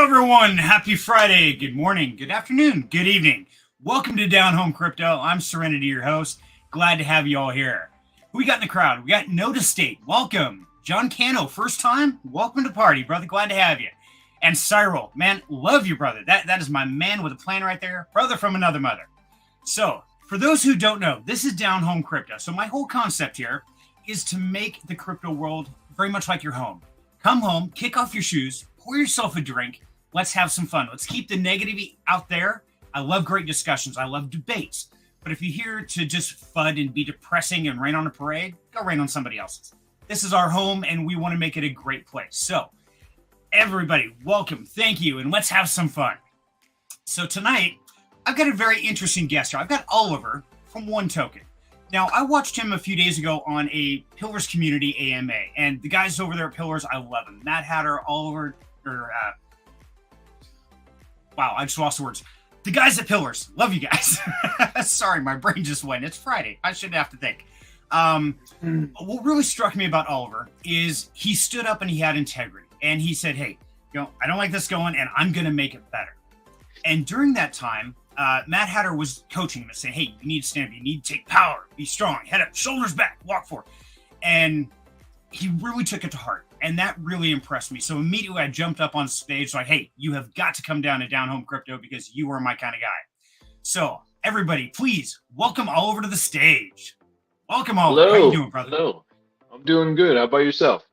everyone. Happy Friday. Good morning, good afternoon, good evening. Welcome to Down Home Crypto. I'm Serenity, your host. Glad to have you all here. Who we got in the crowd? We got Notice State. Welcome. John Cano, first time? Welcome to the party, brother. Glad to have you. And Cyril, man, love you, brother. That is my man with a plan right there. Brother from another mother. So, for those who don't know, this is Down Home Crypto. So my whole concept here is to make the crypto world very much like your home. Come home, kick off your shoes, pour yourself a drink. Let's have some fun. Let's keep the negativity out there. I love great discussions. I love debates. But if you're here to just FUD and be depressing and rain on a parade, go rain on somebody else's. This is our home, and we want to make it a great place. So, everybody, welcome. Thank you, and let's have some fun. So tonight, I've got a very interesting guest here. I've got Oliver from One Token. Now, I watched him a few days ago on a Pillars Community AMA, and the guys over there at Pillars, I love them. Matt Hatter, Oliver, wow, I just lost the words. The guys at Pillars, love you guys. Sorry, my brain just went. It's Friday. I shouldn't have to think. What really struck me about Oliver is he stood up and he had integrity. And he said, hey, I don't like this going, and I'm going to make it better. And during that time, Matt Hatter was coaching him and saying, hey, you need to stand up. You need to take power. Be strong. Head up. Shoulders back. Walk forward. And he really took it to heart. And that really impressed me. So immediately I jumped up on stage like, hey, you have got to come down to Down Home Crypto because you are my kind of guy. So everybody, please welcome Oliver to the stage. Welcome, Oliver. Hello. How you doing, brother? Hello. I'm doing good. How about yourself?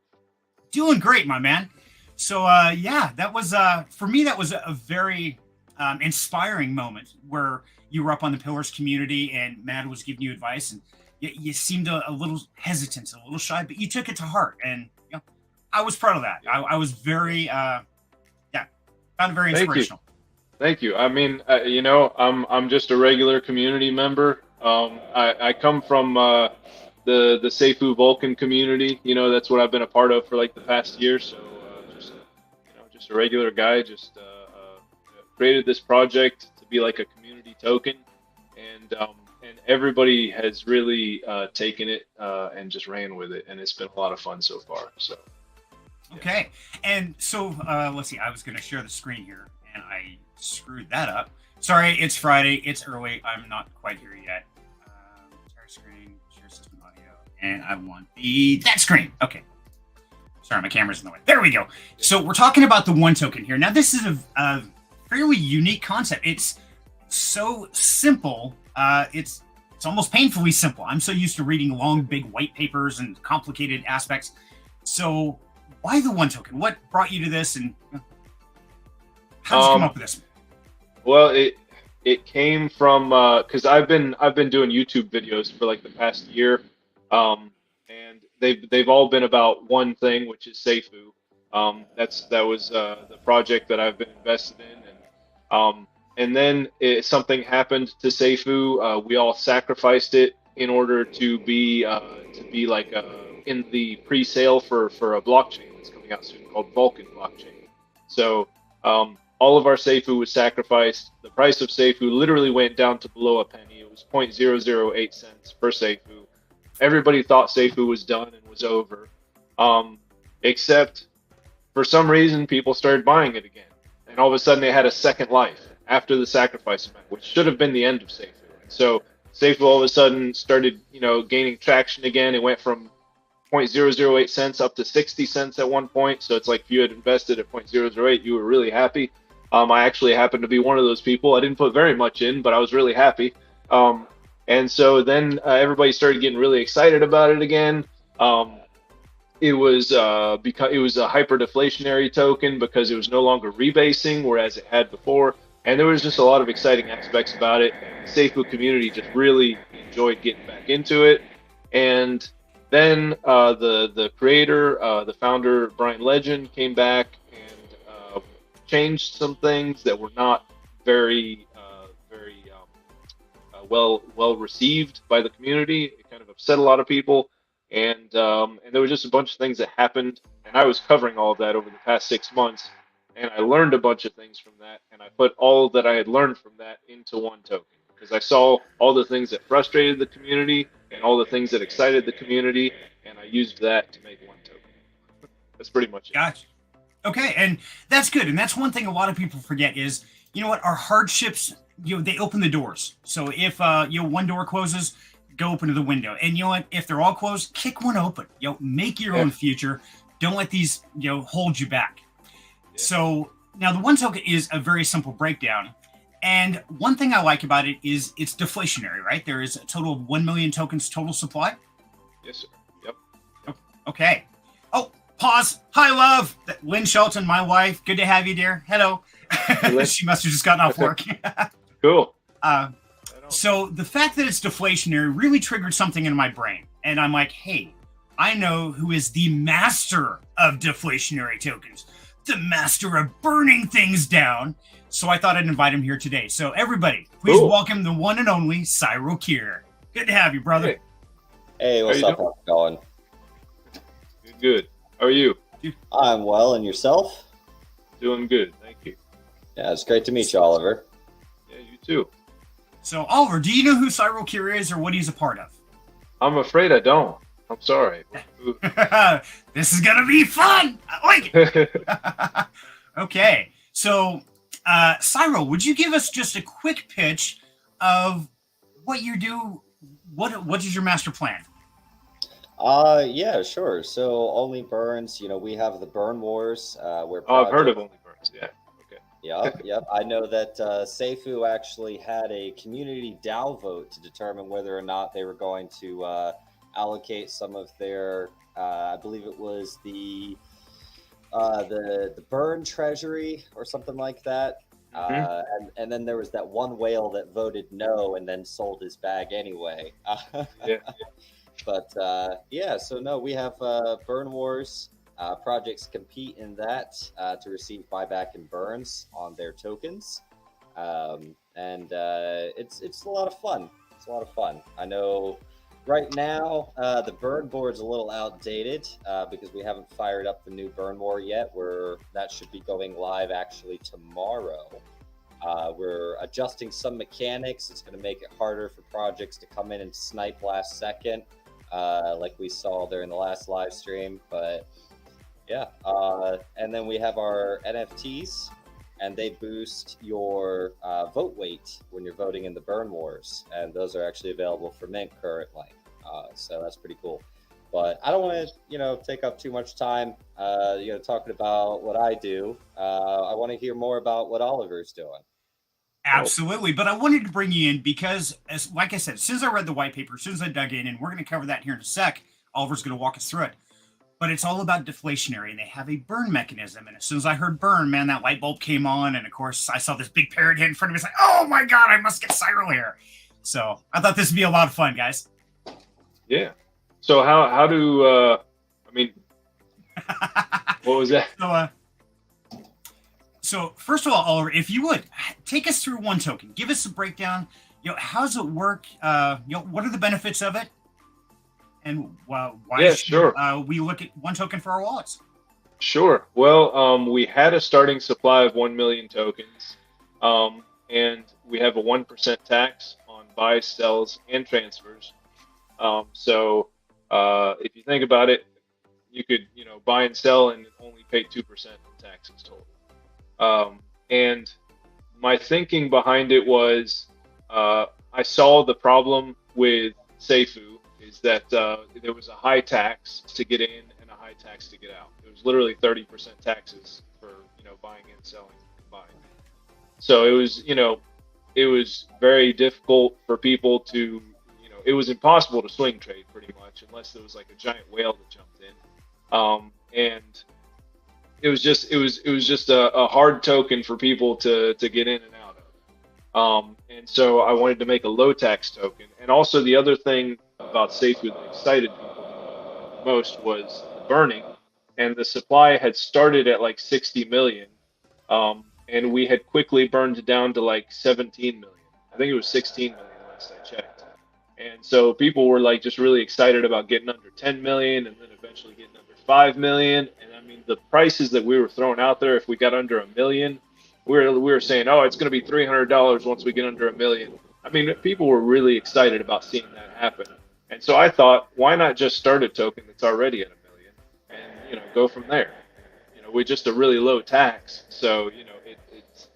Doing great, my man. So yeah, that was for me. That was a very inspiring moment where you were up on the Pillars Community and Matt was giving you advice, and you seemed a little hesitant, a little shy, but you took it to heart, and I was proud of that. I was very found it very inspirational. Thank you. I mean, I'm just a regular community member. I come from the Seifu Vulcan community. That's what I've been a part of for like the past year. So just a regular guy. Just created this project to be like a community token, and everybody has really taken it and just ran with it, and it's been a lot of fun so far. So. Yeah. Okay, and so let's see. I was going to share the screen here, and I screwed that up. Sorry, it's Friday. It's early. I'm not quite here yet. Share screen, share system audio, and I want that screen. Okay. Sorry, my camera's in the way. There we go. So we're talking about the One Token here. Now, this is a fairly unique concept. It's so simple. It's almost painfully simple. I'm so used to reading long, big white papers and complicated aspects. So why the One Token? What brought you to this, and how did you come up with this? Well, it came from because I've been doing YouTube videos for like the past year, and they've all been about one thing, which is Seifu. That was the project that I've been invested in, and then something happened to Seifu. We all sacrificed it in order to be like in the pre-sale for a blockchain that's coming out soon called Vulcan blockchain. So all of our Seifu was sacrificed. The price of Seifu literally went down to below a penny. It was 0.008 cents per Seifu. Everybody thought Seifu was done and was over, except for some reason people started buying it again, and all of a sudden it had a second life after the sacrifice event, which should have been the end of Seifu. So Seifu all of a sudden started, gaining traction again. It went from 0.008 cents up to 60 cents at one point. So it's like if you had invested at 0.008, you were really happy. I actually happened to be one of those people. I didn't put very much in, but I was really happy. And so then everybody started getting really excited about it again. It was because it was a hyper-deflationary token because it was no longer rebasing, whereas it had before. And there was just a lot of exciting aspects about it. The Seifu community just really enjoyed getting back into it. And then the creator, the founder, Brian Legend, came back and changed some things that were not very well received by the community. It kind of upset a lot of people, and there was just a bunch of things that happened. And I was covering all of that over the past 6 months, and I learned a bunch of things from that. And I put all that I had learned from that into One Token because I saw all the things that frustrated the community and all the things that excited the community, and I used that to make One Token. That's pretty much it. Gotcha. Okay, and that's good. And that's one thing a lot of people forget is, you know what, our hardships, they open the doors. So if one door closes, go open to the window. And you know what, if they're all closed, kick one open. Make your Yeah, own future. Don't let these, hold you back. yeah. So now the one token is a very simple breakdown. And one thing I like about it is it's deflationary, right? There is a total of 1 million tokens total supply. Yes, sir. Yep. Okay. Oh, pause. Hi, love. Lynn Shelton, my wife. Good to have you, dear. Hello. Hey, Lynn. She must have just gotten off work. Cool. uh, I don't. so the fact that it's deflationary really triggered something in my brain. And I'm like, hey, I know who is the master of deflationary tokens, the master of burning things down. So I thought I'd invite him here today. So everybody, please Cool. welcome the one and only Cyril Kier. Good to have you, brother. Hey, Hey, what's How you up? How's it going? good. How are you? I'm well, and yourself? Doing good. Thank you. Yeah, it's great to meet you, Oliver. Yeah, you too. So Oliver, do you know who Cyril Kier is or what he's a part of? I'm afraid I don't. I'm sorry. This is gonna be fun. I like it. Okay, so Cyril, would you give us just a quick pitch of what you do? What is your master plan? Yeah, sure. So Only Burns, we have the Burn Wars, where Oh, I've heard of project. OnlyBurns. Yeah. Okay. Yep. I know that Seifu actually had a community DAO vote to determine whether or not they were going to allocate some of their, I believe it was the Burn Treasury or something like that. Mhm. And then there was that one whale that voted no and then sold his bag anyway. Yeah. But yeah, so no, we have Burn Wars. Projects compete in that to receive buyback and burns on their tokens, and it's a lot of fun. It's a lot of fun. I know. Right now, the burn board's a little outdated because we haven't fired up the new burn war yet. That should be going live actually tomorrow. We're adjusting some mechanics. It's going to make it harder for projects to come in and snipe last second, like we saw during the last live stream. But yeah, and then we have our NFTs, and they boost your vote weight when you're voting in the burn wars, and those are actually available for mint currently. So that's pretty cool. But I don't want to, take up too much time, talking about what I do. I want to hear more about what Oliver's doing. Absolutely, but I wanted to bring you in because, as like I said, as soon as I read the white paper, as soon as I dug in, and we're going to cover that here in a sec, Oliver's going to walk us through it. But it's all about deflationary, and they have a burn mechanism. And as soon as I heard burn, man, that light bulb came on, and of course, I saw this big parrot head in front of me. It's like, oh my god, I must get Cyril here. So I thought this would be a lot of fun, guys. Yeah. So how do I mean, what was that? So first of all, Oliver, if you would take us through one token, give us a breakdown. How does it work? What are the benefits of it? And why Yeah, should sure. we look at one token for our wallets? Sure. Well, we had a starting supply of 1 million tokens, and we have a 1% tax on buys, sells, and transfers. So if you think about it, you could, buy and sell and only pay 2% in taxes total. And my thinking behind it was I saw the problem with Seifu is that there was a high tax to get in and a high tax to get out. It was literally 30% taxes for buying and selling combined. So it was very difficult for people to it was impossible to swing trade pretty much unless there was like a giant whale that jumped in. And it was just a hard token for people to get in and out of. And so I wanted to make a low tax token. And also the other thing about Seifu that excited people most was the burning. And the supply had started at like 60 million. And we had quickly burned it down to like 17 million. I think it was 16 million last I checked. And so people were like just really excited about getting under 10 million and then eventually getting under 5 million. And I mean, the prices that we were throwing out there, if we got under $1 million, we were saying, oh, it's going to be $300 once we get under $1 million. I mean, people were really excited about seeing that happen. And so I thought, why not just start a token that's already at $1 million and, go from there? with just a really low tax. So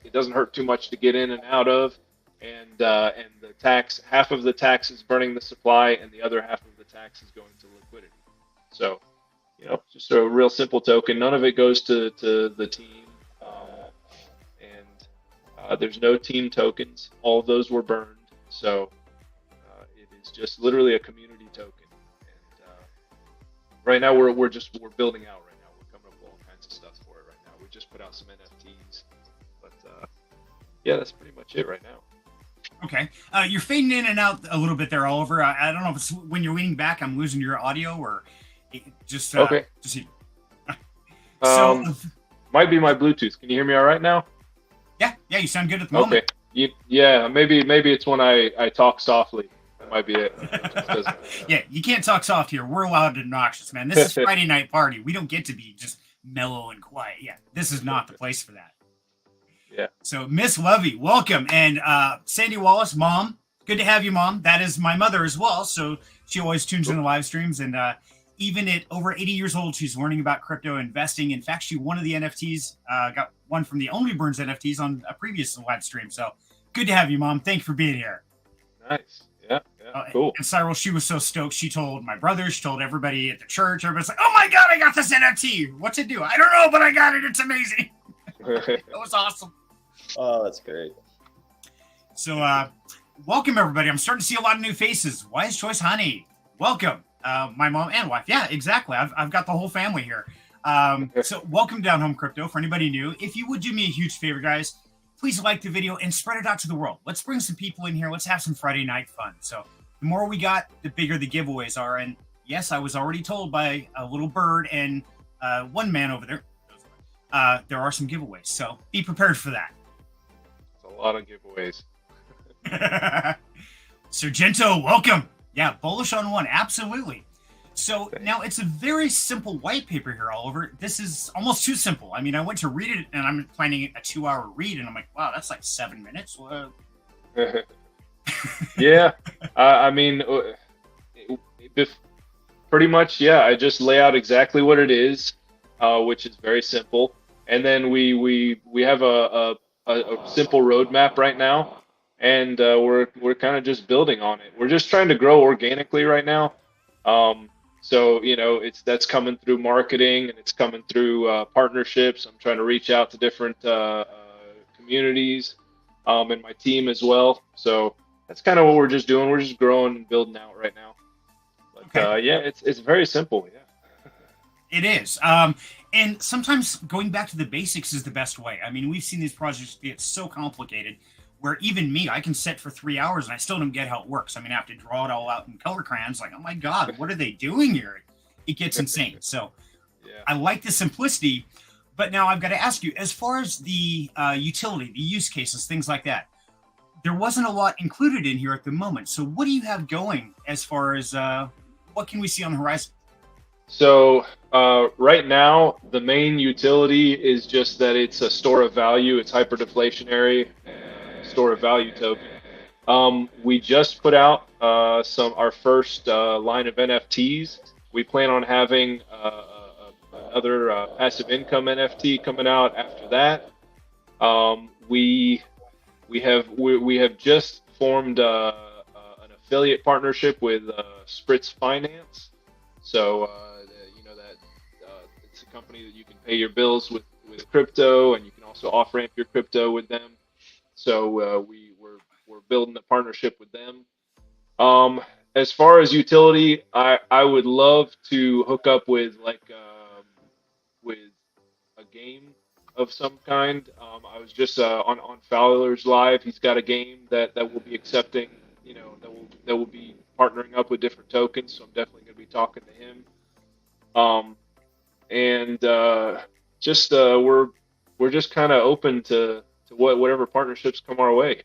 it doesn't hurt too much to get in and out of, and the tax, half of the tax is burning the supply, and the other half of the tax is going to liquidity. So just a real simple token. None of it goes to the team, and there's no team tokens. All of those were burned. So it is just literally a community token. Right now we're building out right now. We're coming up with all kinds of stuff for it right now. We just put out some NFTs, but yeah, that's pretty much it right now. Okay, you're fading in and out a little bit there, Oliver. I don't know if it's when you're leaning back, I'm losing your audio, or just okay. Just so might be my Bluetooth. Can you hear me all right now? Yeah, you sound good at the moment. Okay. Yeah, maybe it's when I talk softly. That might be it. Yeah, you can't talk soft here. We're loud and obnoxious, man. This is Friday night party. We don't get to be just mellow and quiet. Yeah, this is not the place for that. Yeah. So Miss Lovey, welcome. And Sandy Wallace, Mom, good to have you, Mom. That is my mother as well. So she always tunes in the live streams. And even at over 80 years old, she's learning about crypto investing. In fact, she won the NFTs, got one from the Only Burns NFTs on a previous live stream. So good to have you, Mom. Thank you for being here. Nice. Yeah, cool. And Cyril, she was so stoked. She told my brother, she told everybody at the church. Everybody's like, oh my God, I got this NFT. What's it do? I don't know, but I got it. It's amazing. It was awesome. Oh, that's great. So welcome, everybody. I'm starting to see a lot of new faces. Wise Choice Honey, welcome. My mom and wife. Yeah, exactly. I've got the whole family here. So welcome Down Home Crypto. For anybody new, if you would do me a huge favor, guys, please like the video and spread it out to the world. Let's bring some people in here. Let's have some Friday night fun. So the more we got, the bigger the giveaways are. And yes, I was already told by a little bird and one man over there, there are some giveaways. So be prepared for that. It's a lot of giveaways. Sargento, welcome. Yeah, bullish on one. Absolutely. So now it's a very simple white paper here, Oliver. This is almost too simple. I mean, I went to read it and I'm planning a 2-hour read and I'm like, wow, that's like 7 minutes. Yeah. I mean, pretty much, yeah. I just lay out exactly what it is, which is very simple. And then we have a simple roadmap right now, and we're kind of just building on it. We're just trying to grow organically right now. So that's coming through marketing, and it's coming through partnerships. I'm trying to reach out to different communities, and my team as well. So that's kind of what we're just doing. We're just growing and building out right now. But okay. yeah, it's very simple. Yeah, it is. And sometimes going back to the basics is the best way. I mean, we've seen these projects get so complicated where even me, I can sit for 3 hours and I still don't get how it works. I mean, I have to draw it all out in color crayons. Like, oh my God, what are they doing here? It gets insane. So yeah. I like the simplicity, but now I've got to ask you, as far as the utility, the use cases, things like that, there wasn't a lot included in here at the moment. So what do you have going as far as what can we see on the horizon? So right now, the main utility is just that it's a store of value. It's hyperdeflationary. Store of value token. We just put out our first line of NFTs. We plan on having another passive income NFT coming out after that. We have just formed an affiliate partnership with Spritz Finance. So it's a company that you can pay your bills with crypto, and you can also off ramp your crypto with them. So we're building a partnership with them. As far as utility, I would love to hook up with with a game of some kind. I was just on Fowler's Live. He's got a game that will be accepting, that will be partnering up with different tokens. So I'm definitely going to be talking to him. We're just kind of open to whatever partnerships come our way,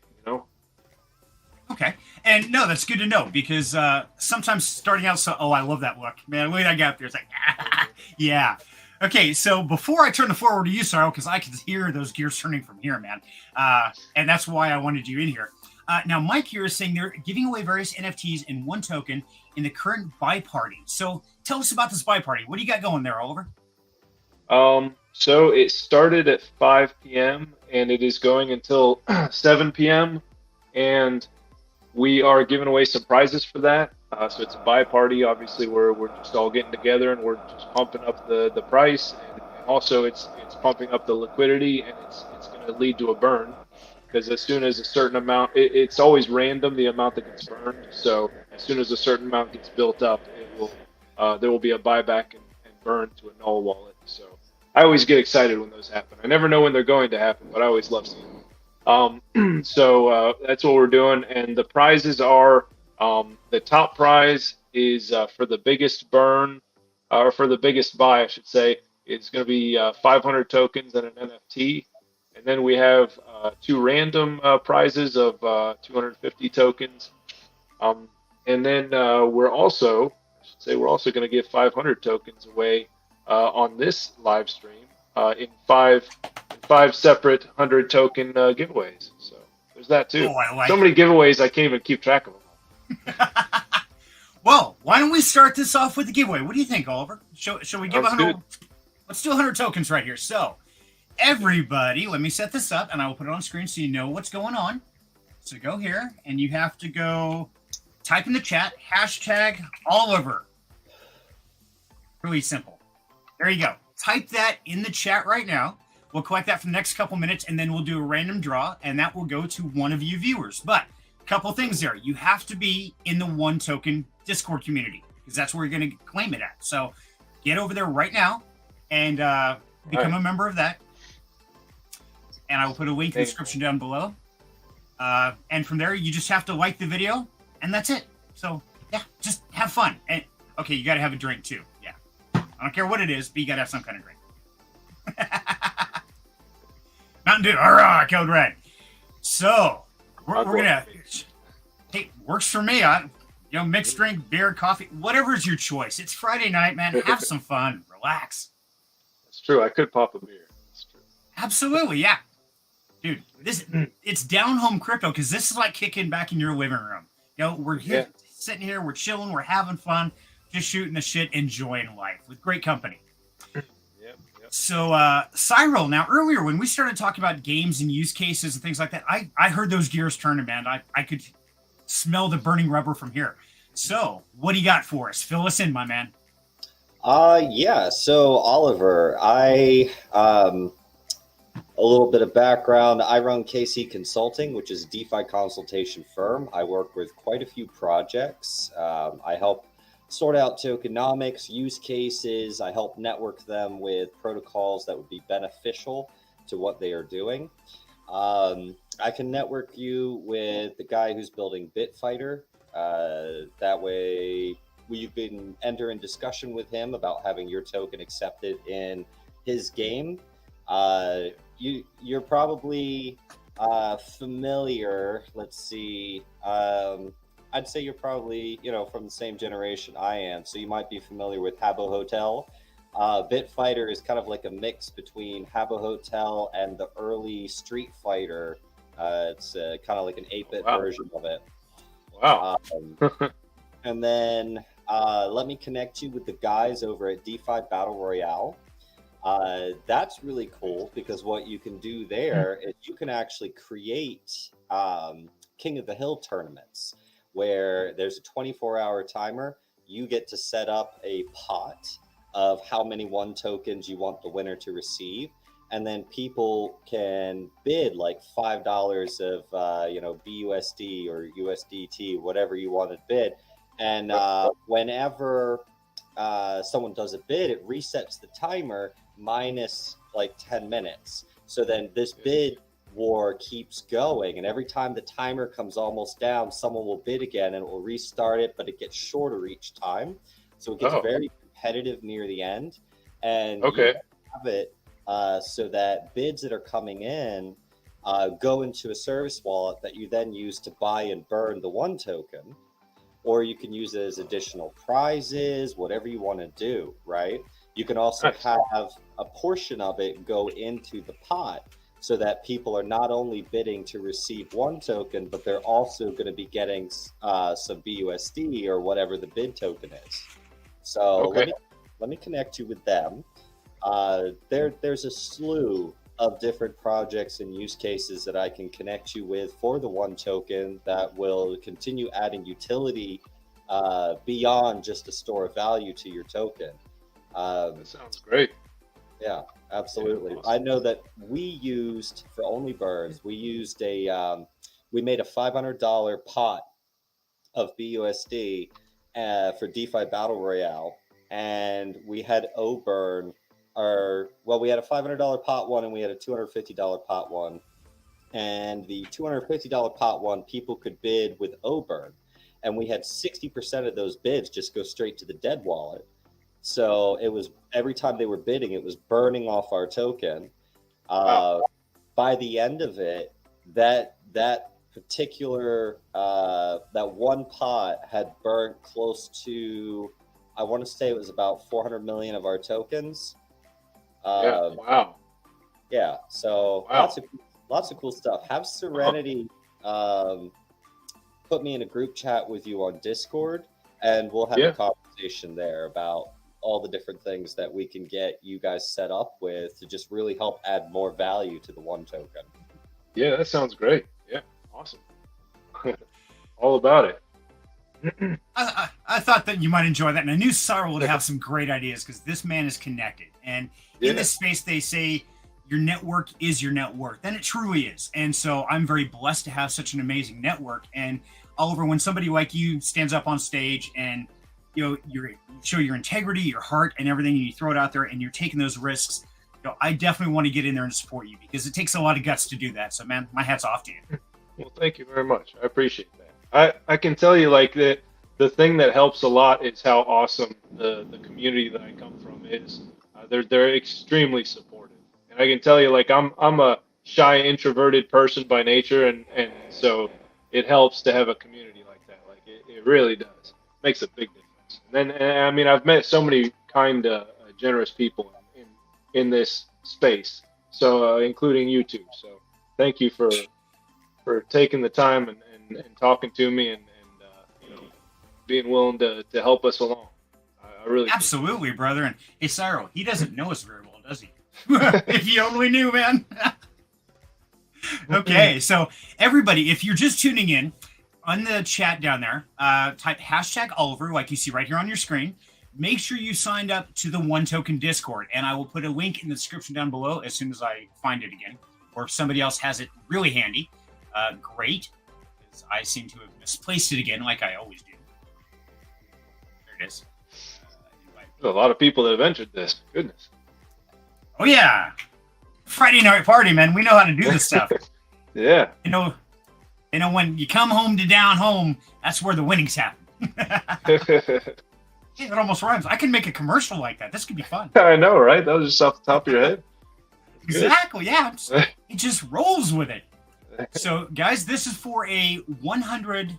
Okay. And no, that's good to know, because sometimes starting out, I love that look, man. Look at that gap there. It's like, yeah. Okay. So before I turn the floor over to you, Cyril, because I can hear those gears turning from here, man. And that's why I wanted you in here. Now, Mike here is saying they're giving away various NFTs in one token in the current buy party. So tell us about this buy party. What do you got going there, Oliver? So it started at 5 p.m. and it is going until 7 p.m. And we are giving away some prizes for that. So it's a buy party. Obviously, we're just all getting together and we're just pumping up the price, and also it's pumping up the liquidity, and it's going to lead to a burn because as soon as a certain amount, it's always random the amount that gets burned. So as soon as a certain amount gets built up, it will there will be a buyback and burn to a null wallet. So I always get excited when those happen. I never know when they're going to happen, but I always love seeing them. So that's what we're doing, and the prizes are the top prize is for the biggest burn, or for the biggest buy, I should say. It's going to be 500 tokens and an NFT, and then we have two random prizes of 250 tokens, and then we're also going to give 500 tokens away on this live stream in five separate 100 token giveaways. So there's that too. Oh, I like so many giveaways I can't even keep track of them. Well, why don't we start this off with the giveaway? What do you think, Oliver? Shall we give Sounds 100? good. Let's do 100 tokens right here. So everybody, let me set this up and I will put it on screen so you know what's going on. So go here and you have to go type in the chat, hashtag Oliver. Really simple. There you go. Type that in the chat right now. We'll collect that for the next couple minutes, and then we'll do a random draw, and that will go to one of you viewers. But a couple things there. You have to be in the One Token Discord community, because that's where you're going to claim it at. So get over there right now and become a member of that. And I will put a link in the description down below. And from there, you just have to like the video, and that's it. So, yeah, just have fun. And okay, you got to have a drink, too. Yeah. I don't care what it is, but you got to have some kind of drink. Mountain Dew, all right, Code Red. So we're gonna. Hey, works for me. Mixed drink, beer, coffee, whatever's your choice. It's Friday night, man. Have some fun, relax. That's true. I could pop a beer. That's true. Absolutely, yeah, dude. It's down home crypto because this is like kicking back in your living room. We're here, sitting here, we're chilling, we're having fun, just shooting the shit, enjoying life with great company. So, Cyril, now earlier when we started talking about games and use cases and things like that, I heard those gears turning, man. I could smell the burning rubber from here. So, what do you got for us? Fill us in, my man. Yeah. So, Oliver, a little bit of background. I run KC Consulting, which is a DeFi consultation firm. I work with quite a few projects. I help sort out tokenomics, use cases. I help network them with protocols that would be beneficial to what they are doing. I can network you with the guy who's building Bitfighter. That way you can enter in discussion with him about having your token accepted in his game. You're probably familiar. Let's see. I'd say you're probably, from the same generation I am, so you might be familiar with Habbo Hotel. Bitfighter is kind of like a mix between Habbo Hotel and the early Street Fighter. It's kind of like an 8-bit version of it. Wow. And then let me connect you with the guys over at DeFi Battle Royale. That's really cool because what you can do there is you can actually create King of the Hill tournaments, where there's a 24-hour timer. You get to set up a pot of how many One tokens you want the winner to receive. And then people can bid like $5 of, BUSD or USDT, whatever you want to bid. And whenever someone does a bid, it resets the timer minus like 10 minutes. So then this bid war keeps going, and every time the timer comes almost down, someone will bid again and it will restart it, but it gets shorter each time, so it gets very competitive near the end. And you have it so that bids that are coming in go into a service wallet that you then use to buy and burn the One token, or you can use it as additional prizes, whatever you want to do, right? You can also have a portion of it go into the pot, so that people are not only bidding to receive One token, but they're also going to be getting some BUSD or whatever the bid token is. So let me connect you with them. There's a slew of different projects and use cases that I can connect you with for the one token that will continue adding utility beyond just a store of value to your token. That sounds great. Yeah, absolutely. Yeah, awesome. I know that we used for only burns. We used we made a $500 pot of BUSD for DeFi Battle Royale, and we had Oburn. We had a $500 pot one, and we had a $250 pot one. And the $250 pot one, people could bid with Oburn, and we had 60% of those bids just go straight to the dead wallet. So it was every time they were bidding, it was burning off our token. Wow. By the end of it, that particular that one pot had burnt close to, I want to say it was about 400 million of our tokens. Wow. Yeah. So Wow. lots of cool stuff. Have Serenity put me in a group chat with you on Discord, and we'll have a conversation there about all the different things that we can get you guys set up with to just really help add more value to the one token. Yeah, that sounds great. Yeah, awesome. All about it. I thought that you might enjoy that, and I knew Cyril would have some great ideas because this man is connected. And in this space, they say your network is your net worth, and it truly is. And so I'm very blessed to have such an amazing network. And Oliver, when somebody like you stands up on stage and you show your integrity, your heart, and everything, and you throw it out there, and you're taking those risks, I definitely want to get in there and support you because it takes a lot of guts to do that. So, man, my hat's off to you. Well, thank you very much. I appreciate that. I can tell you, like, the thing that helps a lot is how awesome the community that I come from is. They're extremely supportive, and I can tell you, like, I'm a shy, introverted person by nature, and so it helps to have a community like that. Like, it really does. Makes a big difference. And I mean, I've met so many kind, generous people in this space, so including you two. So thank you for taking the time and talking to me and being willing to help us along. I really absolutely, brother. And hey, Cyril, he doesn't know us very well, does he? If you only knew, man. Okay, so everybody, if you're just tuning in, on the chat down there, type #Oliver, like you see right here on your screen. Make sure you signed up to the One Token Discord, and I will put a link in the description down below as soon as I find it again, or if somebody else has it really handy. Great, because I seem to have misplaced it again, like I always do. There it is. There's a lot of people that have entered this. Goodness. Oh yeah, Friday night party, man. We know how to do this stuff. Yeah. You know, when you come home to down home, that's where the winnings happen. Hey, that almost rhymes. I can make a commercial like that. This could be fun. I know, right? That was just off the top of your head. Exactly, yeah. It just rolls with it. So, guys, this is for a 100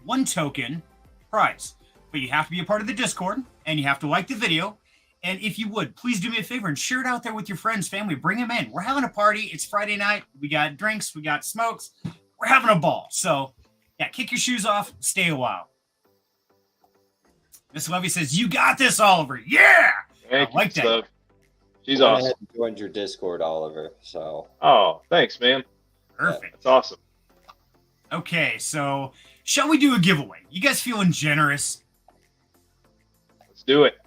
one token prize. But you have to be a part of the Discord, and you have to like the video. And if you would, please do me a favor and share it out there with your friends, family. Bring them in. We're having a party. It's Friday night. We got drinks. We got smokes. We're having a ball. So, yeah, kick your shoes off. Stay a while. Miss Levy says, you got this, Oliver. Yeah! Thank I like you, that. Love. She's awesome. I joined your Discord, Oliver. So. Oh, thanks, man. Perfect. That's awesome. Okay, so shall we do a giveaway? You guys feeling generous? Let's do it.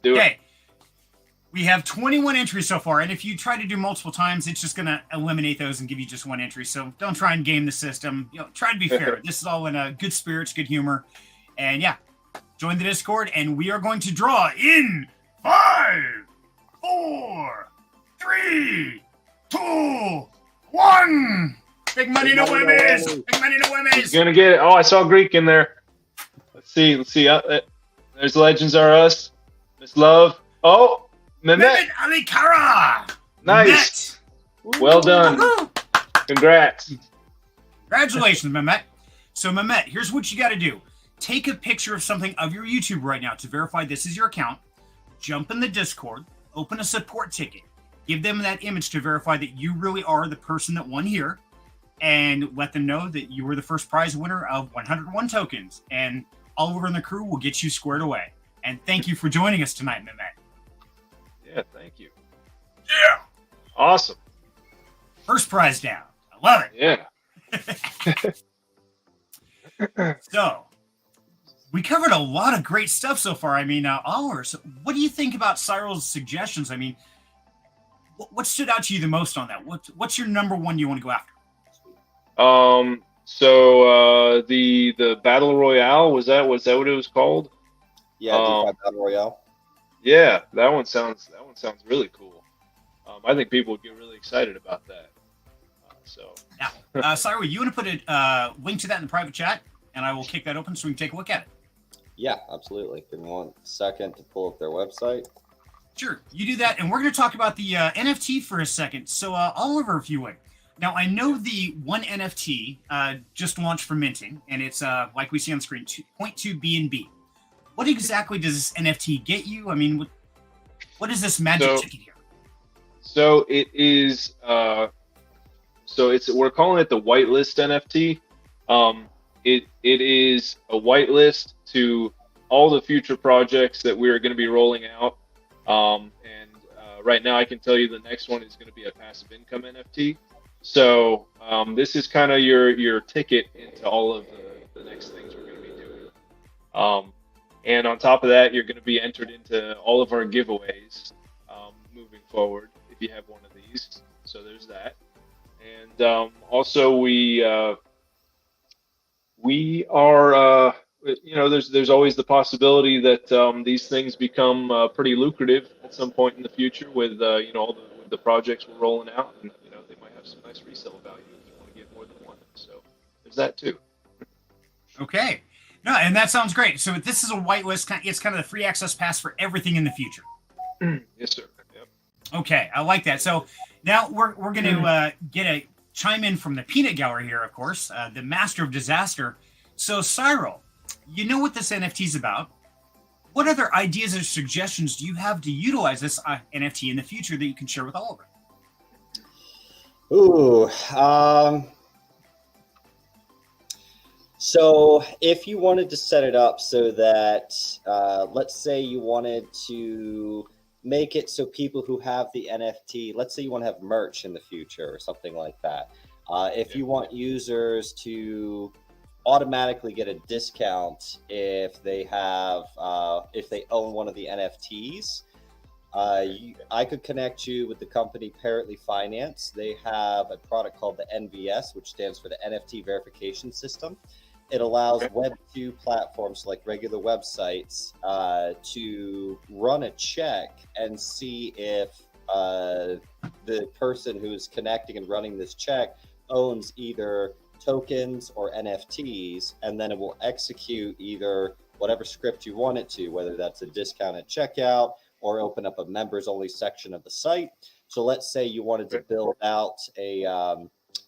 Okay. We have 21 entries so far, and if you try to do multiple times, it's just going to eliminate those and give you just one entry. So don't try and game the system. Try to be fair. This is all in a good spirits, good humor. And yeah, join the Discord, and we are going to draw in 5, 4, 3, 2, 1. Big money, no women's. Big money, no women's. You're gonna get it. Oh, I saw Greek in there. Let's see. There's Legends Are Us. Miss Love. Oh, Mehmet. Ali Kara. Nice. Mehmet. Well done. Woo-hoo. Congrats. Congratulations, Mehmet. So, Mehmet, here's what you got to do. Take a picture of something of your YouTube right now to verify this is your account. Jump in the Discord. Open a support ticket. Give them that image to verify that you really are the person that won here. And let them know that you were the first prize winner of 101 tokens. And Oliver and the crew will get you squared away. And thank you for joining us tonight, Mehmet. Yeah, thank you. Yeah. Awesome. First prize down. I love it. Yeah. So we covered a lot of great stuff so far. I mean, Oliver, so what do you think about Cyril's suggestions? I mean, what stood out to you the most on that? What's your number one you want to go after? So the battle royale, was that what it was called? Yeah, DeFi Battle Royale. Yeah, that one sounds really cool. I think people would get really excited about that. Now, Cyril, you want to put a link to that in the private chat, and I will kick that open so we can take a look at it. Yeah, absolutely. Give me 1 second to pull up their website. Sure, you do that, and we're going to talk about the NFT for a second. So, Oliver, if you would. Now, I know the one NFT just launched for minting, and it's like we see on the screen, 2.2 BNB. What exactly does this NFT get you? I mean, what is this magic ticket here? So it is. We're calling it the whitelist NFT. It is a whitelist to all the future projects that we're going to be rolling out. Right now, I can tell you the next one is going to be a passive income NFT. So this is kind of your ticket into all of the next things we're going to be doing. And on top of that, you're going to be entered into all of our giveaways moving forward if you have one of these. So there's that. And also we are, there's always the possibility that these things become pretty lucrative at some point in the future with all the projects we're rolling out, and they might have some nice resale value if you want to get more than one. So there's that too. Okay. No, and that sounds great. So this is a whitelist. It's kind of the free access pass for everything in the future. Yes, sir. Yep. Okay, I like that. So now we're going to get a chime in from the peanut gallery here, of course, the master of disaster. So Cyril, you know what this NFT is about. What other ideas or suggestions do you have to utilize this NFT in the future that you can share with Oliver? Ooh, so if you wanted to set it up so that, let's say you wanted to make it so people who have the NFT, let's say you want to have merch in the future or something like that. If you want users to automatically get a discount if they have, if they own one of the NFTs, I could connect you with the company Parrotly Finance. They have a product called the NVS, which stands for the NFT Verification System. It allows Web2 platforms like regular websites to run a check and see if the person who is connecting and running this check owns either tokens or NFTs, and then it will execute either whatever script you want it to, whether that's a discounted checkout or open up a members only section of the site. So let's say you wanted to build out a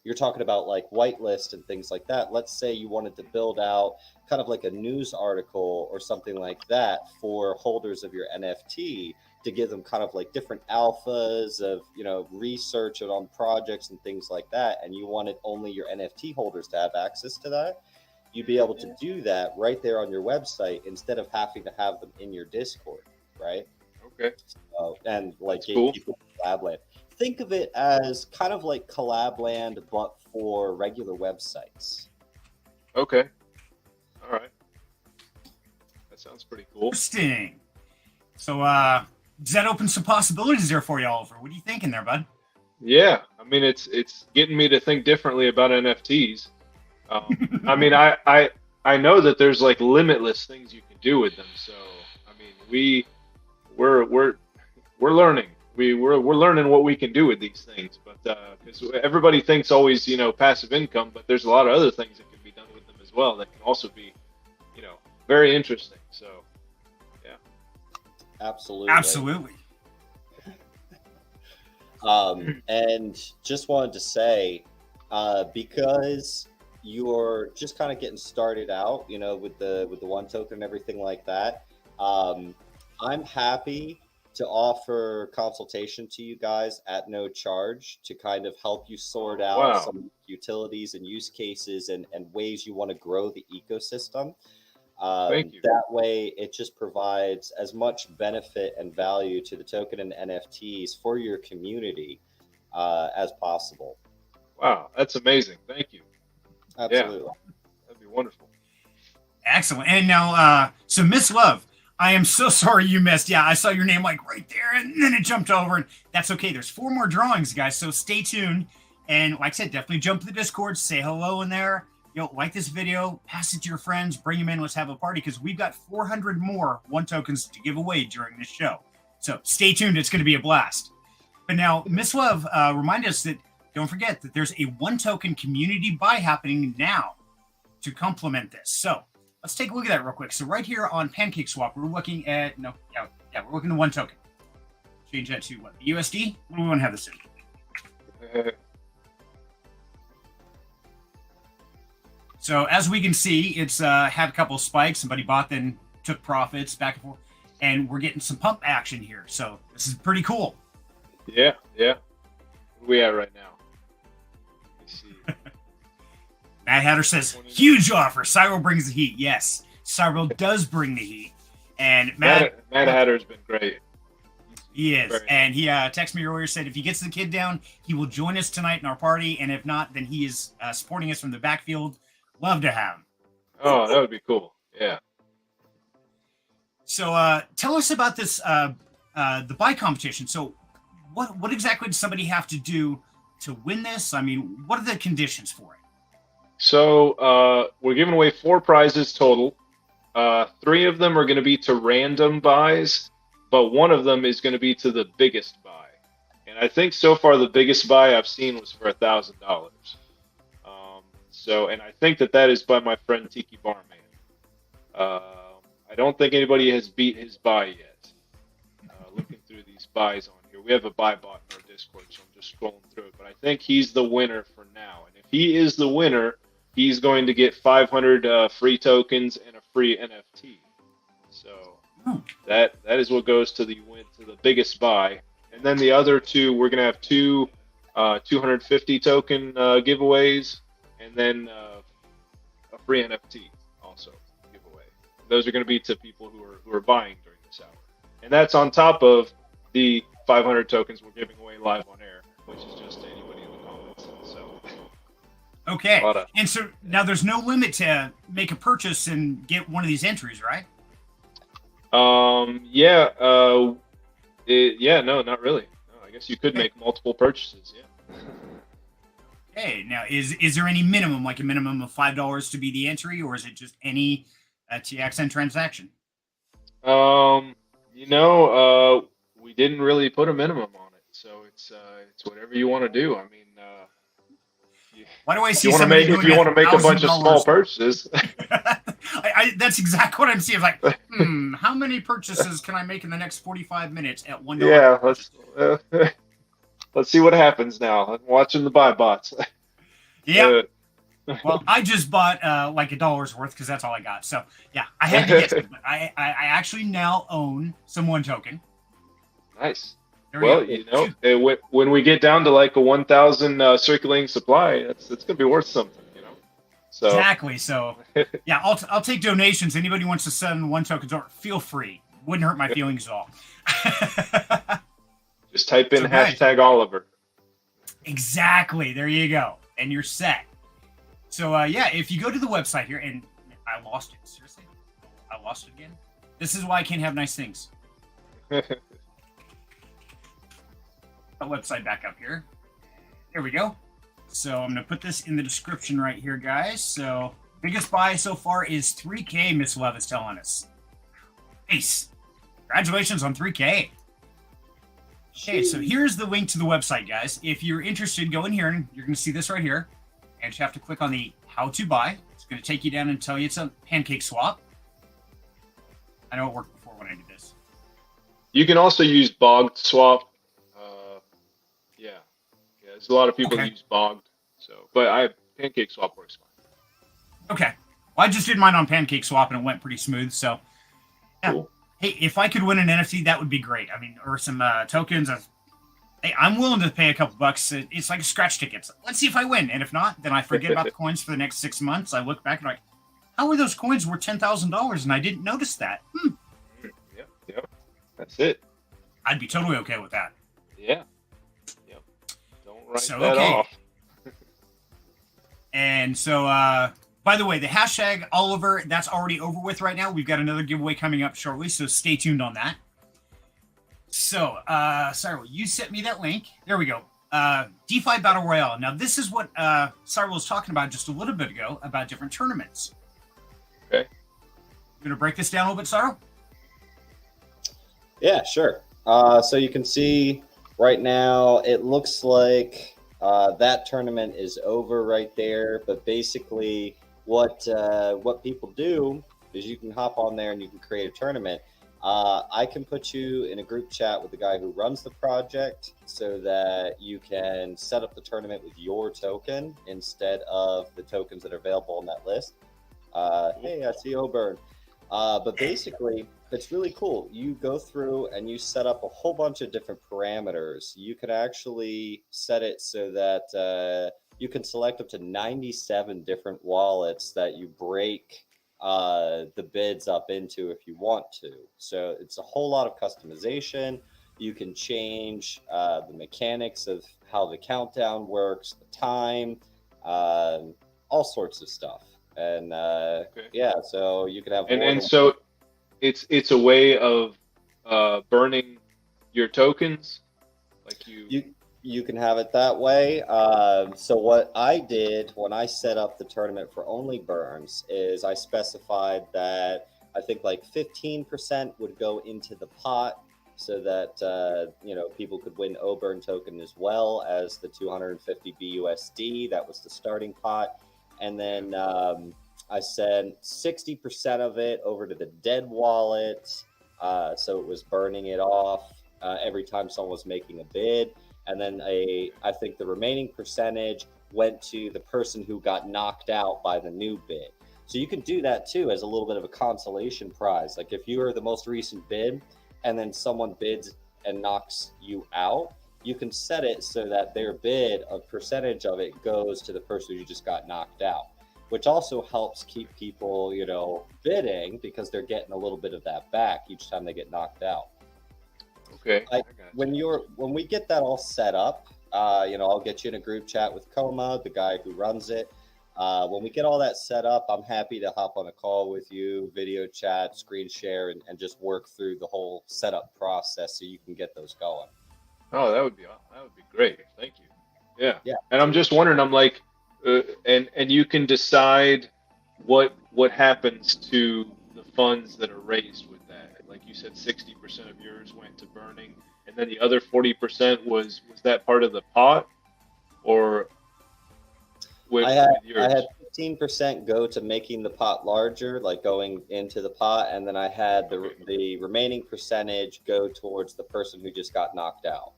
you're talking about like whitelist and things like that. Let's say you wanted to build out kind of like a news article or something like that for holders of your NFT to give them kind of like different alphas of, research on projects and things like that. And you wanted only your NFT holders to have access to that. You'd be able to do that right there on your website instead of having to have them in your Discord, right? Okay. And like cool. Collabland. Think of it as kind of like Collabland, but for regular websites. Okay. All right. That sounds pretty cool. Interesting. So, does that open some possibilities there for you, Oliver? What are you thinking there, bud? Yeah, I mean, it's getting me to think differently about NFTs. I mean, I know that there's like limitless things you can do with them. So, I mean, we're learning. We're learning what we can do with these things, but because everybody thinks always passive income, but there's a lot of other things that can be done with them as well that can also be very interesting. So yeah, absolutely. And just wanted to say, because you're just kind of getting started out, with the one token and everything like that, I'm happy to offer consultation to you guys at no charge to kind of help you sort out some utilities and use cases and ways you want to grow the ecosystem. Thank you. That way, it just provides as much benefit and value to the token and NFTs for your community as possible. Wow, that's amazing. Thank you. Absolutely. Yeah, that'd be wonderful. Excellent. And now, so Miss Love, I am so sorry you missed. Yeah, I saw your name like right there, and then it jumped over, and that's okay. There's 4 more drawings, guys, so stay tuned. And like I said, definitely jump to the Discord, say hello in there. Like this video, pass it to your friends, bring them in, let's have a party, because we've got 400 more one tokens to give away during this show. So stay tuned. It's going to be a blast. But now, Miss Love, remind us that, don't forget that there's a one token community buy happening now to complement this. So let's take a look at that real quick. So right here on PancakeSwap, we're looking at, we're looking at one token. Change that to what? The USD? What do we want to have this in? So as we can see, it's had a couple of spikes. Somebody bought, then took profits back and forth. And we're getting some pump action here. So this is pretty cool. Yeah. Where are we at right now? Let me see. Matt Hatter says, huge offer. Cyril brings the heat. Yes, Cyril does bring the heat. And Matt Hatter's been great. He is. And he texted me earlier, said if he gets the kid down, he will join us tonight in our party. And if not, then he is supporting us from the backfield. Love to have him. Oh, that would be cool. Yeah. So tell us about this, the buy competition. So what exactly does somebody have to do to win this? I mean, what are the conditions for it? So we're giving away 4 prizes total. 3 of them are going to be to random buys, but 1 of them is going to be to the biggest buy. And I think so far the biggest buy I've seen was for $1,000. And I think that is by my friend Tiki Barman. I don't think anybody has beat his buy yet. Looking through these buys on here, we have a buy bot in our Discord, so I'm just scrolling through it. But I think he's the winner for now. And if he is the winner, he's going to get 500 free tokens and a free NFT. So that is what goes to the biggest buy. And then the other 2, we're going to have 2 250 token giveaways, and then a free NFT also giveaway. Those are going to be to people who are buying during this hour. And that's on top of the 500 tokens we're giving away live on air, which is just to anybody in the comments. So okay. And so now there's no limit to make a purchase and get one of these entries, right? No, not really. No, I guess you could make multiple purchases, yeah. Okay, now is there any minimum, like a minimum of $5 to be the entry, or is it just any TXN transaction? We didn't really put a minimum on it, so it's whatever you want to do. I mean, why do I see if you want to make a bunch of small purchases? That's exactly what I'm seeing. Like, how many purchases can I make in the next 45 minutes at $1? Yeah, let's see what happens now. I'm watching the buy bots. Yeah. Well, I just bought like $1 worth because that's all I got. So yeah, I had to get it. I actually now own some one token. Nice. Well, when we get down to like a 1,000 circulating supply, it's going to be worth something, So exactly. So yeah, I'll take donations. Anybody wants to send one tokens or feel free. Wouldn't hurt my feelings at all. Just type in hashtag Oliver. Exactly. There you go. And you're set. So if you go to the website here, and I lost it. Seriously? I lost it again? This is why I can't have nice things. Website back up here. There we go. So I'm going to put this in the description right here, guys. So biggest buy so far is 3K, Miss Love is telling us. Nice. Congratulations on 3K. Okay, so here's the link to the website, guys. If you're interested, go in here and you're going to see this right here. And you have to click on the how to buy. It's going to take you down and tell you it's a PancakeSwap. I know it worked before when I did this. You can also use Bogged Swap. There's a lot of people who use Bogged. But PancakeSwap works fine. Okay. Well, I just did mine on PancakeSwap and it went pretty smooth. So yeah. Cool. Hey, if I could win an NFT, that would be great. I mean, or some tokens. Hey, I'm willing to pay a couple bucks. It's like a scratch ticket. So let's see if I win. And if not, then I forget about the coins for the next 6 months. I look back and I'm like, how are those coins worth $10,000 and I didn't notice that? Yep. That's it. I'd be totally okay with that. Yeah. Yep. Don't write that off. And so, by the way, the hashtag Oliver, that's already over with right now. We've got another giveaway coming up shortly, so stay tuned on that. So, Cyril, you sent me that link. There we go. DeFi Battle Royale. Now, this is what Cyril was talking about just a little bit ago about different tournaments. Okay. You going to break this down a little bit, Cyril? Yeah, sure. So you can see right now, it looks like that tournament is over right there. But basically, what people do is you can hop on there and you can create a tournament. I can put you in a group chat with the guy who runs the project so that you can set up the tournament with your token instead of the tokens that are available on that list. Hey, I see Oburn. But basically, it's really cool. You go through and you set up a whole bunch of different parameters. You can actually set it so that you can select up to 97 different wallets that you break the bids up into if you want to. So it's a whole lot of customization. You can change the mechanics of how the countdown works, the time, all sorts of stuff. And yeah, so you can have so it's a way of burning your tokens, like you can have it that way. So what I did when I set up the tournament for only burns is I specified that I think like 15% would go into the pot so that people could win Oburn token as well as the 250 BUSD. That was the starting pot. And then I sent 60% of it over to the dead wallet. So it was burning it off every time someone was making a bid. And then I think the remaining percentage went to the person who got knocked out by the new bid. So you can do that too as a little bit of a consolation prize. Like if you are the most recent bid and then someone bids and knocks you out, you can set it so that their bid, a percentage of it goes to the person who just got knocked out, which also helps keep people, bidding because they're getting a little bit of that back each time they get knocked out. Okay. When we get that all set up, I'll get you in a group chat with Coma, the guy who runs it. When we get all that set up, I'm happy to hop on a call with you, video chat, screen share, and just work through the whole setup process so you can get those going. Oh, that would be great. Thank you. Yeah. Yeah. And I'm just wondering, I'm like, and you can decide what happens to the funds that are raised with that. Like you said, 60% of yours went to burning, and then the other 40% was that part of the pot, or with yours? I had 15% go to making the pot larger, like going into the pot, and then I had the remaining percentage go towards the person who just got knocked out.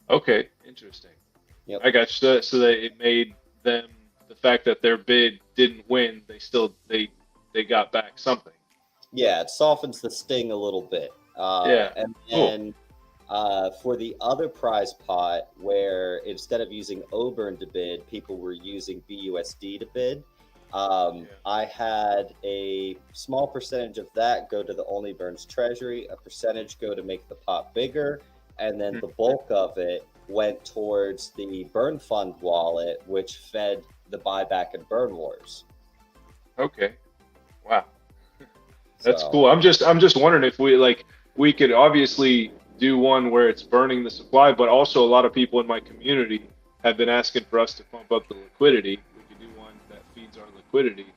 Okay, interesting. Yep. I got you. So that it made them, the fact that their bid didn't win, they got back something. Yeah, it softens the sting a little bit. Yeah. And then for the other prize pot, where instead of using Oburn to bid, people were using BUSD to bid. I had a small percentage of that go to the Only Burns treasury, a percentage go to make the pot bigger, and then the bulk of it went towards the Burn Fund wallet, which fed the buyback and Burn Wars. Okay. Wow. That's cool. I'm just wondering if we could obviously do one where it's burning the supply, but also a lot of people in my community have been asking for us to pump up the liquidity. We could do one that feeds our liquidity.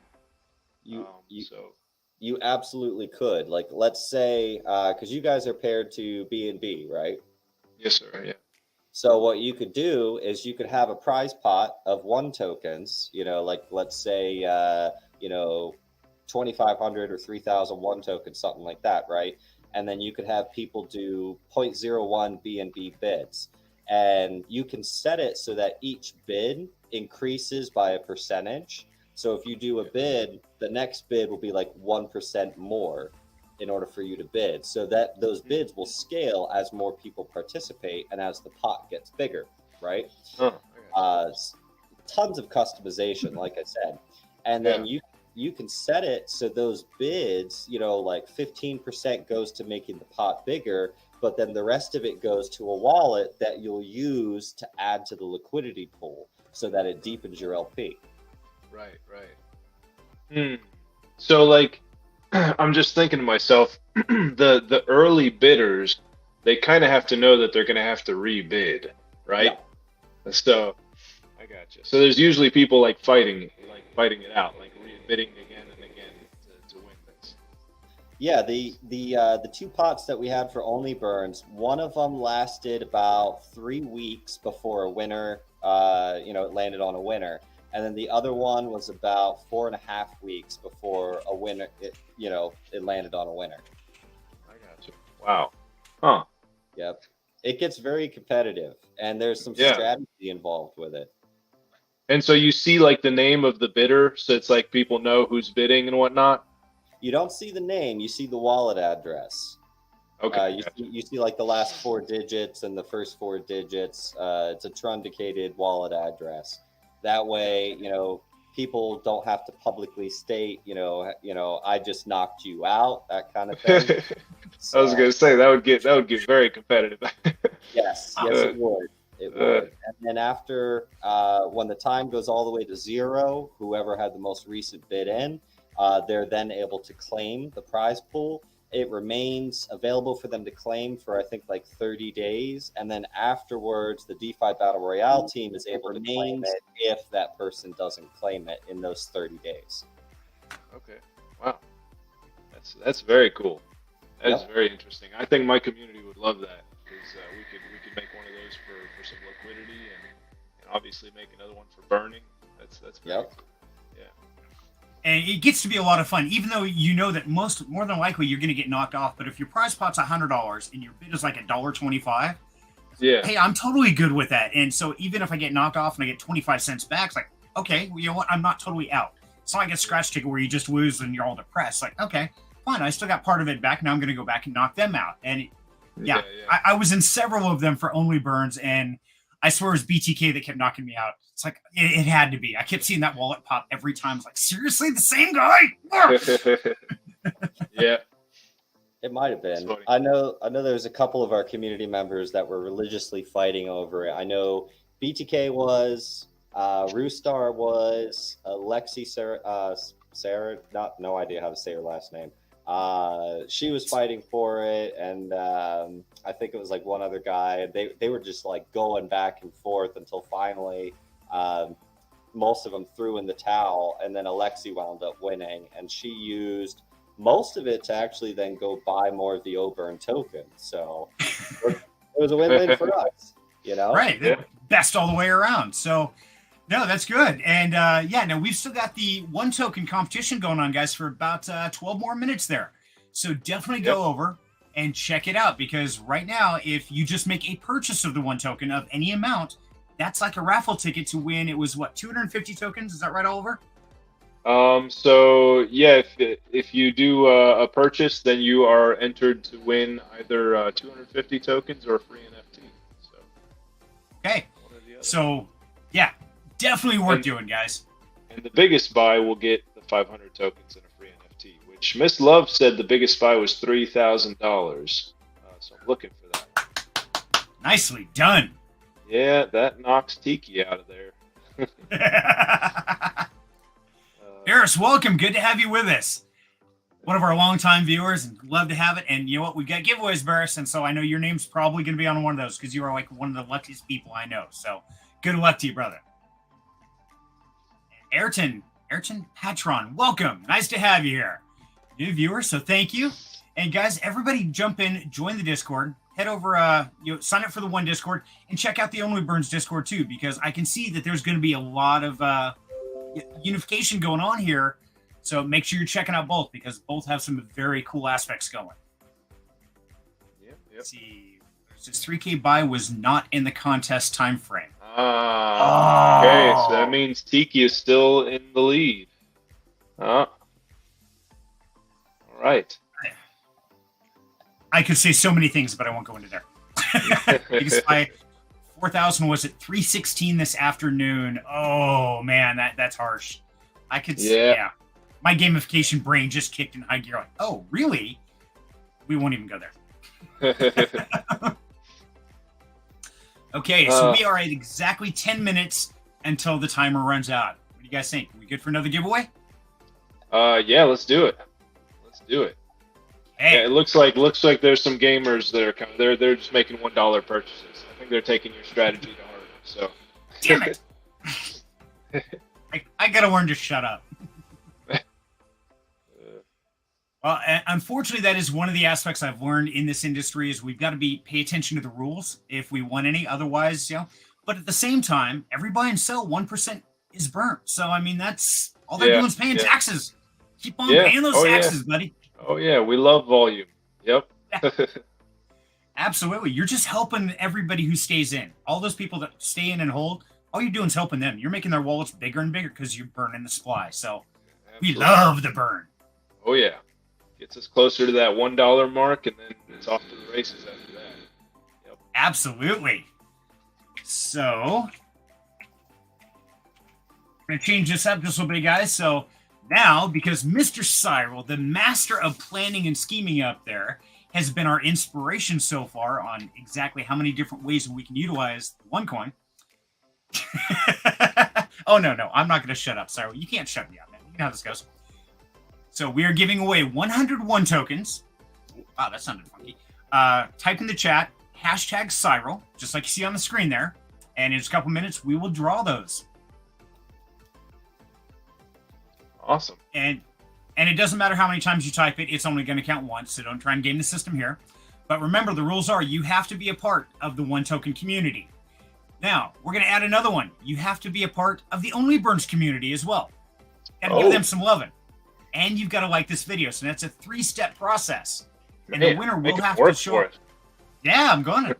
You absolutely could. Like, let's say, because you guys are paired to BNB, right? Yes, sir. Yeah. So what you could do is you could have a prize pot of 1 tokens, like let's say, 2,500 or 3,001 tokens, something like that, right? And then you could have people do 0.01 BNB bids. And you can set it so that each bid increases by a percentage. So if you do a bid, the next bid will be like 1% more in order for you to bid. So that those bids will scale as more people participate and as the pot gets bigger, right? Oh, Tons of customization, like I said. And then you can set it so those bids, like 15% goes to making the pot bigger, but then the rest of it goes to a wallet that you'll use to add to the liquidity pool so that it deepens your LP. Right. So like, I'm just thinking to myself, the early bidders, they kind of have to know that they're going to have to rebid, right? Yeah. So I got you. So there's usually people like fighting it out, like rebidding again and again to win this. Yeah, the 2 pots that we had for Only Burns, one of them lasted about 3 weeks before a winner, it landed on a winner. And then the other one was about 4.5 weeks before a winner, it landed on a winner. I got you. Wow. Huh. Yep. It gets very competitive, and there's some strategy involved with it. And so you see like the name of the bidder, so it's like people know who's bidding and whatnot? You don't see the name, you see the wallet address. Okay. You see like the last 4 digits and the first 4 digits. It's a truncated wallet address. That way, people don't have to publicly state, I just knocked you out, that kind of thing. So, I was going to say that would get very competitive. yes, it would. It would. And then after, when the time goes all the way to 0, whoever had the most recent bid in, they're then able to claim the prize pool. It remains available for them to claim for, I think, like 30 days. And then afterwards, the DeFi Battle Royale team is able to claim it if that person doesn't claim it in those 30 days. Okay. Wow. That's very cool. That is very interesting. I think my community would love that, because we could make one of those for some liquidity and obviously make another one for burning. That's very cool. Yeah. And it gets to be a lot of fun, even though you know that more than likely you're going to get knocked off. But if your prize pot's $100 and your bid is like $1.25, hey, I'm totally good with that. And so even if I get knocked off and I get 25 cents back, it's like, okay, well, you know what? I'm not totally out. It's not like a scratch ticket where you just lose and you're all depressed. Like, okay, fine, I still got part of it back. Now I'm going to go back and knock them out. And I was in several of them for Only Burns, and I swear it was BTK that kept knocking me out. It's like, it had to be. I kept seeing that wallet pop every time. It's like, seriously, the same guy? Yeah. It might have been. I know there's a couple of our community members that were religiously fighting over it. I know BTK was, Roostar was, Lexi Sarah, no idea how to say her last name. She was fighting for it, and I think it was like one other guy. They were just like going back and forth until finally most of them threw in the towel, and then Alexi wound up winning, and she used most of it to actually then go buy more of the Oburn token. So it was a win-win for us, Right. Yeah. Best all the way around. So no, that's good. And now we've still got the 1 token competition going on, guys, for about 12 more minutes there. So definitely go over and check it out, because right now, if you just make a purchase of the 1 token of any amount, that's like a raffle ticket to win. It was 250 tokens. Is that right, Oliver? So yeah, if you do a purchase, then you are entered to win either 250 tokens or a free NFT. So okay. So yeah, definitely worth doing, guys. And the biggest buy will get the 500 tokens and a free NFT, which Miss Love said the biggest buy was $3,000. So I'm looking for that. Nicely done. Yeah, that knocks Tiki out of there. Harris, welcome. Good to have you with us. One of our longtime viewers, and love to have it. And you know what? We've got giveaways, Barris, and so I know your name's probably going to be on one of those, because you are like one of the luckiest people I know. So good luck to you, brother. Ayrton Patron, welcome. Nice to have you here. New viewer, so thank you. And guys, everybody jump in, join the Discord. Head over, sign up for the 1 Discord, and check out the Only Burns Discord too, because I can see that there's going to be a lot of unification going on here. So make sure you're checking out both, because both have some very cool aspects going. Yep. Let's see, this 3K buy was not in the contest time frame. Okay, so that means Tiki is still in the lead. All right. I could say so many things, but I won't go into there. Because my 4,000 was at 3:16 this afternoon. Oh man, that's harsh. I could say, my gamification brain just kicked in high gear. Like, oh, really? We won't even go there. Okay, so we are at exactly 10 minutes until the timer runs out. What do you guys think? Are we good for another giveaway? Yeah, let's do it. Let's do it. Hey. Yeah, it looks like there's some gamers that are they're just making $1 purchases. I think they're taking your strategy to heart. So. Damn it! I gotta learn to shut up. Well, unfortunately, that is one of the aspects I've learned in this industry is we've got to pay attention to the rules if we want any. Otherwise, But at the same time, every buy and sell 1% is burnt. So I mean, that's all they're doing is paying taxes. Keep on paying those taxes, buddy. Oh yeah, we love volume. Yep. Absolutely, you're just helping everybody who stays in. All those people that stay in and hold, all you're doing is helping them. You're making their wallets bigger and bigger because you're burning the supply. So we love the burn. Oh yeah. Gets us closer to that $1 mark, and then it's off to the races after that. Yep. Absolutely. So, I'm going to change this up just a little bit, guys. So, now, because Mr. Cyril, the master of planning and scheming up there, has been our inspiration so far on exactly how many different ways we can utilize OneCoin. Oh, no. I'm not going to shut up, Cyril. You can't shut me up, man. You know how this goes. So we are giving away 101 tokens. Wow, that sounded funky. Type in the chat, hashtag Cyril, just like you see on the screen there. And in just a couple minutes, we will draw those. Awesome. And it doesn't matter how many times you type it. It's only going to count once. So don't try and game the system here. But remember, the rules are you have to be a part of the One Token community. Now, we're going to add another one. You have to be a part of the OliverT community as well. Got to give them some loving. And you've got to like this video. So that's a 3-step process. And the winner will have to show up. Yeah, I'm going to.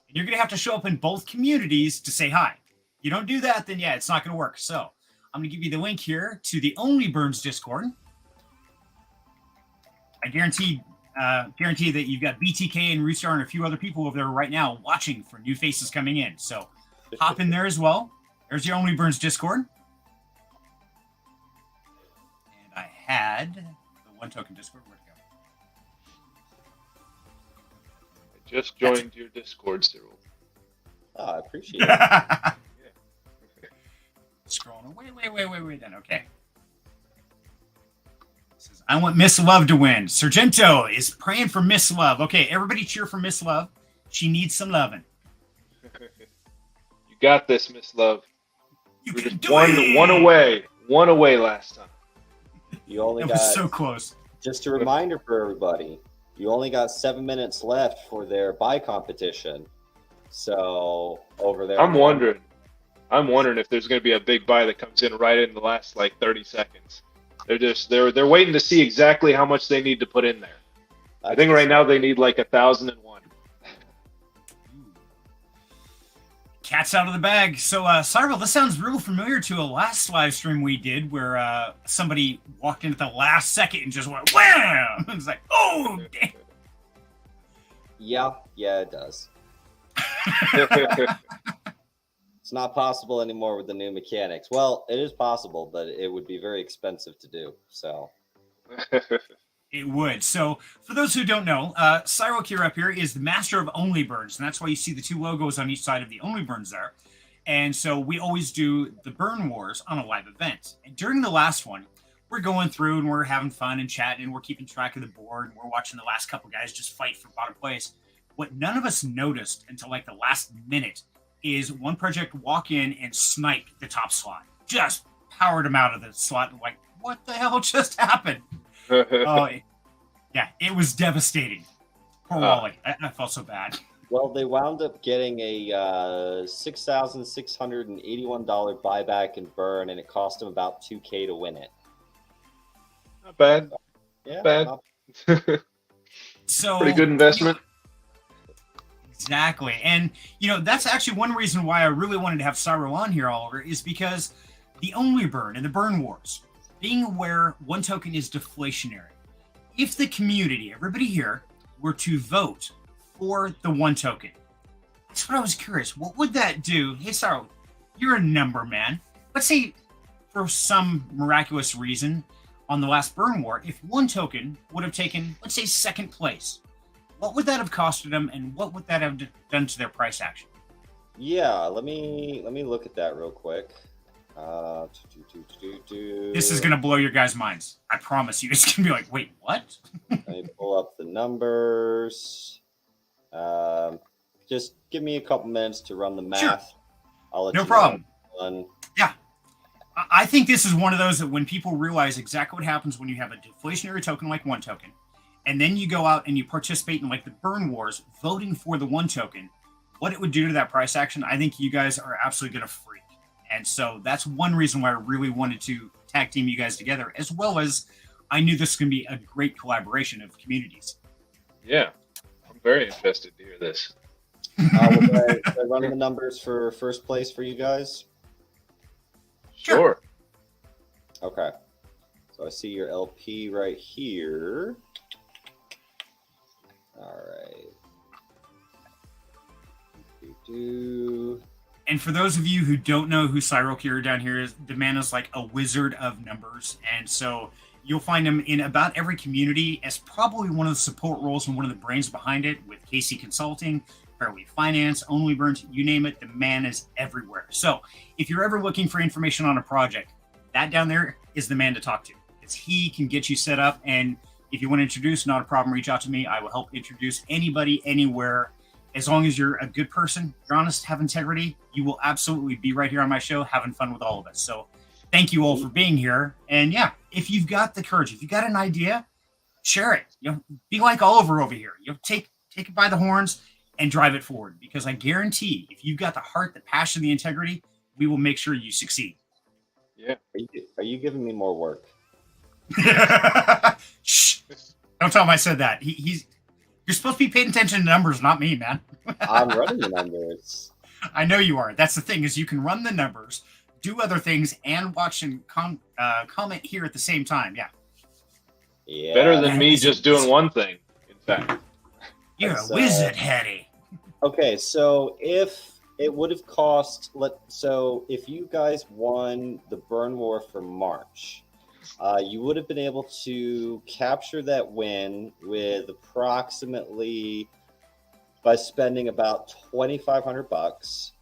You're going to have to show up in both communities to say hi. You don't do that, then yeah, it's not going to work. So I'm going to give you the link here to the OliverT Discord. I guarantee that you've got BTK and Rootstar and a few other people over there right now watching for new faces coming in. So hop in there as well. There's your OliverT Discord. I had the One Token Discord. Where'd it go? I just joined your Discord, Cyril. Oh, I appreciate it. Scrolling away then. Okay. It says, I want Miss Love to win. Sargento is praying for Miss Love. Okay, everybody cheer for Miss Love. She needs some loving. You got this, Miss Love. You we can just do it. One away last time. You only That was so close. Just a reminder for everybody, you only got 7 minutes left for their buy competition. So over there, I'm wondering if there's going to be a big buy that comes in right in the last 30 seconds. They're waiting to see exactly how much they need to put in there. I think right now they need 1,001. Cat's out of the bag. So, Cyril, this sounds real familiar to a last live stream we did where somebody walked in at the last second and just went wham! It's like, oh, damn. Yeah, it does. It's not possible anymore with the new mechanics. Well, it is possible, but it would be very expensive to do. So It would. So for those who don't know, Cyril here up here is the master of OliverT, and that's why you see the 2 logos on each side of the OliverT there. And so we always do the Burn Wars on a live event. And during the last one, we're going through and we're having fun and chatting and we're keeping track of the board and we're watching the last couple guys just fight for bottom place. What none of us noticed until the last minute is one project walk in and snipe the top slot. Just powered him out of the slot. What the hell just happened? Yeah, it was devastating. Poor Wally. I felt so bad. Well, they wound up getting a $6,681 buyback and burn, and it cost them about $2K to win it. Not bad. Yeah, bad. So pretty good investment. Exactly. And, that's actually one reason why I really wanted to have Cyril on here, Oliver, is because the OliverT and the Burn Wars, being aware One Token is deflationary. If the community, everybody here, were to vote for the One Token, that's what I was curious. What would that do? Hey, Cyril, you're a number man. Let's say for some miraculous reason, on the last burn war, if one token would have taken, let's say, second place, what would that have costed them, and what would that have done to their price action? Yeah, let me look at that real quick. This is gonna blow your guys' minds. I promise you. It's gonna be like, wait, what? Let me pull up the numbers. Just give me a couple minutes to run the math. Sure. I'll let No you problem. know. Yeah. I think this is one of those that when people realize exactly what happens when you have a deflationary token like one token, and then you go out and you participate in like the burn wars, voting for the one token, what it would do to that price action, I think you guys are absolutely going to freak. And so that's one reason why I really wanted to tag team you guys together, as well as I knew this was going to be a great collaboration of communities. Yeah, I'm very interested to hear this. Was I running the numbers for first place for you guys? Sure. Okay. So I see your LP right here. All right. And for those of you who don't know who Cyril Kira down here is, the man is like a wizard of numbers. And so you'll find him in about every community as probably one of the support roles and one of the brains behind it with KC Consulting, Fairly Finance, Only Burns, you name it, the man is everywhere. So if you're ever looking for information on a project, that down there is the man to talk to. Because he can get you set up. And if you want to introduce, not a problem, reach out to me. I will help introduce anybody, anywhere. As long as you're a good person, you're honest, have integrity, you will absolutely be right here on my show having fun with all of us. So thank you all for being here. And yeah, if you've got the courage, if you've got an idea, share it. Be like Oliver over here. Take it by the horns and drive it forward. Because I guarantee if you've got the heart, the passion, the integrity, we will make sure you succeed. Yeah. Are you giving me more work? Shh. Don't tell him I said that. You're supposed to be paying attention to numbers, not me, man. I'm running the numbers. I know you are. That's the thing, is you can run the numbers, do other things, and watch and comment here at the same time. Yeah. Yeah. Better than me just doing one thing, in fact. You're a wizard, Hetty. Okay, so if it would have cost, if you guys won the burn war for March, you would have been able to capture that win with approximately by spending about $2,500,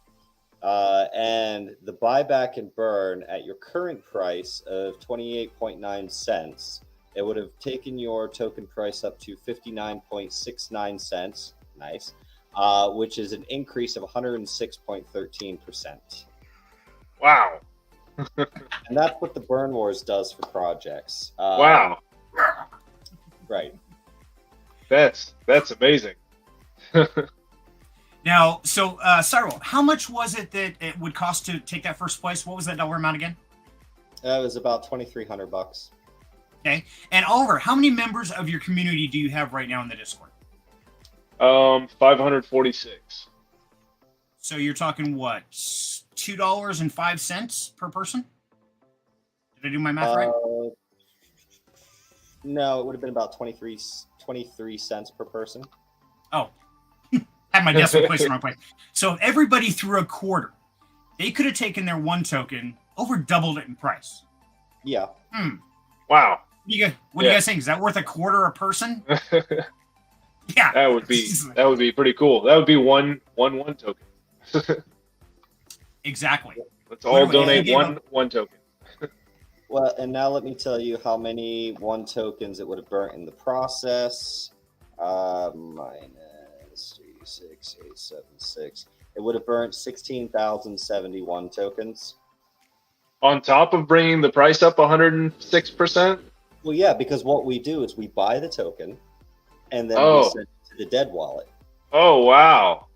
and the buyback and burn at your current price of 28.9 cents. It would have taken your token price up to 59.69 cents. Nice. Which is an increase of 106.13%. Wow. And that's what the Burn Wars does for projects. Wow. Right. That's amazing. Now, so Cyril, how much was it that it would cost to take that first place? What was that dollar amount again? It was about $2,300. Okay. And Oliver, how many members of your community do you have right now in the Discord? 546. So you're talking what? $2.05 per person? Did I do my math right? No, it would have been about 23 cents per person. Oh, had my decimal place in the wrong place. So if everybody threw a quarter, they could have taken their one token, over doubled it in price. Yeah. Wow. What do you guys think? Is that worth a quarter a person? Yeah. That would be pretty cool. That would be one token. Exactly. Let's all donate one token. Well, and now let me tell you how many one tokens it would have burnt in the process. Minus 36876. It would have burnt 16,071 tokens. On top of bringing the price up 106%? Well, yeah, because what we do is we buy the token, and then we send it to the dead wallet. Oh, wow.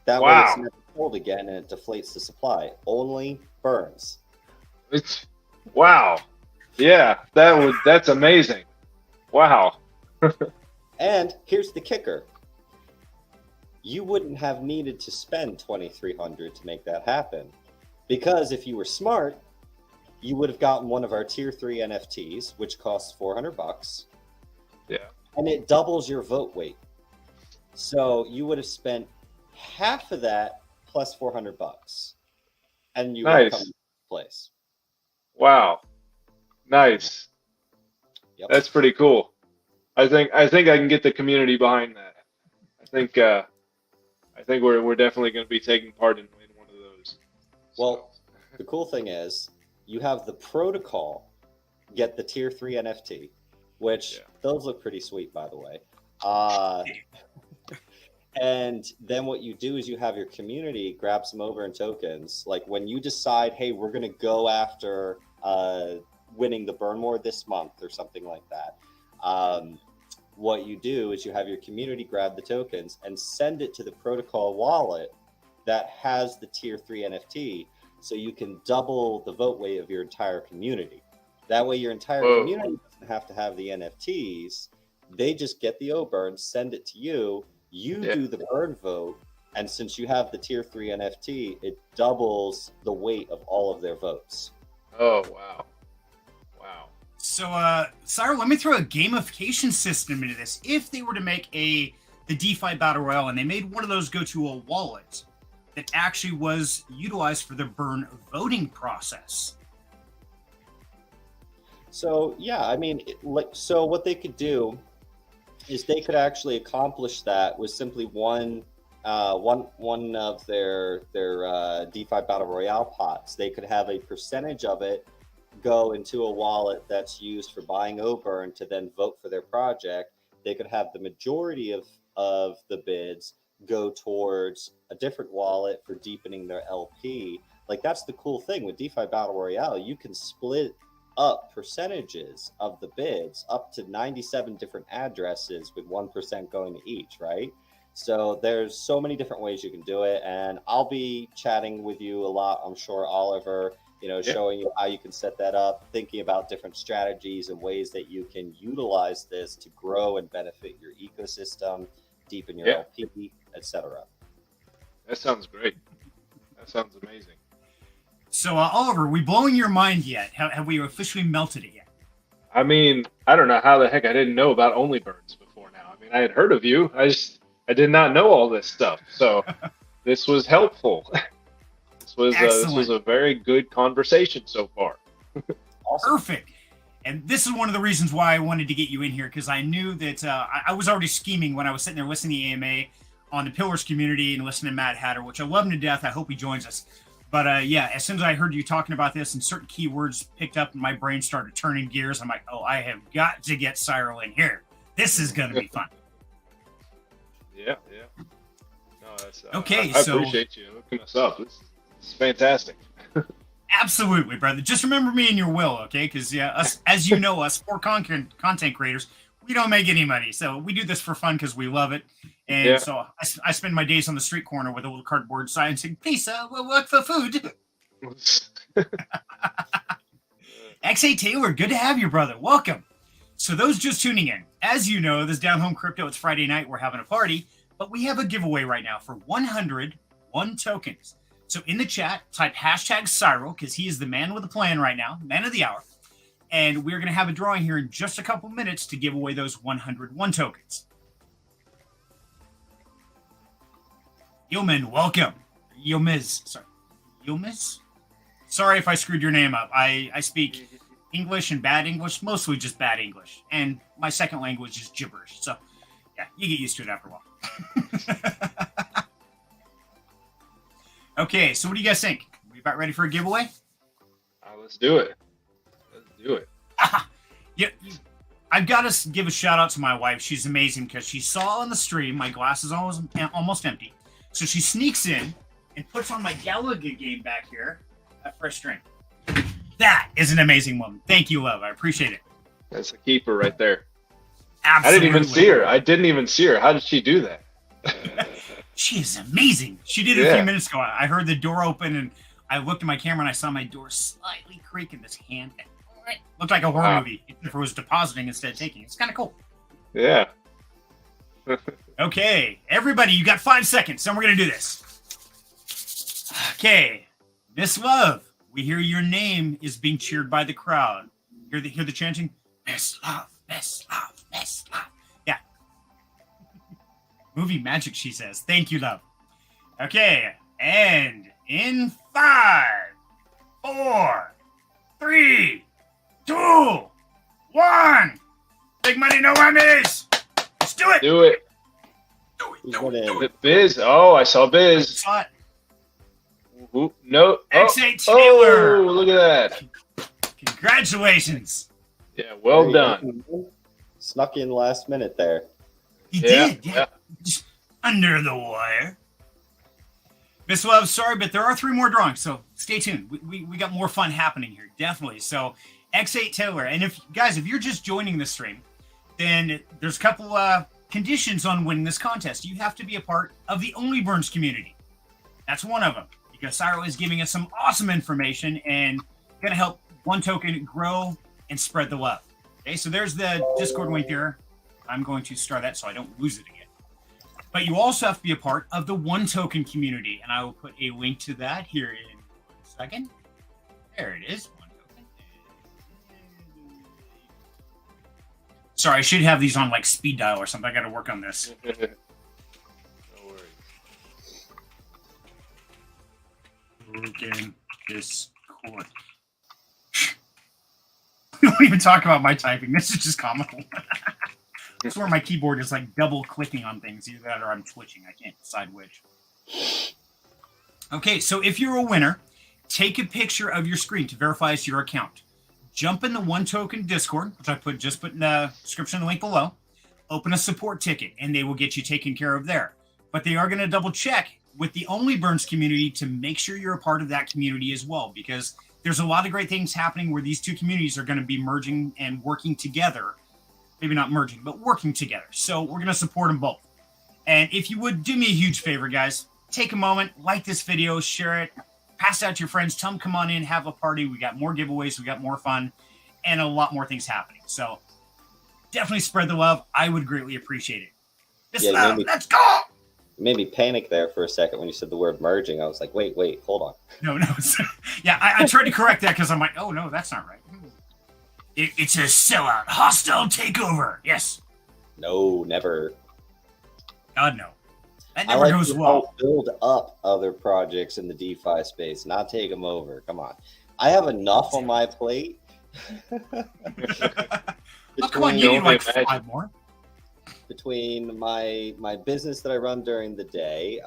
That way it's never pulled again, and it deflates the supply. Only burns. Wow. Yeah, that's amazing. Wow. And here's the kicker. You wouldn't have needed to spend $2,300 to make that happen. Because if you were smart, you would have gotten one of our tier 3 NFTs, which costs $400. Yeah. And it doubles your vote weight. So you would have spent half of that plus $400. And you would come to place. Wow. Nice. Yep. That's pretty cool. I think I can get the community behind that. I think we're definitely going to be taking part in one of those. Well, the cool thing is you have the protocol get the tier 3 NFT, which those look pretty sweet, by the way. And then what you do is you have your community grab some OliverT tokens. Like when you decide, hey, we're going to go after winning the burn war this month or something like that. What you do is you have your community grab the tokens and send it to the protocol wallet that has the tier 3 NFT, so you can double the vote weight of your entire community. That way your entire community doesn't have to have the NFTs. They just get the OliverT, send it to you, do the burn vote, and since you have the tier 3 NFT, it doubles the weight of all of their votes. Oh, wow. So, Cyril, let me throw a gamification system into this. If they were to make the DeFi Battle Royale and they made one of those go to a wallet that actually was utilized for the burn voting process. So, yeah, I mean, so what they could do is they could actually accomplish that with simply one of their DeFi Battle Royale pots. They could have a percentage of it go into a wallet that's used for buying OliverT to then vote for their project. They could have the majority of the bids go towards a different wallet for deepening their LP. Like, that's the cool thing with DeFi Battle Royale. You can split up percentages of the bids up to 97 different addresses with 1% going to each, right? So there's so many different ways you can do it, and I'll be chatting with you a lot, I'm sure, Oliver, showing you how you can set that up, thinking about different strategies and ways that you can utilize this to grow and benefit your ecosystem, deepen your LP, etc. That sounds great. That sounds amazing. So, Oliver, we blowing your mind yet? Have we officially melted it yet? I mean, I don't know how the heck I didn't know about OliverT before now. I mean, I had heard of you. I did not know all this stuff. So this was helpful. This was a very good conversation so far. Awesome. Perfect. And this is one of the reasons why I wanted to get you in here, because I knew that I was already scheming when I was sitting there listening to the AMA on the Pillars community and listening to Mad Hatter, which I love him to death. I hope he joins us. But as soon as I heard you talking about this and certain keywords picked up and my brain started turning gears, I'm like, oh, I have got to get Cyril in here. This is going to be fun. Yeah. No, that's, okay, I appreciate you hooking us up. This is fantastic. Absolutely, brother. Just remember me in your will, okay? Because us, as you know, us poor content creators, we don't make any money. So we do this for fun because we love it. And so I spend my days on the street corner with a little cardboard sign saying, "Please, we'll work for food." XA Taylor, good to have you, brother. Welcome. So those just tuning in, as you know, this Down Home Crypto, it's Friday night. We're having a party, but we have a giveaway right now for 101 tokens. So in the chat, type hashtag Cyril, because he is the man with a plan right now, man of the hour. And we're going to have a drawing here in just a couple minutes to give away those 101 tokens. Yilman, welcome. Yilmiz, sorry. Yilmiz? Sorry if I screwed your name up. I speak English and bad English, mostly just bad English. And my second language is gibberish. So, yeah, you get used to it after a while. Okay, so what do you guys think? We about ready for a giveaway? Let's do it. I've got to give a shout out to my wife. She's amazing because she saw on the stream my glass is almost empty. So she sneaks in and puts on my Galaga game back here, a fresh drink. That is an amazing woman. Thank you, love. I appreciate it. That's a keeper right there. Absolutely. I didn't even see her. How did she do that? She is amazing. She did it a few minutes ago. I heard the door open and I looked at my camera and I saw my door slightly creak in this hand. Looked like a horror movie if it was depositing instead of taking. It's kind of cool. Yeah. Okay, everybody, you got 5 seconds, and we're going to do this. Okay, Miss Love, we hear your name is being cheered by the crowd. Hear the chanting? Miss Love, Miss Love, Miss Love. Yeah. Movie magic, she says. Thank you, love. Okay, and in 5, 4, 3, 2, 1, Do it. Who's winning? The Biz. Oh, I saw I Biz. saw it. Ooh, no. X8 Taylor. Oh, look at that. Congratulations. Yeah, well Very done. good. Snuck in last minute there. He Yeah, did. Yeah. Just under the wire. Miss Love, sorry, but there are 3 more drawings, so stay tuned. We got more fun happening here, definitely. So X8 Taylor, and if you're just joining the stream, then there's a couple conditions on winning this contest. You have to be a part of the OliverT community. That's one of them, because Cyro is giving us some awesome information and going to help One Token grow and spread the love. Okay, so there's the Discord link there. I'm going to start that so I don't lose it again. But you also have to be a part of the One Token community, and I will put a link to that here in 1 second. There it is. One Token. Sorry, I should have these on like speed dial or something. I got to work on this. No worries. Token Discord. Don't even talk about my typing. This is just comical. This is where my keyboard is like double clicking on things. Either that or I'm twitching. I can't decide which. Okay, so if you're a winner, take a picture of your screen to verify it's your account. Jump in the One Token Discord, which I just put in the description link below. Open a support ticket, and they will get you taken care of there. But they are going to double check with the OliverT community to make sure you're a part of that community as well, because there's a lot of great things happening where these two communities are going to be merging and working together. Maybe not merging, but working together. So we're going to support them both. And if you would do me a huge favor, guys, take a moment, like this video, share it, pass it out to your friends, tell them come on in, have a party. We got more giveaways, we got more fun, and a lot more things happening. So definitely spread the love. I would greatly appreciate it. Let's go! You made me panic there for a second when you said the word merging. I was like, wait, hold on. No. Yeah, I tried to correct that because I'm like, oh, no, that's not right. It's a sellout, hostile takeover. Yes. No, never. God, no. That I never like goes to well. help build up other projects in the DeFi space, not take them over. Come on. I have enough on my plate. Oh, come on, you need like 5 more. Between my business that I run during the day,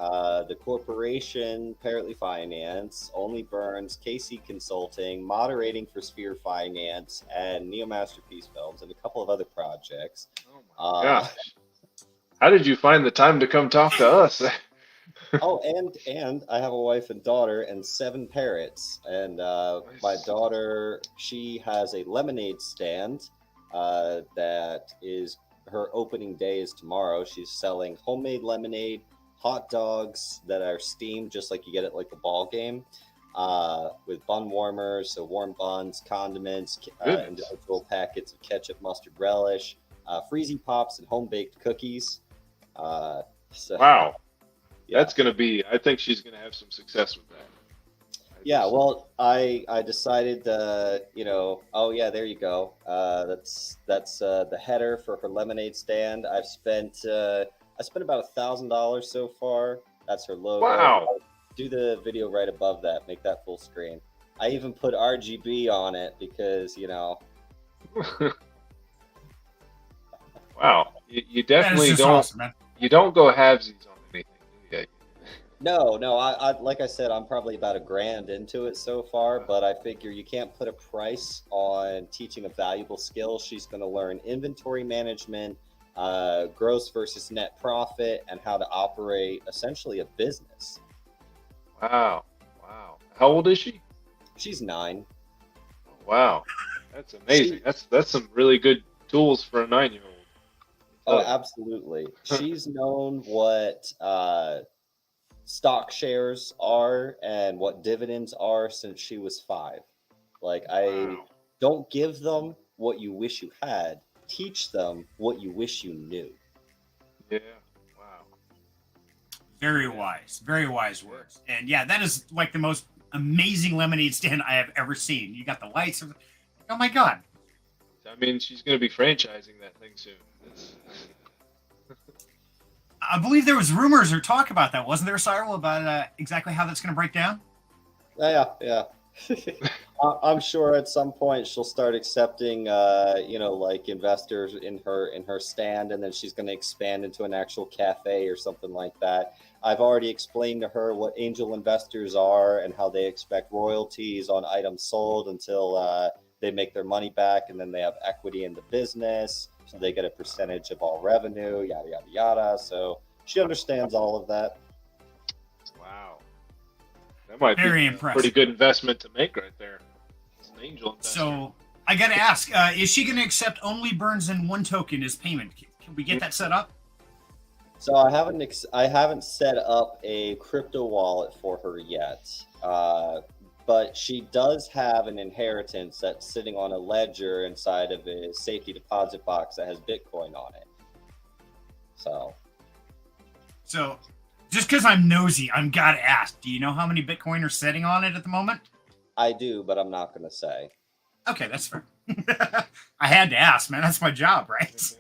the corporation, Apparently Finance, Only Burns, KC Consulting, moderating for Sphere Finance, and Neo Masterpiece Films, and a couple of other projects. Oh my gosh. How did you find the time to come talk to us? Oh, and I have a wife and daughter and 7 parrots. And my daughter, she has a lemonade stand that is... Her opening day is tomorrow. She's selling homemade lemonade, hot dogs that are steamed just like you get at like a ball game, with bun warmers, so warm buns, condiments, individual packets of ketchup, mustard relish, freezy pops, and home-baked cookies. Wow. Yeah. That's going to be, I think she's going to have some success with that. Yeah, well, I decided, oh yeah, there you go. That's the header for her lemonade stand. I spent about $1,000 so far. That's her logo. Wow. I'll do the video right above that. Make that full screen. I even put RGB on it because Wow, you definitely don't. Awesome, man. You don't go halvesies on anything, do you? No. I like I said, I'm probably about $1,000 into it so far, but I figure you can't put a price on teaching a valuable skill. She's going to learn inventory management, gross versus net profit, and how to operate essentially a business. Wow. How old is she? She's 9. Wow, that's amazing. That's some really good tools for a 9-year-old. Oh, absolutely. She's known what stock shares are and what dividends are since she was 5. Like, I don't give them what you wish you had. Teach them what you wish you knew. Yeah. Wow. Very wise words. And yeah, that is like the most amazing lemonade stand I have ever seen. You got the lights. Oh my God. I mean, she's going to be franchising that thing soon. I believe there was rumors or talk about that, wasn't there, Cyril, about exactly how that's going to break down? Yeah. I'm sure at some point she'll start accepting, like investors in her stand, and then she's going to expand into an actual cafe or something like that. I've already explained to her what angel investors are and how they expect royalties on items sold until they make their money back, and then they have equity in the business, so they get a percentage of all revenue, yada yada yada. So she understands all of that. Wow. That might Very be a impressive. pretty good investment to make right there. It's an angel investor. So I got to ask, is she going to accept only burns in one token as payment? Can we get that set up? So I haven't set up a crypto wallet for her yet, but she does have an inheritance that's sitting on a ledger inside of a safety deposit box that has Bitcoin on it. So just because I'm nosy, I'm got to ask, do you know how many Bitcoin are sitting on it at the moment? I do, but I'm not going to say. Okay, that's fair. I had to ask, man. That's my job, right?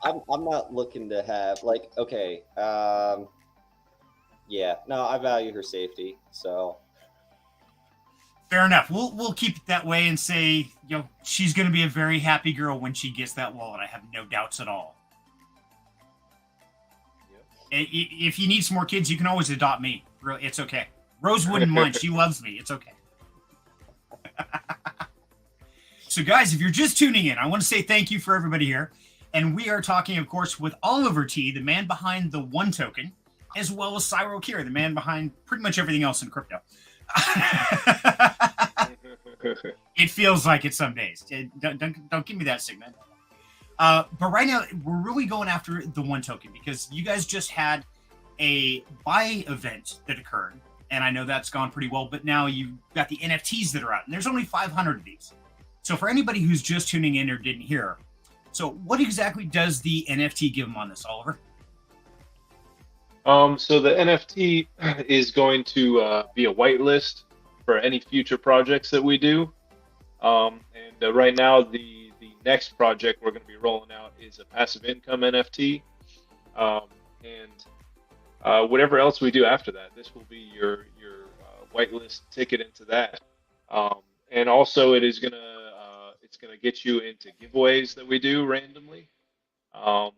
I'm not looking to have I value her safety, so Fair enough. We'll keep it that way and say, she's going to be a very happy girl when she gets that wallet. I have no doubts at all. Yep. If you need some more kids, you can always adopt me. It's okay. Rose wouldn't mind. She loves me. It's okay. So, guys, if you're just tuning in, I want to say thank you for everybody here. And we are talking, of course, with OliverT, the man behind the one token, as well as Cyro Kira, the man behind pretty much everything else in crypto. It feels like it some days. Don't give me that signal. But right now, we're really going after the one token because you guys just had a buy event that occurred. And I know that's gone pretty well. But now you've got the NFTs that are out. And there's only 500 of these. So for anybody who's just tuning in or didn't hear, so what exactly does the NFT give them on this, Oliver? So the NFT is going to be a whitelist for any future projects that we do. And right now, the next project we're going to be rolling out is a passive income NFT. And whatever else we do after that, this will be your whitelist ticket into that. And also, it's gonna get you into giveaways that we do randomly. And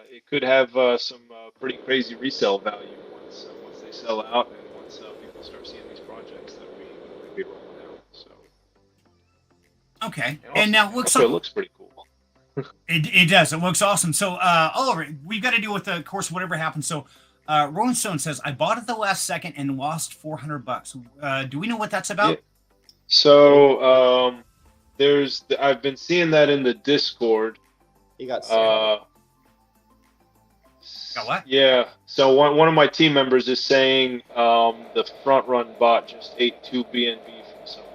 it could have some pretty crazy resale value once they sell out and once people start seeing these projects that we'll be rolling out. So okay, and now it looks pretty cool. It does. It looks awesome. So Oliver, we've got to deal with of course whatever happens. So Rolling Stone says I bought it the last second and lost $400. Do we know what that's about? Yeah. So I've been seeing that in the Discord. he got Got what? Yeah. So one of my team members is saying the front run bot just ate 2 BNB from someone.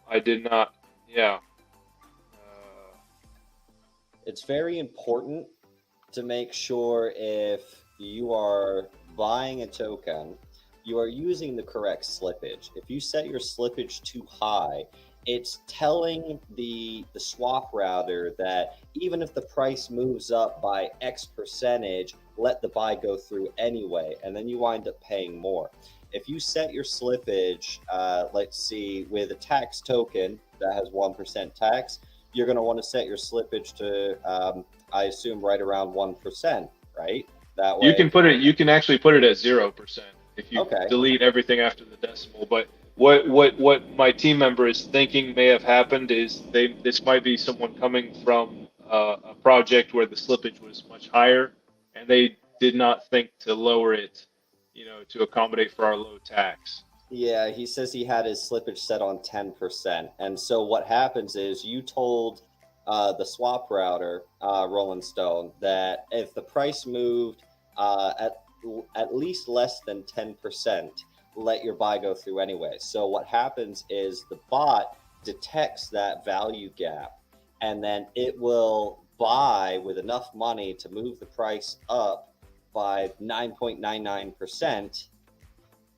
I did not. Yeah. It's very important to make sure if you are buying a token, you are using the correct slippage. If you set your slippage too high, it's telling the swap router that even if the price moves up by X percentage, let the buy go through anyway, and then you wind up paying more. If you set your slippage, let's see, with a tax token that has 1% tax, you're going to want to set your slippage to, I assume, right around 1%, right? That way, you can actually put it at 0% if you delete everything after the decimal. But what my team member is thinking may have happened is this might be someone coming from a project where the slippage was much higher, and they did not think to lower it, to accommodate for our low tax. Yeah, he says he had his slippage set on 10%. And so what happens is you told the swap router, Rolling Stone, that if the price moved at least less than 10%, let your buy go through anyway. So what happens is the bot detects that value gap, and then it will buy with enough money to move the price up by 9.99%.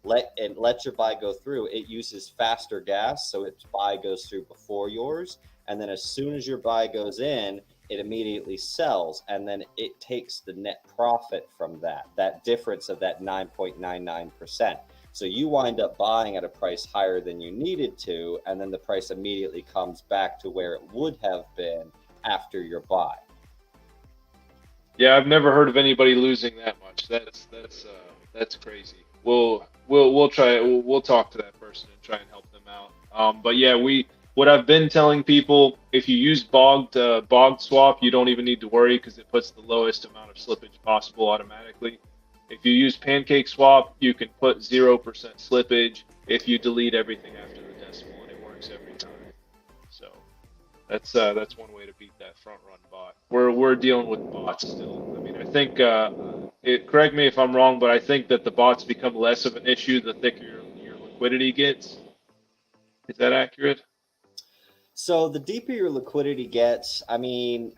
Let your buy go through. It uses faster gas, so its buy goes through before yours. And then as soon as your buy goes in, it immediately sells. And then it takes the net profit from that difference of that 9.99%. So you wind up buying at a price higher than you needed to, and then the price immediately comes back to where it would have been after your buy. Yeah, I've never heard of anybody losing that much. That's crazy. We'll try. We'll talk to that person and try and help them out. But yeah, what I've been telling people, if you use bogged swap, you don't even need to worry because it puts the lowest amount of slippage possible automatically. If you use pancake swap, you can put 0% slippage if you delete everything after the decimal, and it works every time. So that's one way to beat that front run bot. We're dealing with bots still. I mean, I think correct me if I'm wrong, but I think that the bots become less of an issue the thicker your liquidity gets. Is that accurate? So the deeper your liquidity gets, I mean,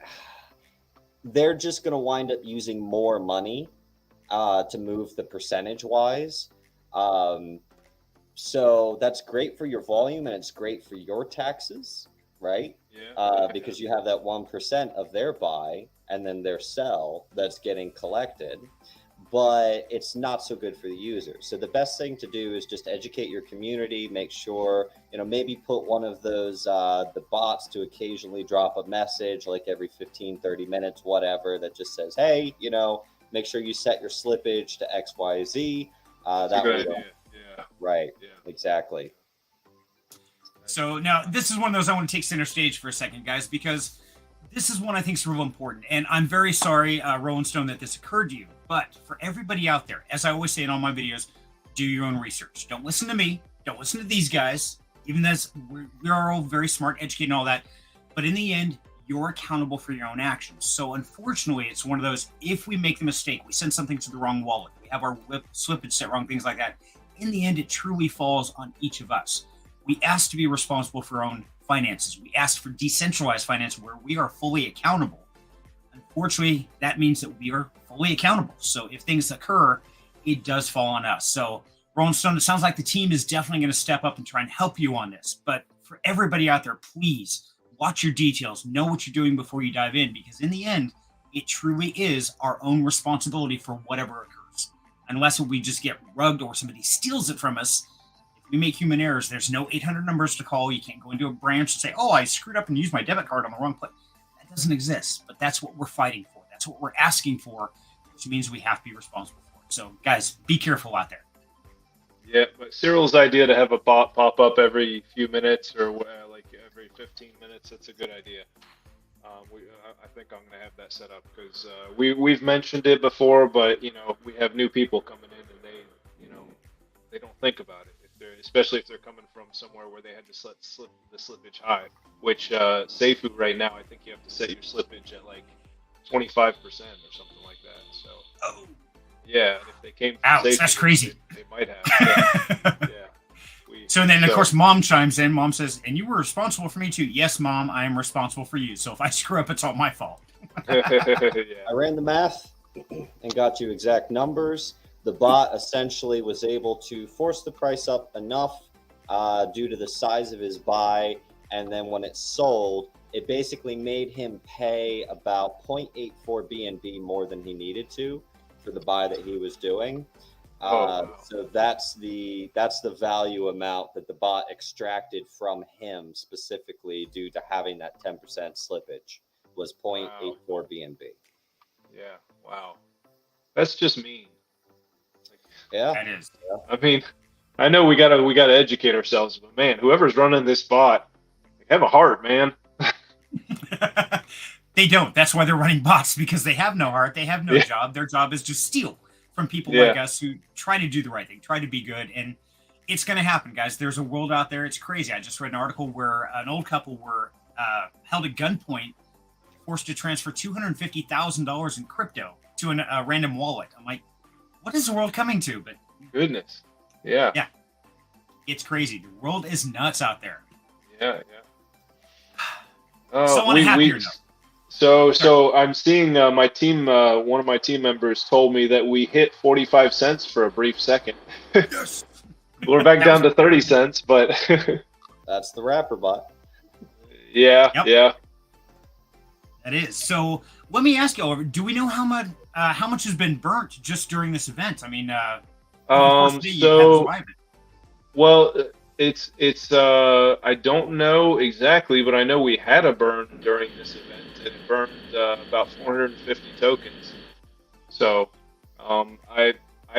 they're just going to wind up using more money to move the percentage wise. So that's great for your volume and it's great for your taxes, right? Yeah. Because you have that 1% of their buy and then their sell that's getting collected, but it's not so good for the user. So the best thing to do is just educate your community, make sure, maybe put one of those, the bots to occasionally drop a message like every 15, 30 minutes, whatever, that just says, hey, make sure you set your slippage to XYZ. That's a good idea. Yeah. Right. Yeah. Exactly. So now this is one of those I want to take center stage for a second, guys, because this is one I think is real important. And I'm very sorry, Rolling Stone, that this occurred to you. But for everybody out there, as I always say in all my videos, do your own research. Don't listen to me. Don't listen to these guys. Even though we are all very smart, educated, and all that. But in the end, you're accountable for your own actions. So unfortunately, it's one of those, if we make the mistake, we send something to the wrong wallet, we have our slippage set wrong, things like that. In the end, it truly falls on each of us. We ask to be responsible for our own finances. We ask for decentralized finance where we are fully accountable. Unfortunately, that means that we are fully accountable. So if things occur, it does fall on us. So Rolling Stone, it sounds like the team is definitely going to step up and try and help you on this. But for everybody out there, please watch your details, know what you're doing before you dive in, because in the end, it truly is our own responsibility for whatever occurs. Unless we just get rugged or somebody steals it from us. If we make human errors, there's no 800 numbers to call. You can't go into a branch and say, oh, I screwed up and used my debit card on the wrong place. That doesn't exist, but that's what we're fighting for. That's what we're asking for, which means we have to be responsible for it. So guys, be careful out there. Yeah, but Cyril's idea to have a bot pop up every few minutes or like every 15 minutes, that's a good idea. I think I'm going to have that set up because we've mentioned it before, but we have new people coming in and they don't think about it. Especially if they're coming from somewhere where they had to slip the slippage high, which Seifu right now, I think you have to set your slippage at like 25% or something like that. So, yeah, if they came from ouch, Seifu, that's crazy. They might have. Yeah. So then, of course, Mom chimes in. Mom says, and you were responsible for me too. Yes, Mom, I am responsible for you. So if I screw up, it's all my fault. Yeah. I ran the math and got you exact numbers. The bot essentially was able to force the price up enough due to the size of his buy. And then when it sold, it basically made him pay about 0.84 BNB more than he needed to for the buy that he was doing. So that's the value amount that the bot extracted from him specifically due to having that 10% slippage was 0.84 BNB. Yeah. Wow. That's just mean. Yeah, That is. I mean, I know we gotta educate ourselves, but man, whoever's running this bot, have a heart, man. They don't. That's why they're running bots, because they have no heart. They have no job. Their job is to steal from people like us who try to do the right thing, try to be good. And it's going to happen, guys. There's a world out there. It's crazy. I just read an article where an old couple were held at gunpoint, forced to transfer $250,000 in crypto to a random wallet. I'm like, what is the world coming to? But Goodness. Yeah. Yeah. It's crazy. The world is nuts out there. Yeah. So on a happier note. So I'm seeing my team. One of my team members told me that we hit 45 cents for a brief second. Yes. We're back down to 30 cents, but that's the wrapper bot. Yeah. That is. So let me ask you, Oliver, do we know how much has been burnt just during this event? I mean, Over the course of the day, you'd have to So, survive it. well, it's I don't know exactly, but I know we had a burn during this event, and it burned about 450 tokens. So, I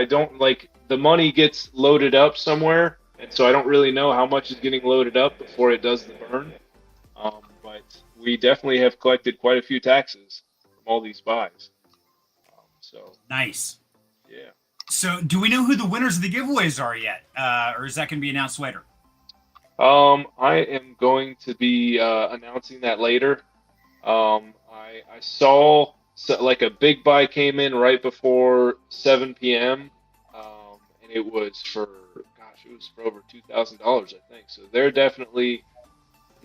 don't like the money gets loaded up somewhere, and so I don't really know how much is getting loaded up before it does the burn. But we definitely have collected quite a few taxes from all these buys. So Nice. yeah. So, do we know who the winners of the giveaways are yet, or is that going to be announced later? I am going to be announcing that later. I saw like a big buy came in right before 7 p.m. And it was for gosh, it was for over $2,000, I think. So they're definitely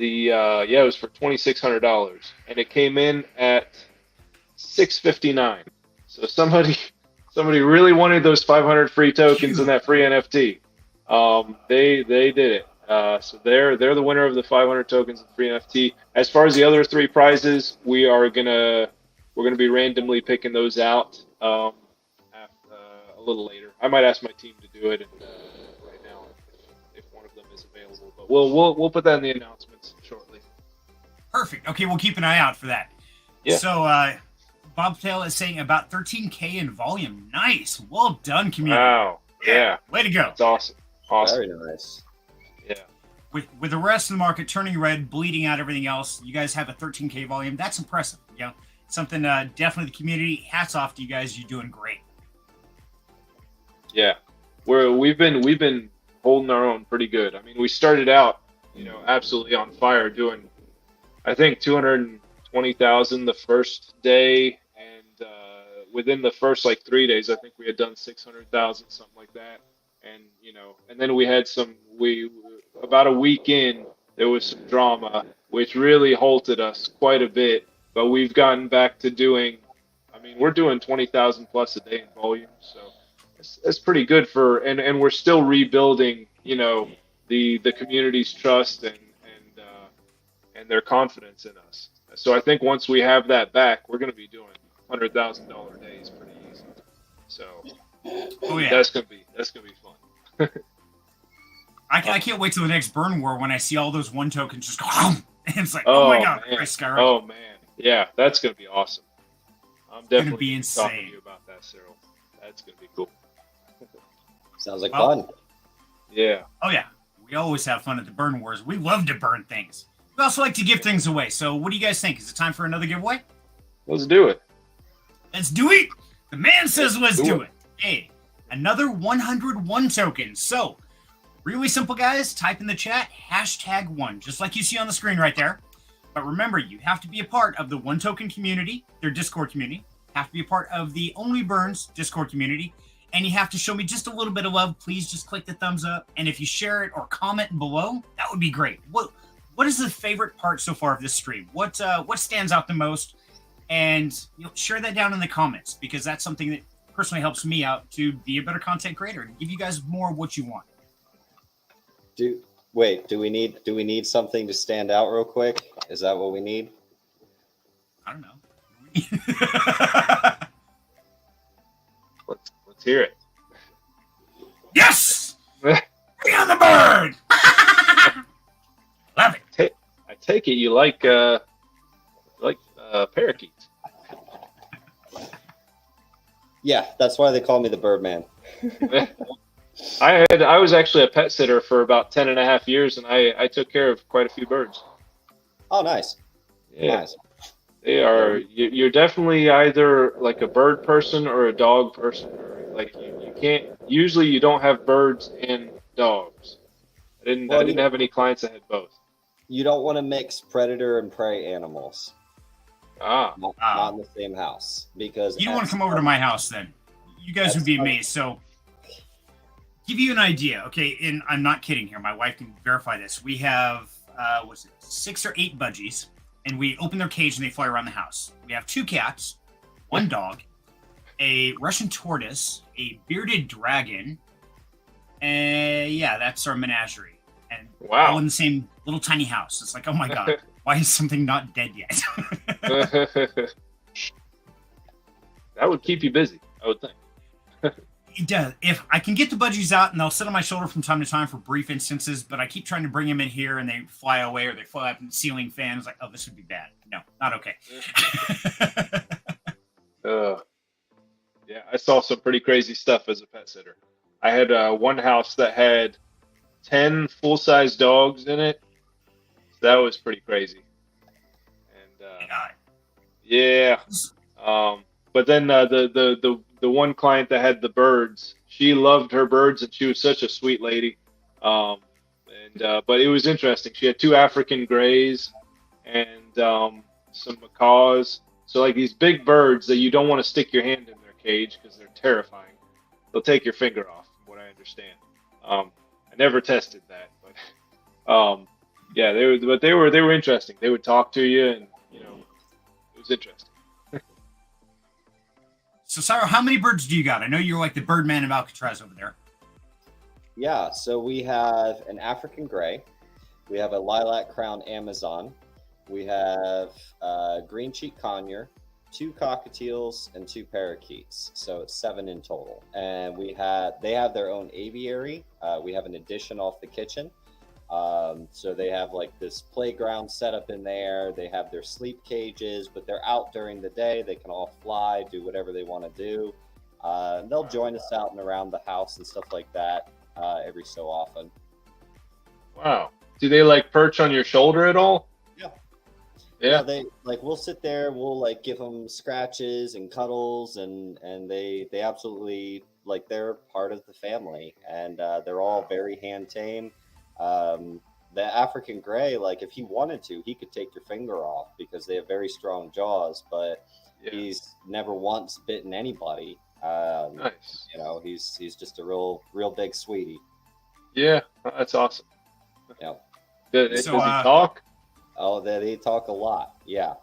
it was for $2,600, and it came in at 659. So somebody really wanted those 500 free tokens and that free NFT. They did it. So they're the winner of the 500 tokens and free NFT. As far as the other three prizes, we're gonna be randomly picking those out a little later. I might ask my team to do it right now if one of them is available. But we'll put that in the announcements shortly. Perfect. Okay, we'll keep an eye out for that. Yeah. So, Bobtail is saying about 13K in volume. Nice. Well done, community. Wow. Yeah. Way to go. That's awesome. Awesome. Very nice. Yeah. With the rest of the market turning red, bleeding out everything else, you guys have a 13K volume. That's impressive. You know, something definitely the community. Hats off to you guys. You're doing great. Yeah. We've been holding our own pretty good. I mean, we started out, absolutely on fire doing, I think 220,000 the first day, and within the first like 3 days, I think we had done 600,000, something like that. And and then we had about a week in, there was some drama, which really halted us quite a bit. But we've gotten back to doing, I mean, we're doing 20,000 plus a day in volume, so that's pretty good and we're still rebuilding, the community's trust and their confidence in us. So I think once we have that back, we're going to be doing $100,000 days pretty easy. So that's gonna be fun. I can't wait till the next burn war when I see all those one tokens just go. And it's like, oh my god, man. Skyrocket. Oh man, yeah, that's gonna be awesome. I'm definitely gonna be insane. talking to you about that, Cyril. That's gonna be cool. Sounds like fun. Yeah. Oh yeah, we always have fun at the burn wars. We love to burn things. We also like to give things away. So what do you guys think? Is it time for another giveaway? Let's do it. Let's do it. The man says let's do it. Hey, another 101 tokens. So really simple, guys. Type in the chat #1, just like you see on the screen right there. But remember, you have to be a part of the One Token community, their Discord community. Have to be a part of the Only Burns Discord community. And you have to show me just a little bit of love. Please just click the thumbs up. And if you share it or comment below, that would be great. What is the favorite part so far of this stream? What stands out the most? And share that down in the comments, because that's something that personally helps me out to be a better content creator and give you guys more of what you want. Do we need something to stand out real quick? Is that what we need? I don't know. Let's hear it. Yes! Be on the bird! Love it. I take it you like parakeets. Yeah, that's why they call me the Birdman. I was actually a pet sitter for about 10 and a half years, and I took care of quite a few birds. Oh, nice. Yeah. Nice. They are. You're definitely either like a bird person or a dog person. Like you can't. Usually, you don't have birds and dogs. I didn't have any clients that had both. You don't want to mix predator and prey animals. Not in the same house, because You don't want to come over to my house then. You guys would be amazed. So, give you an idea, okay? And I'm not kidding here. My wife can verify this. We have 6 or 8 budgies, and we open their cage and they fly around the house. We have 2 cats, 1 dog, a Russian tortoise, a bearded dragon, and yeah, that's our menagerie. And Wow. all in the same little tiny house. It's like, oh my god, why is something not dead yet? That would keep you busy, I would think. It does. If I can get the budgies out, and they'll sit on my shoulder from time to time for brief instances, but I keep trying to bring them in here, and they fly away, or they fly up in the ceiling fan. It's like, oh, this would be bad. No, not okay. Yeah, I saw some pretty crazy stuff as a pet sitter. I had one house that had 10 full-size dogs in it. So that was pretty crazy. And yeah, but then the one client that had the birds, she loved her birds, and she was such a sweet lady. But it was interesting. She had 2 African grays and some macaws. So like these big birds that you don't want to stick your hand in their cage because they're terrifying. They'll take your finger off, from what I understand. I never tested that, but yeah, they were interesting. They would talk to you, and it was interesting. So, Cyril, how many birds do you got? I know you're like the Birdman of Alcatraz over there. Yeah, so we have an African gray, we have a lilac crown Amazon, we have green cheek conure, 2 cockatiels, and 2 parakeets. So it's 7 in total. And they have their own aviary. We have an addition off the kitchen. So they have like this playground set up in there. They have their sleep cages, but they're out during the day. They can all fly, do whatever they want to do. They'll join us out and around the house and stuff like that every so often. Wow. Do they like perch on your shoulder at all? Yeah. They we'll sit there, we'll like give them scratches and cuddles, and they absolutely, like, they're part of the family, and they're all very hand tame. The African gray, like, if he wanted to, he could take your finger off because they have very strong jaws, but he's never once bitten anybody. Nice. He's just a real big sweetie. Yeah, that's awesome. Yeah. Does he talk? Oh, they talk a lot. Yeah.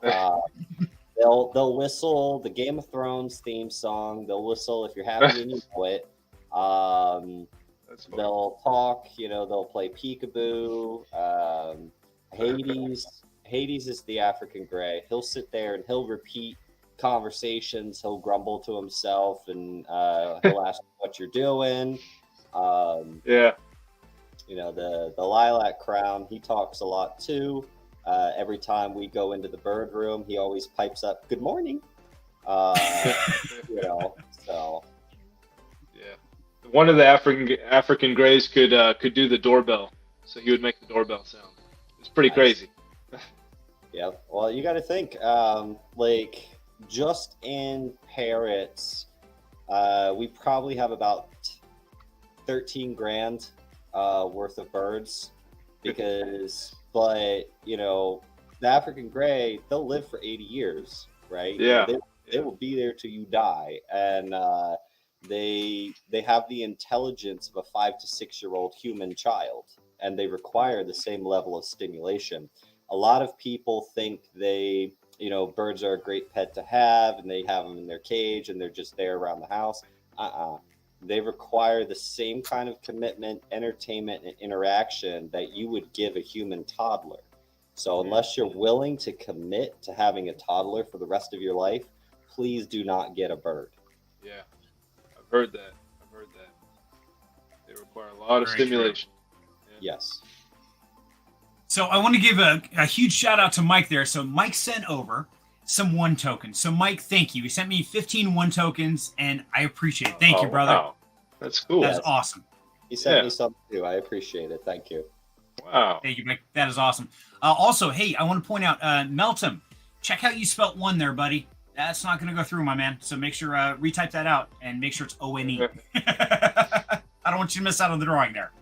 They'll whistle the Game of Thrones theme song. They'll whistle if you're happy and you know it. They'll talk. They'll play peekaboo. Hades is the African gray. He'll sit there and he'll repeat conversations. He'll grumble to himself, and he'll ask what you're doing. Yeah. The lilac crown, he talks a lot too. Every time we go into the bird room, he always pipes up, "Good morning." So. Yeah. One of the African grays could do the doorbell, so he would make the doorbell sound. It's pretty crazy. Yeah. Well, you got to think, just in parrots, we probably have about 13 grand worth of birds, but the African gray, they'll live for 80 years, right? Yeah. They will be there till you die, and they have the intelligence of a 5 to 6 year old human child, and they require the same level of stimulation. A lot of people think birds are a great pet to have, and they have them in their cage and they're just there around the house. They require the same kind of commitment, entertainment, and interaction that you would give a human toddler. So unless you're willing to commit to having a toddler for the rest of your life, please do not get a bird. Yeah, I've heard that. They require a lot of stimulation. Yeah. Yes. So I want to give a huge shout out to Mike there. So Mike sent over some 1 tokens. So Mike, thank you. He sent me 15 1 tokens, and I appreciate it. Thank you, brother. Wow. That's cool. That's awesome. He sent me something too. I appreciate it. Thank you. Wow. Thank you, Mike. That is awesome. Also, hey, I want to point out, Melton, check how you spelt 1 there, buddy. That's not going to go through, my man. So make sure retype that out and make sure it's O-N-E. I don't want you to miss out on the drawing there.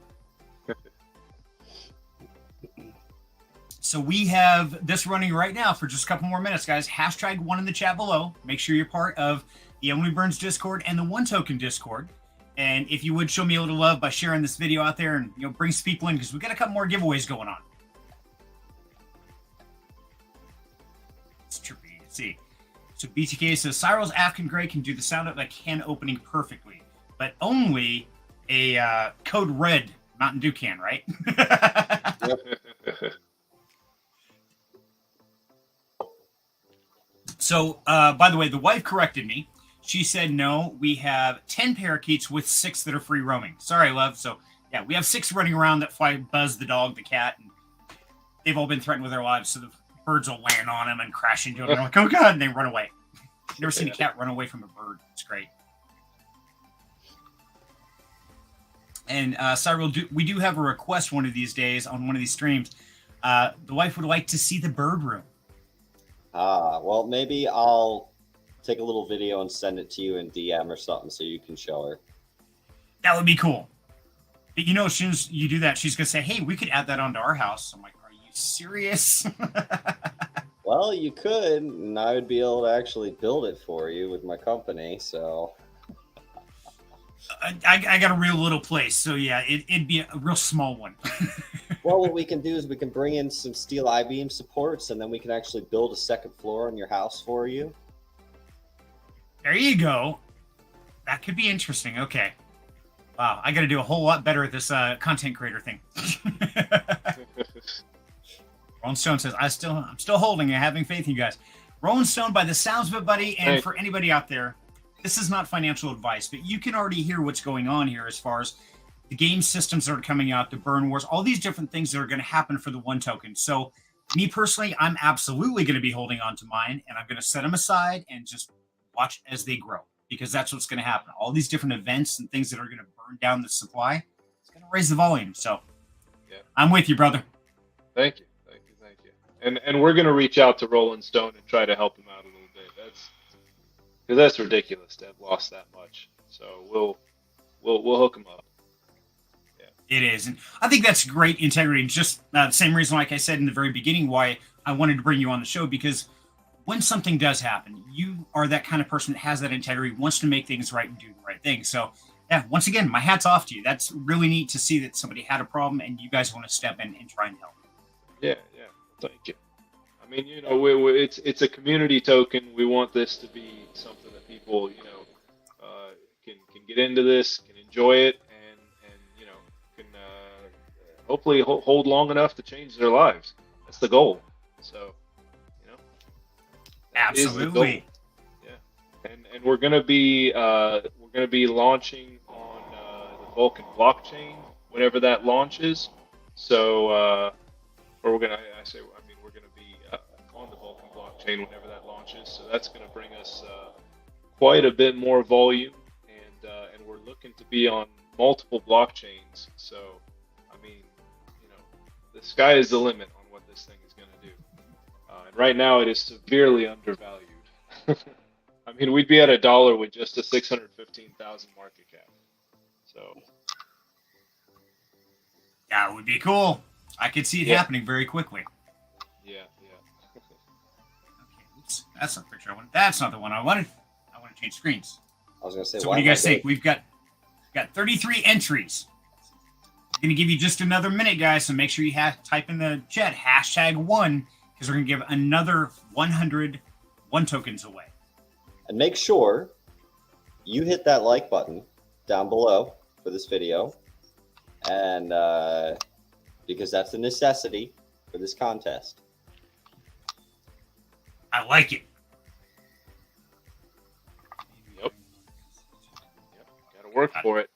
So we have this running right now for just a couple more minutes, guys. Hashtag 1 in the chat below. Make sure you're part of the Emily Burns Discord and the 1 Token Discord. And if you would show me a little love by sharing this video out there and bring some people in, because we got a couple more giveaways going on. It's trippy. Let's see. So BTK says Cyril's African Gray can do the sound of a can opening perfectly, but only a Code Red Mountain Dew can, right? So, by the way, the wife corrected me. She said, no, we have 10 parakeets with 6 that are free roaming. Sorry, love. So, yeah, we have 6 running around that fly Buzz, the dog, the cat, and they've all been threatened with their lives. So the birds will land on them and crash into them. And they're like, oh, God, and they run away. Never seen a cat run away from a bird. It's great. And Cyril, we do have a request one of these days on one of these streams. The wife would like to see the bird room. Well, maybe I'll take a little video and send it to you in DM or something so you can show her. That would be cool. But as soon as you do that, she's going to say, hey, we could add that onto our house. I'm like, are you serious? Well, you could, and I would be able to actually build it for you with my company, so... I got a real little place, so yeah, it'd be a real small one. Well, what we can do is we can bring in some steel I-beam supports, and then we can actually build a second floor on your house for you. There you go. That could be interesting. Okay. Wow, I got to do a whole lot better at this content creator thing. Rolling Stone says, I'm still holding and having faith in you guys. Rolling Stone, by the sounds of it, buddy, and for anybody out there, this is not financial advice, but you can already hear what's going on here as far as the game systems that are coming out, the burn wars, all these different things that are going to happen for the one token. So me personally, I'm absolutely going to be holding on to mine, and I'm going to set them aside and just watch as they grow, because that's what's going to happen. All these different events and things that are going to burn down the supply, it's going to raise the volume. So yeah. I'm with you, brother. Thank you. And we're going to reach out to Rolling Stone and try to help him out a little bit. Because that's ridiculous to have lost that much. So we'll hook him up. Yeah. It is. And I think that's great integrity. And just the same reason, like I said in the very beginning, why I wanted to bring you on the show, because when something does happen, you are that kind of person that has that integrity, wants to make things right and do the right thing. So yeah, once again, my hat's off to you. That's really neat to see that somebody had a problem and you guys want to step in and try and help. Yeah. Thank you. I mean, it's a community token. We want this to be something that people, can get into this, can enjoy it, and can hopefully hold long enough to change their lives. That's the goal. So, absolutely. Yeah, and we're gonna be launching on the Vulcan blockchain whenever that launches. So, or we're gonna be on the Vulcan blockchain whenever that launches. So that's going to bring us quite a bit more volume, and we're looking to be on multiple blockchains. So, I mean, the sky is the limit on what this thing is going to do. And right now, it is severely undervalued. I mean, we'd be at $1 with just a 615,000 market cap. So that would be cool. I could see it happening very quickly. Yeah. Okay, oops, that's not the picture I wanted. That's not the one I wanted. I want to change screens. I was going to say, so what do you guys think? We've got 33 entries. I'm going to give you just another minute, guys, so make sure you type in the chat #1, because we're going to give another 100 one tokens away. And make sure you hit that like button down below for this video, and because that's a necessity for this contest. I like it. Yep. Gotta work for it.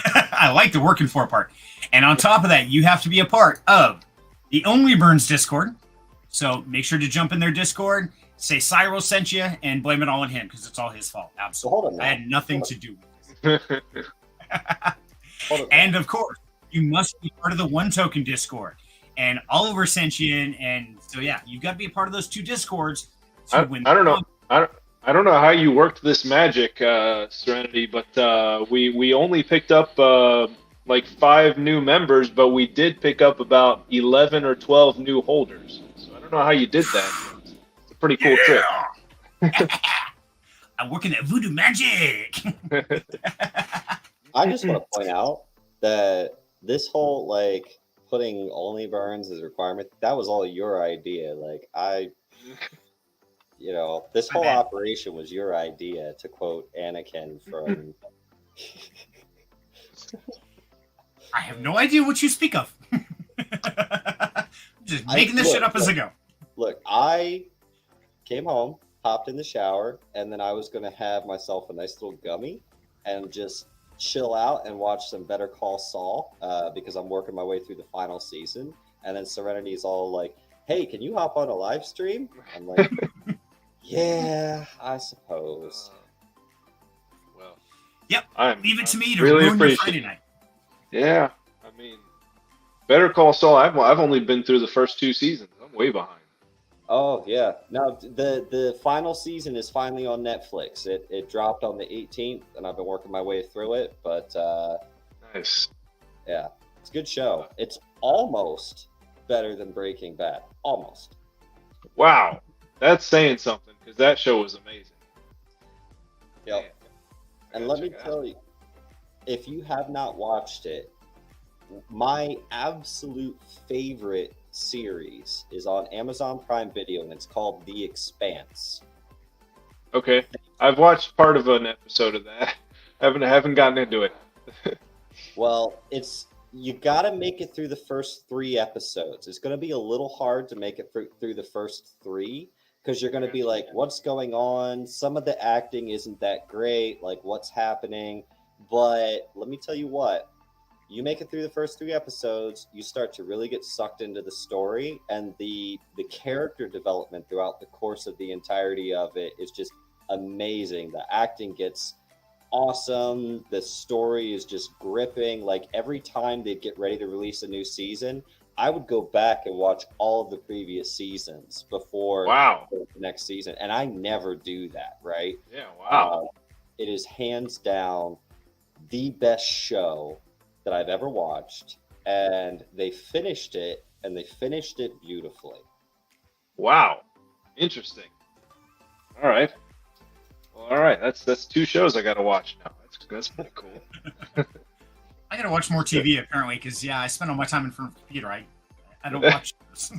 I like the working for part. And on top of that, you have to be a part of the Only Burns Discord. So make sure to jump in their Discord, say Cyril sent you, and blame it all on him, because it's all his fault. Absolutely. Hold on, I had nothing to do with it. And of course, you must be part of the One Token Discord. And Oliver sent you in, and so yeah, you've got to be a part of those 2 Discords to win. I don't know. I don't know how you worked this magic, Serenity, but we only picked up like 5 new members, but we did pick up about 11 or 12 new holders. So I don't know how you did that. It's a pretty cool trick. I'm working that voodoo magic. I just want to point out that this whole putting only burns as a requirement, that was all your idea. This whole operation was your idea, to quote Anakin from. I have no idea what you speak of. Just making this shit up as I go. Look, I came home, hopped in the shower, and then I was going to have myself a nice little gummy and just chill out and watch some Better Call Saul because I'm working my way through the final season. And then Serenity's all like, hey, can you hop on a live stream? I'm like, yeah, I suppose. Well, Yep. Leave it to me to really ruin your appreciate Friday it. night. Yeah, I mean, Better Call Saul. I've only been through the first 2 seasons. I'm way behind. Oh yeah, no, the final season is finally on Netflix. It dropped on the 18th, and I've been working my way through it. But Nice. yeah, it's a good show. It's almost better than Breaking Bad. Almost. Wow, that's saying something because that show was amazing. Yep. Man, And I let gotta me check it tell out. you, if you have not watched it, my absolute favorite series is on Amazon Prime Video, and it's called The Expanse. Okay, I've watched part of an episode of that. haven't gotten into it. Well, you got to make it through the first 3 episodes. It's going to be a little hard to make it through the first 3 because you're going to be like, what's going on? Some of the acting isn't that great. Like, what's happening? But let me tell you what. You make it through the first 3 episodes, you start to really get sucked into the story, and the character development throughout the course of the entirety of it is just amazing. The acting gets awesome. The story is just gripping. Like every time they'd get ready to release a new season, I would go back and watch all of the previous seasons before Wow. the next season, and I never do that, right? Yeah. Wow. It is hands down the best show that I've ever watched, and they finished it, and they finished it beautifully. Wow. Interesting. All right. Well, all right. That's 2 shows I got to watch now. That's pretty cool. I gotta watch more TV apparently because I spend all my time in front of the computer. I don't watch those.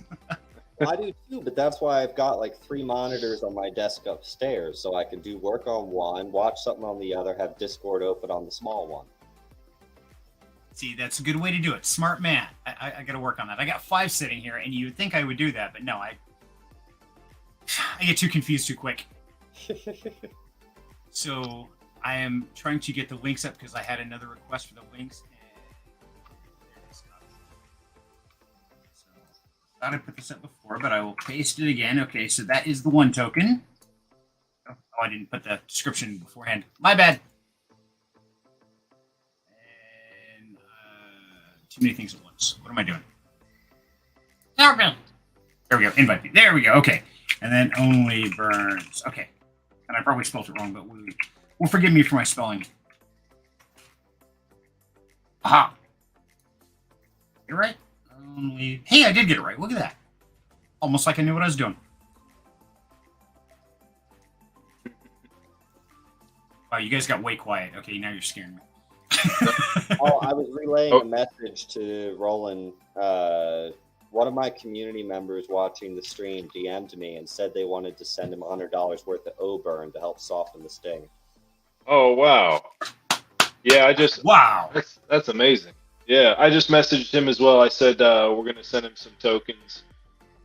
I do too, but that's why I've got like 3 monitors on my desk upstairs, so I can do work on one, watch something on the other, have Discord open on the small one. See, that's a good way to do it. Smart man. I got to work on that. I got 5 sitting here, and you would think I would do that, but no, I get too confused too quick. So I am trying to get the links up because I had another request for the links. And so I thought I put this up before, but I will paste it again. Okay, so that is the 1 token. Oh, I didn't put the description beforehand. My bad. Too many things at once. What am I doing? There we go. Invite me. There we go. Okay. And then only burns. Okay. And I probably spelled it wrong, but will forgive me for my spelling. Aha. Get it right? Only. Hey, I did get it right. Look at that. Almost like I knew what I was doing. Wow, you guys got way quiet. Okay, now you're scaring me. I was relaying a message to Roland. One of my community members watching the stream DM'd me and said they wanted to send him $100 worth of O-Burn to help soften the sting. Oh wow. Yeah, Wow. That's amazing. Yeah, I just messaged him as well. I said we're gonna send him some tokens.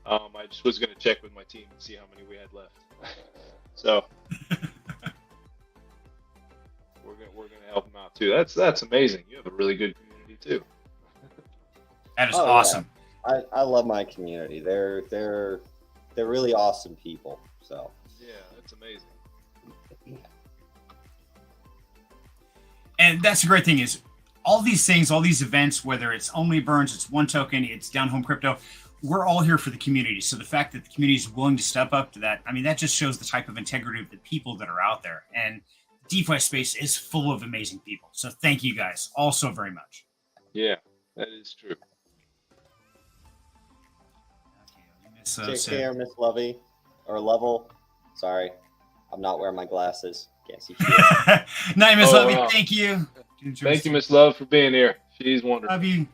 I just was gonna check with my team and see how many we had left. So we're gonna help him out too. That's amazing. You have a really good community too. That is awesome. Yeah. I love my community. They're really awesome people. So yeah, that's amazing. And that's the great thing is all these things, all these events, whether it's only burns, it's 1 token, it's down home crypto, we're all here for the community. So the fact that the community is willing to step up to that, I mean, that just shows the type of integrity of the people that are out there. And DeFi space is full of amazing people. So thank you guys all so very much. Yeah, that is true. Take care, Miss Lovey. Or Level. Sorry. I'm not wearing my glasses. Can't see shit. Night, Miss Lovey. Thank you. Thank you, Miss Love, for being here. She's wonderful. Love you.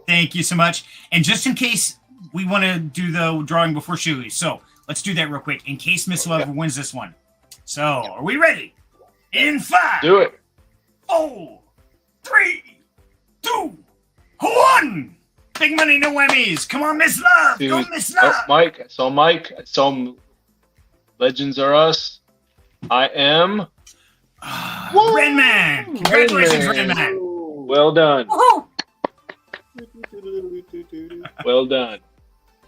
Thank you so much. And just in case we want to do the drawing before she leaves, so let's do that real quick in case Miss Love wins this one. So, are we ready? In 5. Do it. 4, 3, 2, 1. Big money, no whammies. Come on, Miss Love. Go, Miss Love. Mike. So Mike. So Legends are us. I am Renman! Congratulations, Renman! well done. Woohoo! Well done.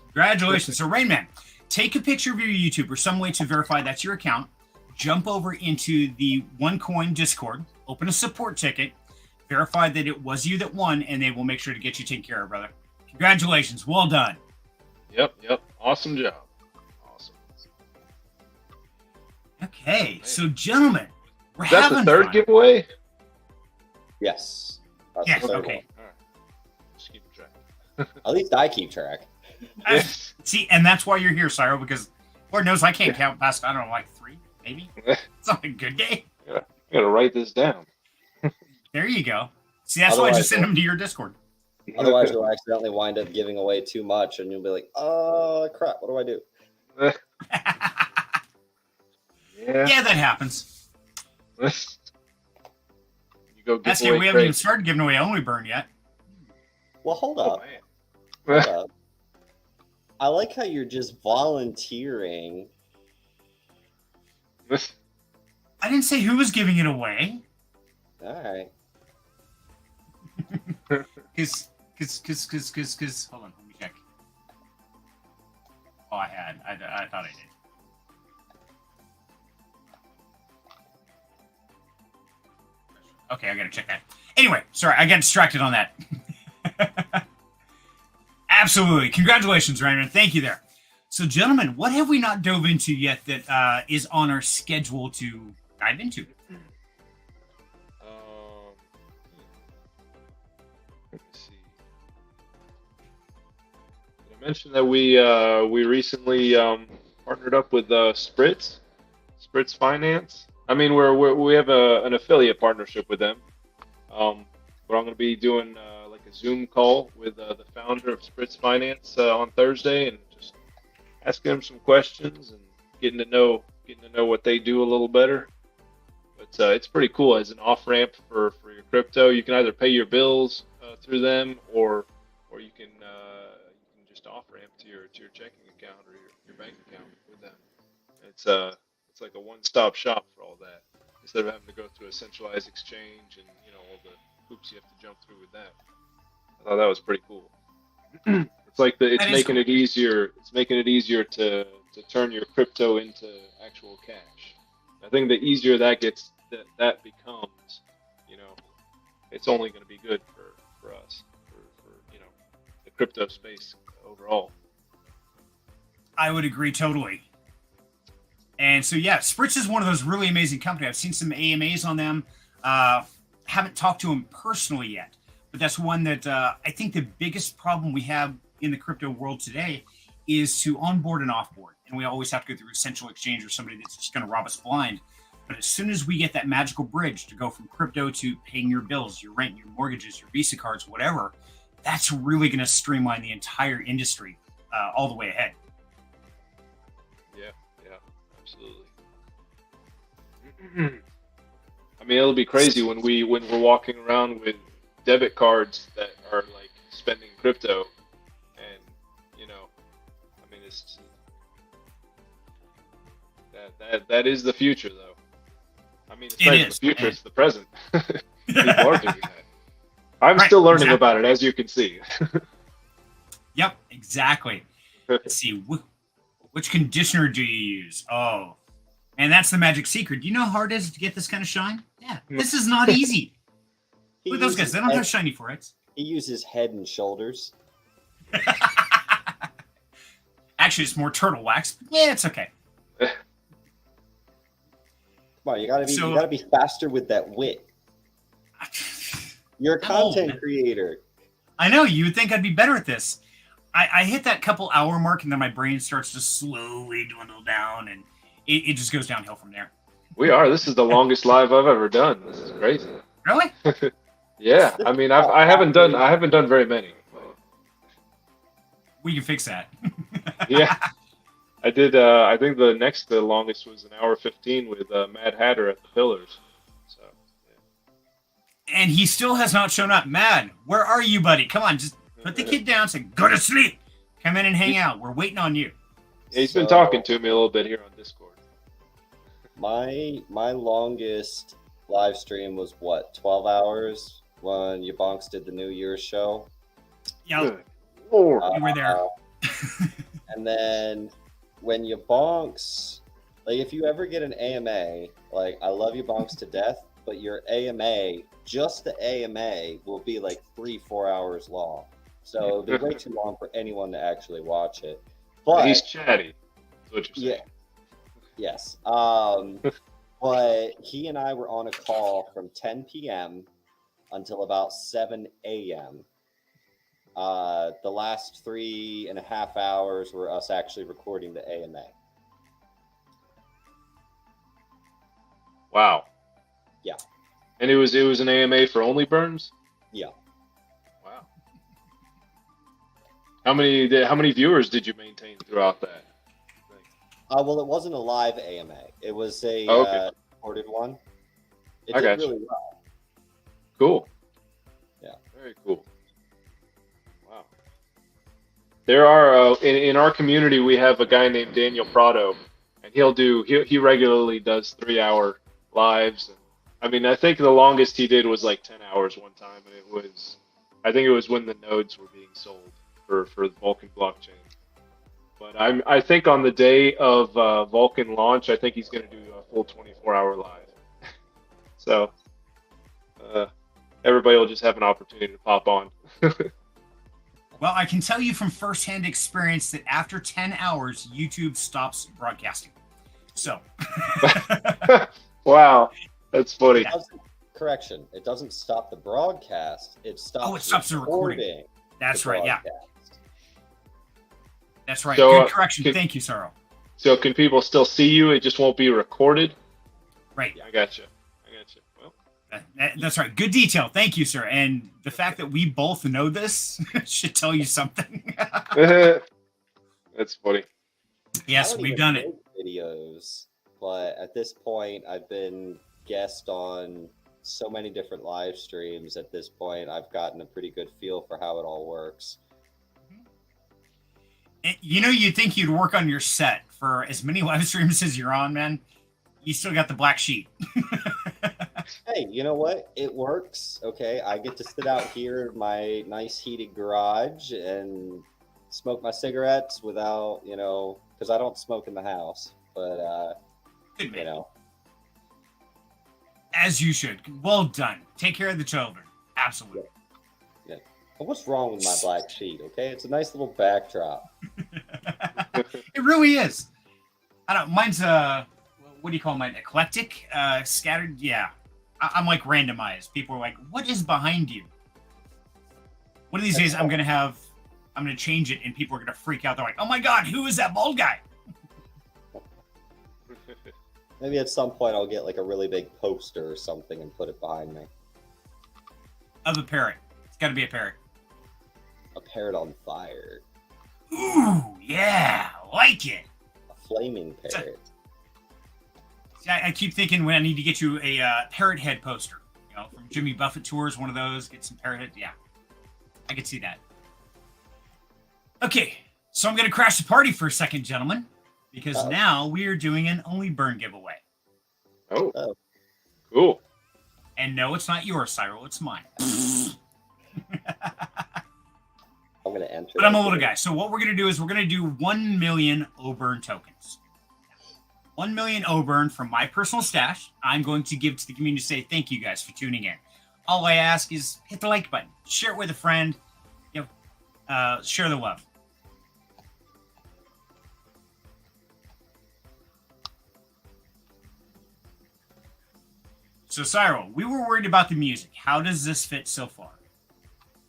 Congratulations. So, Rainman, take a picture of your YouTube or some way to verify that's your account. Jump over into the OneCoin Discord, open a support ticket, verify that it was you that won, and they will make sure to get you taken care of, brother. Congratulations. Well done. Yep. Awesome job. Awesome. Okay, so gentlemen, we're Is that having the third fun. giveaway? Yes. That's Yes, the third okay. one. All right. Just keep track. At least I keep track. Yes. See, and that's why you're here, Cyro, because Lord knows I can't count past, I don't know, like 3, maybe? It's not a good day. I gotta write this down. There you go. See, that's why I just sent them to your Discord. Otherwise, you'll accidentally wind up giving away too much, and you'll be like, "Oh crap! What do I do?" Yeah, that happens. You go give That's away it. We haven't even crates. started giving away Only Burn yet. Well, hold Oh, up. man. Hold up. I like how you're just volunteering. I didn't say who was giving it away. All right. Cause, hold on, let me check. Oh, I thought I did. Okay, I gotta check that. Anyway, sorry, I got distracted on that. Absolutely. Congratulations, Raymond. Thank you there. So, gentlemen, what have we not dove into yet that is on our schedule to dive into? Let me see. Did I mention that we recently partnered up with Spritz Finance? I mean, we have an affiliate partnership with them. But I'm going to be doing like a Zoom call with the founder of Spritz Finance on Thursday, and just asking them some questions and getting to know what they do a little better. But it's pretty cool as an off ramp for your crypto. You can either pay your bills through them, or you can just off ramp to your checking account or your bank account with them. It's like a one-stop shop for all that, instead of having to go through a centralized exchange and all the hoops you have to jump through with that. I thought that was pretty cool. It's like it's making it easier. It's making it easier to turn your crypto into actual cash. I think the easier that gets, that becomes, it's only going to be good for us, for the crypto space overall. I would agree totally. And so, yeah, Spritz is one of those really amazing companies. I've seen some AMAs on them. Haven't talked to them personally yet, but that's one that I think the biggest problem we have in the crypto world today is to onboard and offboard. And we always have to go through a central exchange or somebody that's just going to rob us blind. But as soon as we get that magical bridge to go from crypto to paying your bills, your rent, your mortgages, your Visa cards, whatever, that's really going to streamline the entire industry all the way ahead. Yeah, absolutely. I mean, it'll be crazy when we're walking around with debit cards that are like spending crypto, and I mean, it's that is the future, though. I mean, it's not even the future; it's the present. People are doing that. I'm still learning about it, as you can see. Yep, exactly. Let's see, which conditioner do you use? Oh, and that's the magic secret. Do you know how hard it is to get this kind of shine? Yeah, this is not easy. Look at those guys. They don't have shiny foreheads. He uses Head and Shoulders. Actually, it's more turtle wax. Yeah, it's okay. Come on, you gotta be faster with that wit. You're a content creator. I know. You would think I'd be better at this. I hit that couple hour mark, and then my brain starts to slowly dwindle down, and it just goes downhill from there. This is the longest live I've ever done. This is crazy. Really? Yeah. I mean, I haven't done very many. We can fix that. Yeah. I did. I think the longest was an hour 15 with Mad Hatter at the Pillars. So. Yeah. And he still has not shown up. Mad, where are you, buddy? Come on, just put the kid down. Say, go to sleep. Come in and hang out. We're waiting on you. Yeah, he's been talking to me a little bit here on Discord. My longest live stream was what, 12 hours when Yabonks did the New Year's show. Yeah, Good Lord. you were there. And then when Yabonks, like if you ever get an AMA, like I love Yabonks to death, but your AMA, just the AMA, will be like 3-4 hours long. So it'd be way too long for anyone to actually watch it. But He's chatty. That's what you're saying. yes. But he and I were on a call from 10 p.m. until about 7 a.m. The last 3.5 hours were us actually recording the AMA. Wow. Yeah. And it was an AMA for only burns? Yeah. Wow. How many viewers did you maintain throughout that? Well, it wasn't a live AMA. It was a recorded one. It I did got you. really well. Cool. Yeah. Very cool. Wow. There are in our community we have a guy named Daniel Prado, and he regularly does 3-hour lives. And, I mean, I think the longest he did was like 10 hours one time, and I think it was when the nodes were being sold for the Vulcan blockchain. But I think on the day of Vulcan launch, I think he's going to do a full 24-hour live. So everybody will just have an opportunity to pop on. Well, I can tell you from firsthand experience that after 10 hours, YouTube stops broadcasting. So. Wow, that's funny. Correction. It doesn't stop the broadcast. It stops the recording. That's right. Yeah. That's right. So, good correction. Thank you, Sorrow. So can people still see you? It just won't be recorded? Right. I gotcha. Well, that's right. Good detail. Thank you, sir. And the fact that we both know this should tell you something. that's funny. Yes, we've done it. Videos, but at this point, I've been guest on so many different live streams. At this point, I've gotten a pretty good feel for how it all works. You know, you'd think you'd work on your set for as many live streams as you're on, man. You still got the black sheet. Hey, you know what? It works. Okay, I get to sit out here in my nice heated garage and smoke my cigarettes without, because I don't smoke in the house. But, Good man. As you should. Well done. Take care of the children. Absolutely. Yeah. But what's wrong with my black sheet? Okay, it's a nice little backdrop. It really is. I don't. Mine's what do you call mine? Eclectic, scattered. Yeah, I'm like randomized. People are like, "What is behind you?" One of these days, I'm gonna change it, and people are gonna freak out. They're like, "Oh my god, who is that bald guy?" Maybe at some point I'll get like a really big poster or something and put it behind me. Of a parrot. It's got to be a parrot. A parrot on fire. Ooh, yeah, like it. A flaming parrot. I keep thinking when I need to get you a parrot head poster, from Jimmy Buffett tours, one of those, get some parrot head. Yeah, I could see that. Okay, so I'm going to crash the party for a second, gentlemen, because now we are doing an Only Burn giveaway. Oh, cool. And no, it's not yours, Cyril, it's mine. I'm going to enter. But I'm a little guy. So what we're going to do is we're going to do 1 million O-Burn tokens. 1 million O-Burn from my personal stash. I'm going to give to the community to say thank you guys for tuning in. All I ask is hit the like button. Share it with a friend. Share the love. So, Cyril, we were worried about the music. How does this fit so far?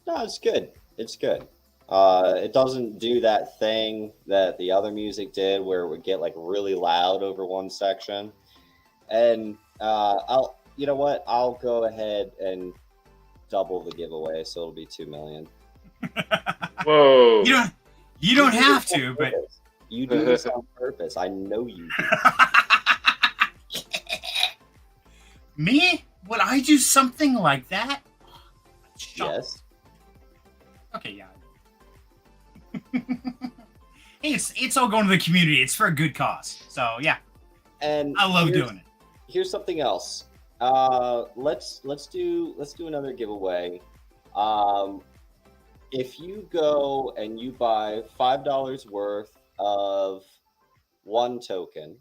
No, it's good. It's good. It doesn't do that thing that the other music did where it would get like really loud over one section. And you know what? I'll go ahead and double the giveaway, so it'll be 2 million. Whoa. You don't have to, but you do this on purpose. I know you do. Me? Would I do something like that? Yes. Okay, yeah. Hey, it's all going to the community. It's for a good cause. So, yeah. And I love doing it. Here's something else. Let's do another giveaway. If you go and you buy $5 worth of one token,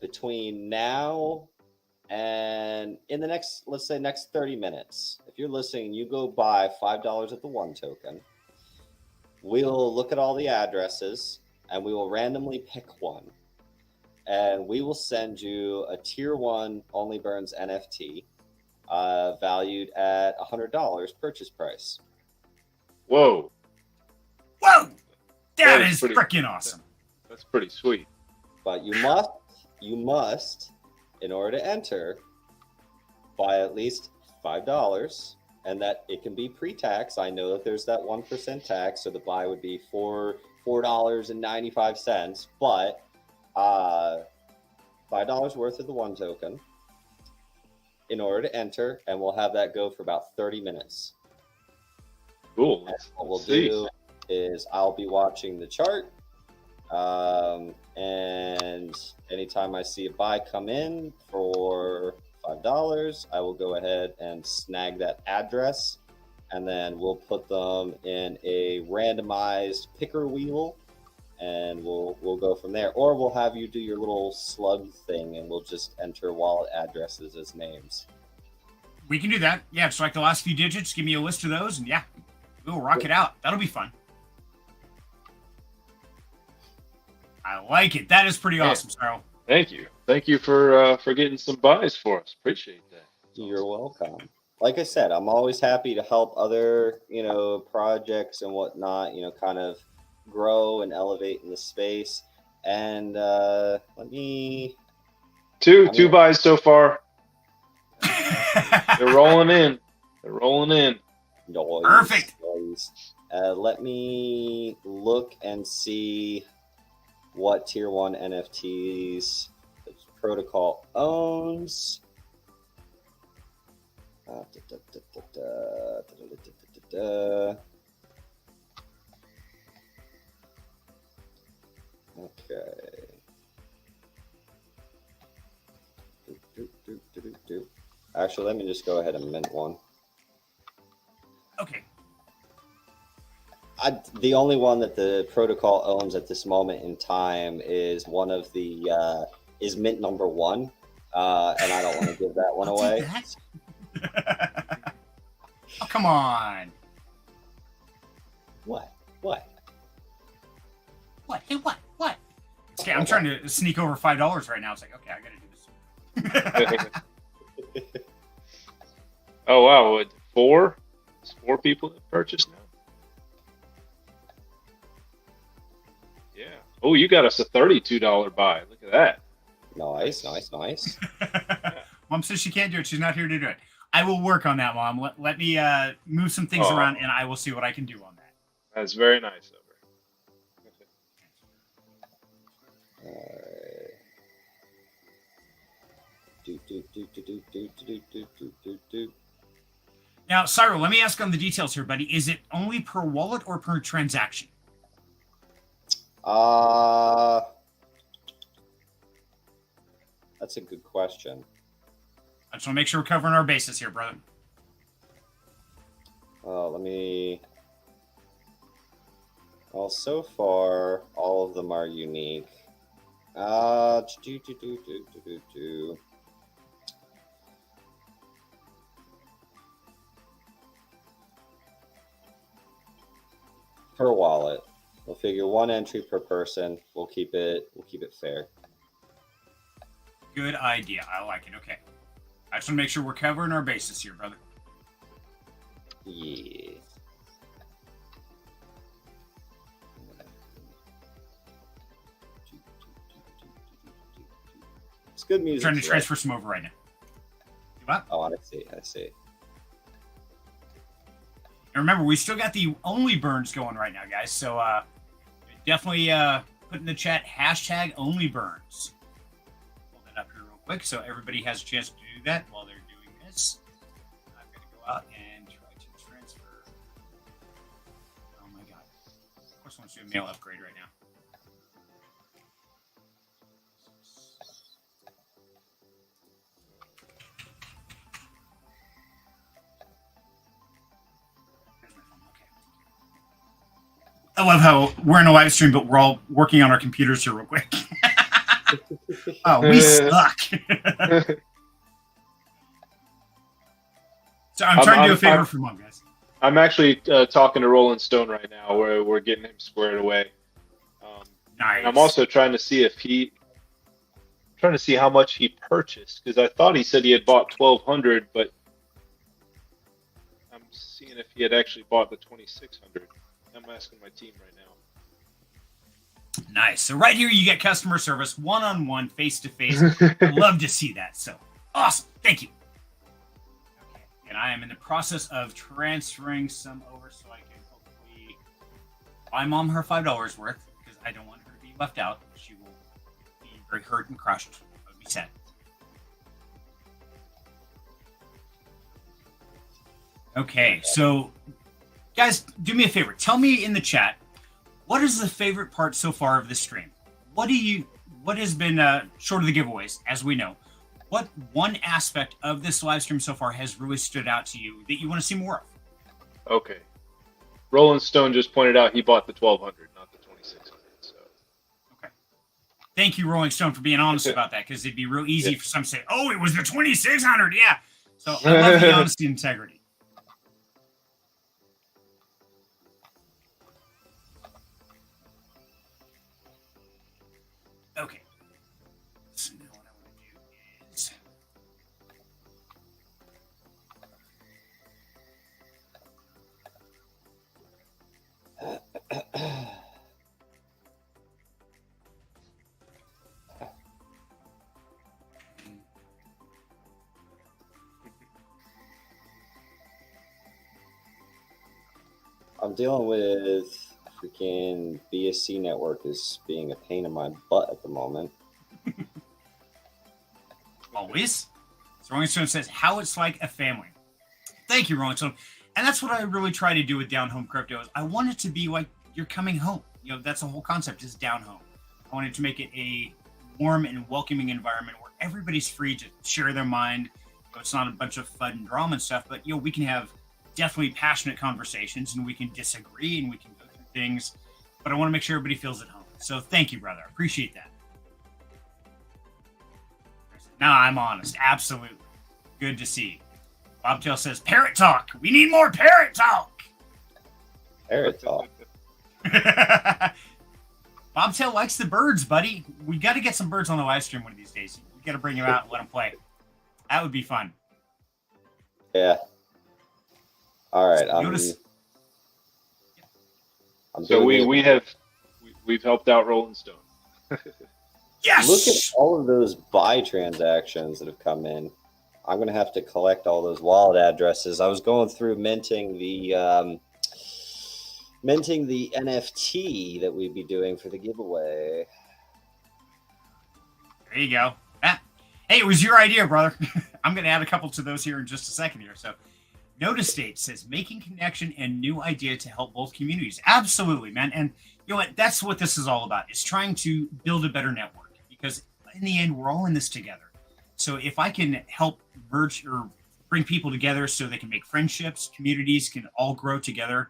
between now and in the next, let's say next 30 minutes, if you're listening, you go buy $5 of the one token. We'll look at all the addresses and we will randomly pick one. And we will send you a tier 1 Only Burns NFT valued at $100 purchase price. Whoa. Whoa! That That is pretty- freaking awesome. That's pretty sweet. But you must, in order to enter, buy at least $5, and that it can be pre-tax. I know that there's that 1% tax, so the buy would be $4.95, but $5 worth of the one token in order to enter, and we'll have that go for about 30 minutes. Cool. And what we'll do is I'll be watching the chart, and anytime I see a buy come in for $5, I will go ahead and snag that address, and then we'll put them in a randomized picker wheel, and we'll go from there. Or we'll have you do your little slug thing, and we'll just enter wallet addresses as names. We can do that. Yeah, select the last few digits, give me a list of those, and yeah, we'll rock it out. That'll be fun. I like it. That is pretty awesome, Cyril. Thank you. Thank you for getting some buys for us. Appreciate that. You're welcome. Like I said, I'm always happy to help other, projects and whatnot, kind of grow and elevate in the space. And let me... Two buys so far. They're rolling in. Noise, Perfect. noise. Let me look and see what tier 1 NFTs the protocol owns. Okay. Actually, let me just go ahead and mint one. Okay. The only one that the protocol owns at this moment in time is one of the is mint number 1, and I don't want to give that one I'll away. take that. Oh, come on. What? What? Hey, what? Okay, I'm trying to sneak over $5 right now. It's like, okay, I gotta do this. Oh wow, what, 4? There's 4 people that purchased now. Yeah. Oh, you got us a $32 buy. Look at that. Nice. Mom says she can't do it. She's not here to do it. I will work on that, Mom. Let me move some things around, and I will see what I can do on that. That's very nice of her. Now, Cyril, let me ask on the details here, buddy. Is it only per wallet or per transaction? That's a good question. I just want to make sure we're covering our bases here, brother. Well, so far, all of them are unique. Per wallet. We'll figure 1 entry per person. We'll keep it fair. Good idea. I like it. Okay. I just want to make sure we're covering our bases here, brother. Yeah. It's good music. I'm trying to transfer some over right now. What? Oh, I see. And remember, we still got the only burns going right now, guys. So definitely put in the chat hashtag only burns. Pull that up here real quick so everybody has a chance to do that while they're doing this. I'm going to go out and try to transfer. Oh my God. Of course, I want to do a mail upgrade right now. I love how we're in a live stream, but we're all working on our computers here real quick. Oh, we suck. So I'm trying to do a favor for Mom, guys. I'm actually talking to Rolling Stone right now, where we're getting him squared away. Nice. And I'm also trying to see how much he purchased, because I thought he said he had bought 1,200, but I'm seeing if he had actually bought the 2,600. I'm asking my team right now. Nice. So right here, you get customer service, one-on-one, face-to-face. Love to see that. So awesome. Thank you. Okay. And I am in the process of transferring some over so I can hopefully buy Mom her $5 worth, because I don't want her to be left out. She will be very hurt and crushed. That would be sad. Okay, so guys, do me a favor. Tell me in the chat, what is the favorite part so far of this stream? What has been short of the giveaways, as we know? What one aspect of this live stream so far has really stood out to you that you want to see more of? Okay. Rolling Stone just pointed out he bought the 1,200, not the 2,600. So. Okay. Thank you, Rolling Stone, for being honest about that, because it'd be real easy for some to say, "Oh, it was the 2,600." Yeah. So I love the honesty and integrity. Okay. So now what I want to do is I'm dealing with freaking BSC network is being a pain in my butt at the moment. always. So Rolling Stone says, how it's like a family. Thank you, Rolling Stone. And that's what I really try to do with Down Home Crypto. Is I want it to be like you're coming home. You know, that's the whole concept, is down home. I wanted to make it a warm and welcoming environment where everybody's free to share their mind. So it's not a bunch of fun and drama and stuff, but we can have definitely passionate conversations, and we can disagree, and we can go through things. But I want to make sure everybody feels at home. So thank you, brother. I appreciate that. No, I'm honest. Absolutely. Good to see. Bobtail says, parrot talk. We need more parrot talk. Parrot talk. Bobtail likes the birds, buddy. We got to get some birds on the live stream one of these days. We got to bring them out and let them play. That would be fun. Yeah. All right. So we've helped out Rolling Stone. Yes. Look at all of those buy transactions that have come in. I'm gonna have to collect all those wallet addresses. I was going through minting the NFT that we'd be doing for the giveaway. There you go. Ah. Hey, it was your idea, brother. I'm going to add a couple to those here in just a second here. So Notice State says, making connection and new idea to help both communities. Absolutely, man. And you know what? That's what this is all about, is trying to build a better network, because in the end, we're all in this together. So if I can help merge or bring people together so they can make friendships, communities can all grow together.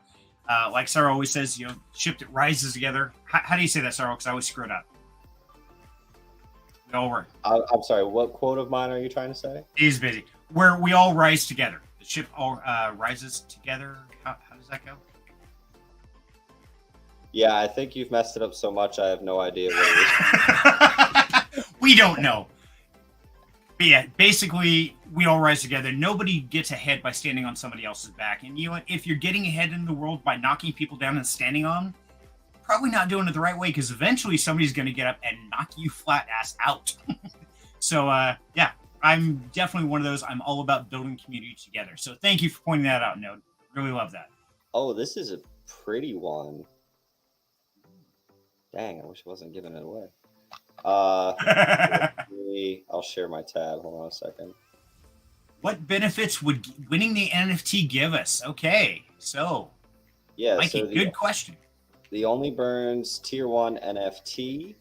Like Sarah always says, ship that rises together. How do you say that, Sarah? Because I always screw it up. Over. I'm sorry, what quote of mine are you trying to say? He's busy. Where we all rise together. The ship all rises together. How does that go? Yeah, I think you've messed it up so much, I have no idea what it is. We don't know. But yeah, basically, we all rise together. Nobody gets ahead by standing on somebody else's back. And you know what? If you're getting ahead in the world by knocking people down and standing on them, probably not doing it the right way, because eventually somebody's going to get up and knock you flat ass out. So, yeah, I'm definitely one of those. I'm all about building community together. So thank you for pointing that out, Node. Really love that. Oh, this is a pretty one. Dang, I wish I wasn't giving it away. I'll share my tab. Hold on a second. What benefits would winning the NFT give us? Okay, so yeah, Mikey, so good question. The Only Burns Tier 1 NFT,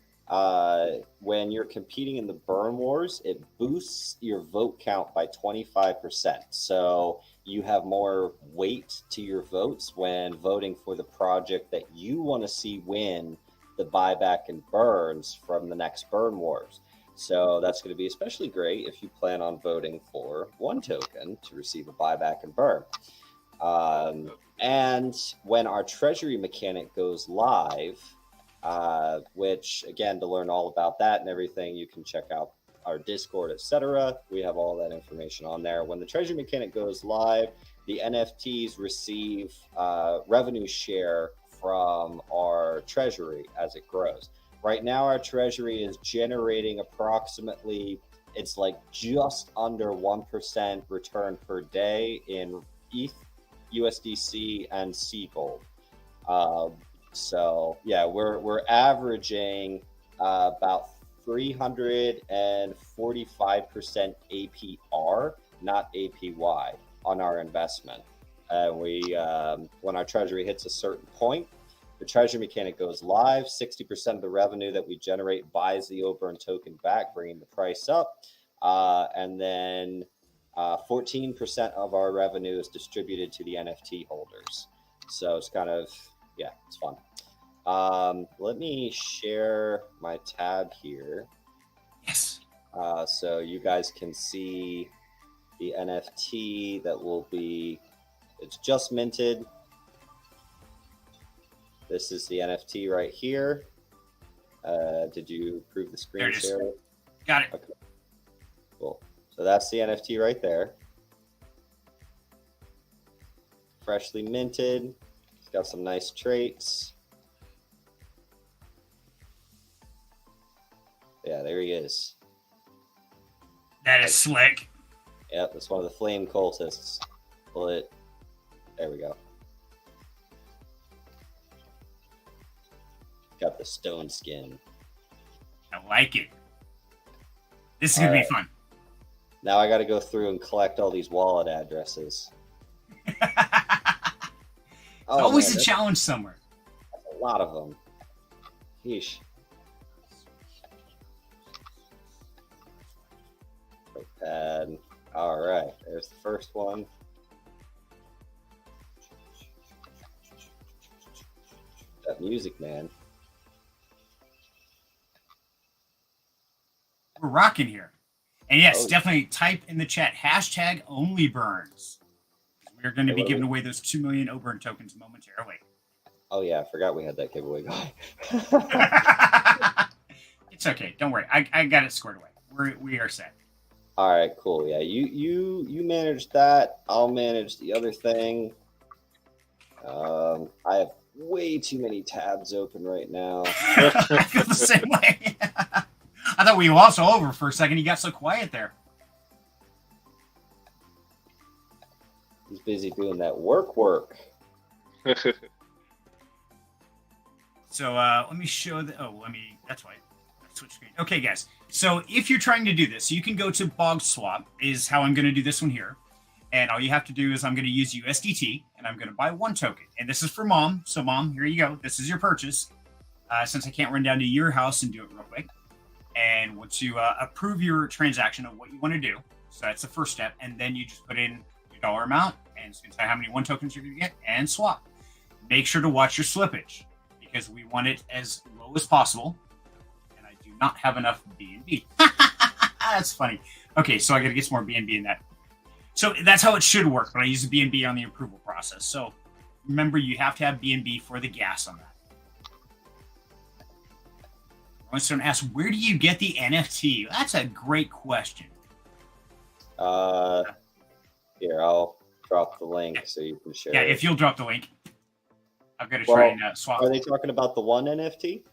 when you're competing in the Burn Wars, it boosts your vote count by 25%. So you have more weight to your votes when voting for the project that you want to see win the buyback and burns from the next Burn Wars. So that's going to be especially great if you plan on voting for one token to receive a buyback and burn. And when our treasury mechanic goes live, which again, to learn all about that and everything, you can check out our Discord, etc. We have all that information on there. When the treasury mechanic goes live, the NFTs receive revenue share from our treasury as it grows. Right now, our treasury is generating approximately, it's like just under 1% return per day in ETH, USDC, and C Gold. So yeah, we're averaging about 345% APR, not APY, on our investment. We when our treasury hits a certain point, the treasury mechanic goes live. 60% of the revenue that we generate buys the OliverT token back, bringing the price up, and then 14% of our revenue is distributed to the NFT holders. So it's kind of, yeah, it's fun. Let me share my tab here. Yes. So you guys can see the NFT that will be, it's just minted. This is the NFT right here. Did you approve the screen share? Got it. Okay. Cool. So that's the NFT right there. Freshly minted. It's got some nice traits. Yeah, there he is. That is slick. Yep, that's one of the flame cultists. Pull it. There we go. Got the stone skin. I like it. This is going to be fun. Now I got to go through and collect all these wallet addresses. Always a challenge somewhere. A lot of them. Yeesh. Pad. All right, there's the first one. That music, man. We're rocking here. And yes, definitely type in the chat hashtag only burns. We're going to be giving away those 2 million OliverT tokens momentarily. Oh yeah, I forgot we had that giveaway going. It's okay. Don't worry. I got it squared away. We are set. All right, cool. Yeah, you manage that. I'll manage the other thing. I have way too many tabs open right now. I feel the same way. I thought we lost Oliver for a second. He got so quiet there. He's busy doing that work. So let me show the. That's why. Switch screen. Okay, guys. So if you're trying to do this, you can go to Bog Swap, is how I'm going to do this one here. And all you have to do is I'm going to use USDT, and I'm going to buy one token. And this is for Mom. So, Mom, here you go. This is your purchase. Since I can't run down to your house and do it real quick. And once you approve your transaction of what you want to do, so that's the first step. And then you just put in your dollar amount, and it's going to tell you how many one tokens you're going to get, and swap. Make sure to watch your slippage, because we want it as low as possible. Not have enough BNB. That's funny. Okay, so I got to get some more BNB in that. So that's how it should work, but I use the BNB on the approval process. So remember, you have to have BNB for the gas on that. Someone asks, where do you get the NFT? That's a great question. Here, I'll drop the link so you can share. Yeah, if you'll drop the link. I've got to try and swap. Are they talking about the one NFT?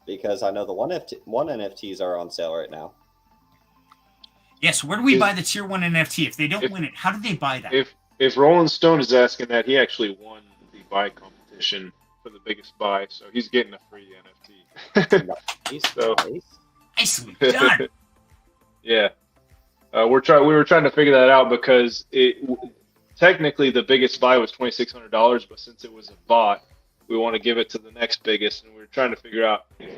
Because I know the one NFTs are on sale right now. Yes, where do we buy the tier 1 NFT? If they don't win it, how do they buy that? If Rolling Stone is asking that, he actually won the buy competition for the biggest buy, so he's getting a free NFT. Nicely done. Yeah. We were trying to figure that out because technically the biggest buy was $2,600, but since it was a bot, we want to give it to the next biggest, and we were trying to figure out if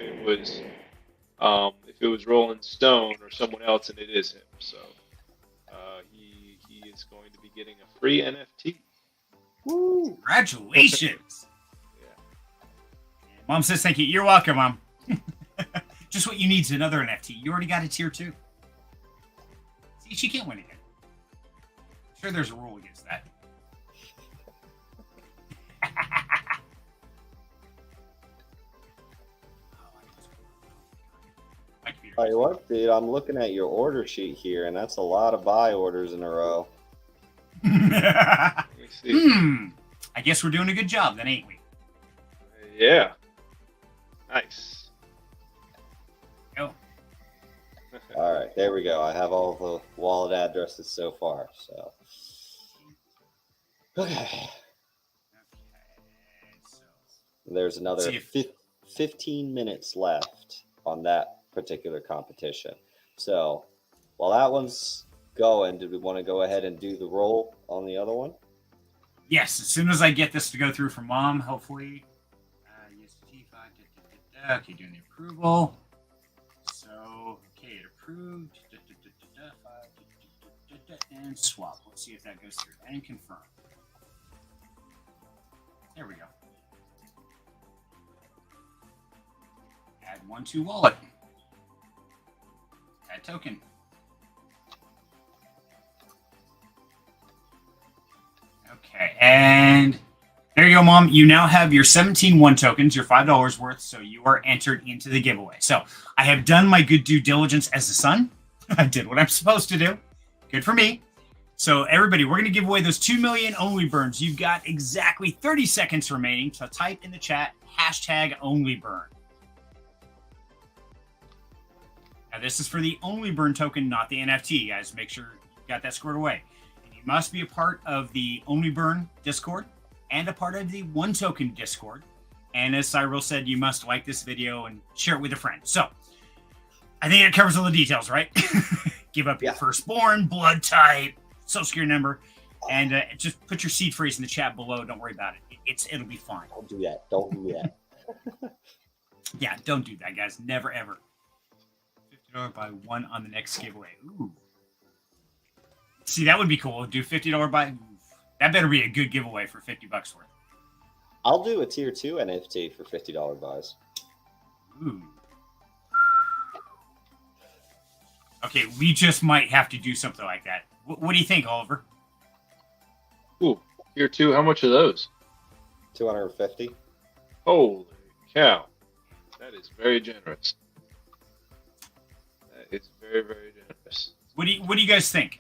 it was Rolling Stone or someone else, and it is him. So he is going to be getting a free NFT. Woo! Congratulations. Yeah. Mom says thank you. You're welcome, Mom. Just what you need is another NFT. You already got a tier 2. See, she can't win again. I'm sure there's a rule against that. Tell you what, dude, I'm looking at your order sheet here, and that's a lot of buy orders in a row. Let me see. I guess we're doing a good job then, ain't we? Yeah. Nice. Go. All right, there we go. I have all the wallet addresses so far. So, okay. So There's another See if- 15 minutes left on that particular competition. So, while that one's going, did we want to go ahead and do the roll on the other one? yes, as soon as I get this to go through from Mom, hopefully. Use T5. Okay, doing the approval. So, okay, it approved. And swap. Let's see if that goes through. And confirm. There we go. Add one to wallet. Add token. Okay, and there you go, Mom. You now have your 17 one tokens, your $5 worth, so you are entered into the giveaway. So I have done my good due diligence as a son. I did what I'm supposed to do. Good for me. So everybody, we're going to give away those 2 million only burns. You've got exactly 30 seconds remaining to type in the chat #OnlyBurn. Now this is for the only burn token, not the NFT, guys. Make sure you got that squared away. And you must be a part of the only burn Discord and a part of the one token Discord. And as Cyril said, you must like this video and share it with a friend. So I think it covers all the details, right? Give up your firstborn, blood type, social security number, and just put your seed phrase in the chat below. Don't worry about it. It'll be fine. Don't do that. Don't do that. Yeah, don't do that, guys. Never, ever. $50 buy one on the next giveaway. Ooh. See, that would be cool. Do $50 buy. That better be a good giveaway for $50 worth. I'll do a tier 2 NFT for $50 buys. Ooh. Okay, we just might have to do something like that. What do you think, Oliver? Ooh, tier 2. How much are those? 250. Holy cow. That is very generous. That is very, very generous. What do you guys think?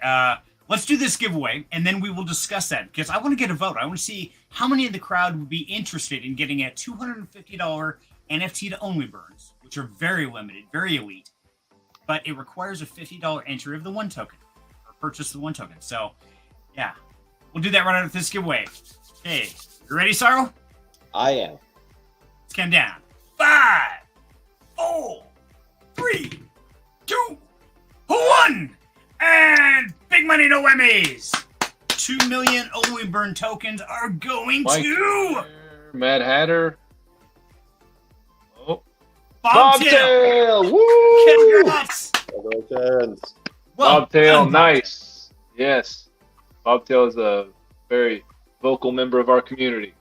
Let's do this giveaway, and then we will discuss that, because I want to get a vote. I want to see how many of the crowd would be interested in getting a $250 NFT to Only Burns, which are very limited, very elite, but it requires a $50 entry of the one token, or purchase the one token. So, yeah, we'll do that right out of this giveaway. Hey, you ready, Cyril? I am. Let's count down. 5, 4, 3, 2, 1, and big money, no whammies. 2 million Only Burn tokens are going to Mad Hatter. Oh, Bobtail. Bobtail! Woo! Congrats. Congratulations. Well Bobtail, done, nice. Yes. Bobtail is a very vocal member of our community.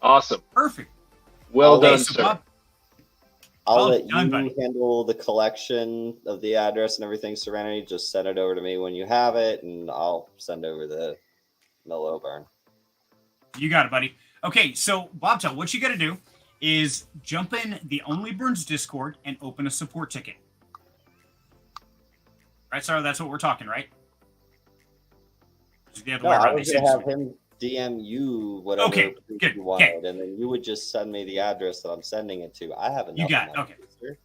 Awesome. Perfect. Well Okay, done, so sir. Bob, I'll Well let done, you buddy. handle the collection of the address and everything, Serenity. Just send it over to me when you have it, and I'll send over the Mellow Burn. you got it, buddy. Okay, so Bobtail, what you got to do is jump in the Only Burns Discord and open a support ticket. Right, Sarah? That's what we're talking, right? Is it the other No, way I around? was They going to said- have him DM you whatever Okay, proof good, you okay. wanted, and then you would just send me the address that I'm sending it to. I have enough. You got it, of my okay. user.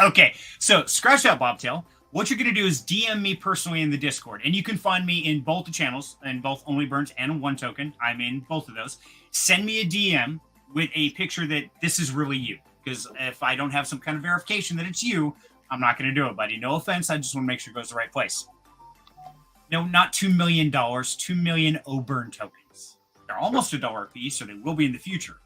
Okay, so scratch that, Bobtail. What you're going to do is DM me personally in the Discord, and you can find me in both the channels, in both Only Burns and One Token. I'm in both of those. Send me a DM with a picture that this is really you, because if I don't have some kind of verification that it's you, I'm not going to do it, buddy. No offense, I just want to make sure it goes to the right place. No, not $2 million, 2 million O-Burn tokens. They're almost $1 a piece, so they will be in the future.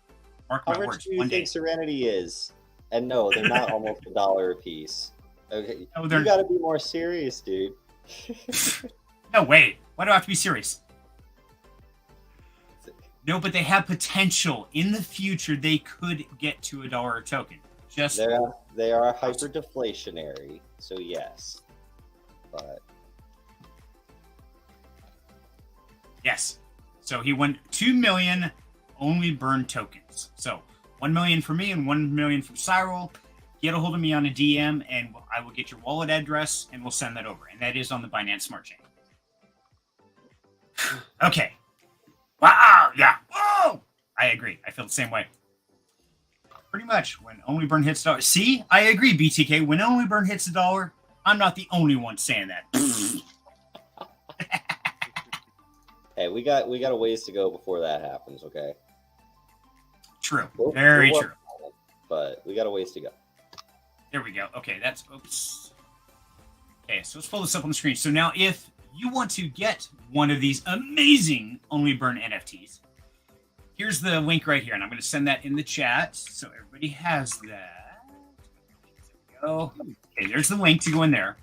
Mark How my rich words, do you one think day. Serenity is? And no, they're not almost $1 a piece. Okay, No, they're- you got to be more serious, dude. No, wait. Why do I have to be serious? No, but they have potential. In the future, they could get to $1 a token. Just they are hyper deflationary, so yes. But yes. So he won 2 million only burn tokens. So 1 million for me and 1 million from Cyril. Get a hold of me on a DM, and I will get your wallet address, and we'll send that over. And that is on the Binance Smart Chain. Okay. Wow. Yeah. Whoa. I agree. I feel the same way. Pretty much when only burn hits $1. See, I agree, BTK. When only burn hits $1, I'm not the only one saying that. hey, we got a ways to go before that happens. Okay. True. Very true. But we got a ways to go. There we go. Okay, that's oops. Okay, so let's pull this up on the screen. So now if you want to get one of these amazing only burn NFTs, here's the link right here, and I'm going to send that in the chat so everybody has that. There we go. Okay, there's the link to go in there.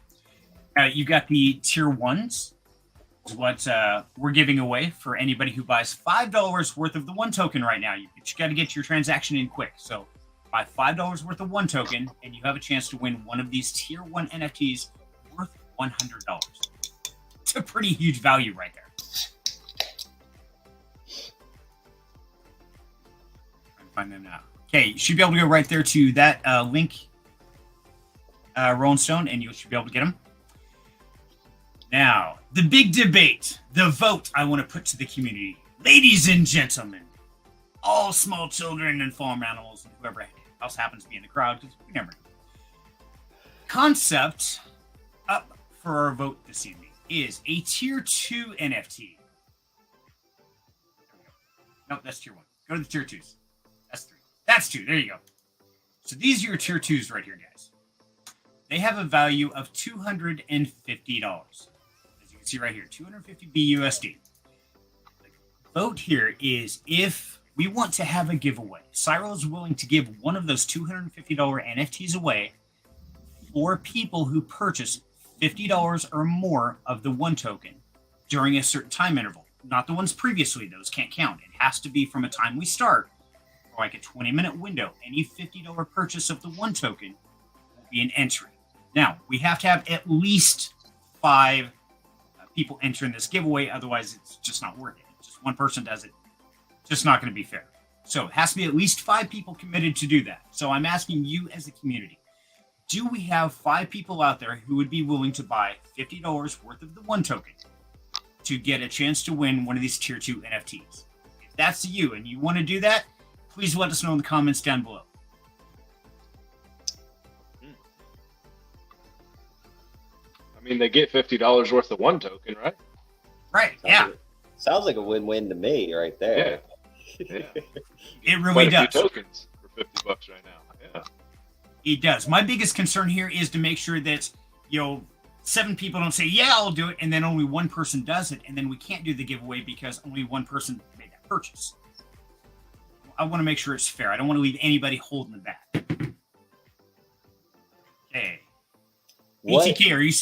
You've got the tier 1s. Is what we're giving away for anybody who buys $5 worth of the 1 token right now. You got to get your transaction in quick. So buy $5 worth of 1 token, and you have a chance to win one of these tier 1 NFTs worth $100. It's a pretty huge value right there. Find them now. Okay, you should be able to go right there to that link, Rolling Stone, and you should be able to get them. Now, the big debate, the vote I want to put to the community. Ladies and gentlemen, all small children and farm animals, and whoever else happens to be in the crowd, because we never know. Concept up for our vote this evening is a tier 2 NFT. No, that's tier 1. Go to the tier 2s. That's 3. That's 2. There you go. So these are your tier 2s right here, guys. They have a value of $250. As you can see right here, 250 BUSD. The vote here is if we want to have a giveaway. Cyril is willing to give one of those $250 NFTs away for people who purchase $50 or more of the 1 token during a certain time interval. Not the ones previously. Those can't count. It has to be from a time we start, or like a 20-minute window. Any $50 purchase of the 1 token will be an entry. Now, we have to have at least 5 people entering this giveaway. Otherwise, it's just not worth it. If just one person does it. Just not going to be fair. So it has to be at least 5 people committed to do that. So I'm asking you as a community, do we have 5 people out there who would be willing to buy $50 worth of the 1 token to get a chance to win one of these tier 2 NFTs? If that's you and you want to do that, please let us know in the comments down below. I mean, they get $50 worth of 1 token, right? Right, yeah. Sounds like a win-win to me right there. Yeah. It really does. Quite a few tokens for $50 right now. Yeah. It does. My biggest concern here is to make sure that, 7 people don't say, yeah, I'll do it, and then only 1 person does it, and then we can't do the giveaway because only 1 person made that purchase. I want to make sure it's fair. I don't want to leave anybody holding it back. Okay. BTK, are you...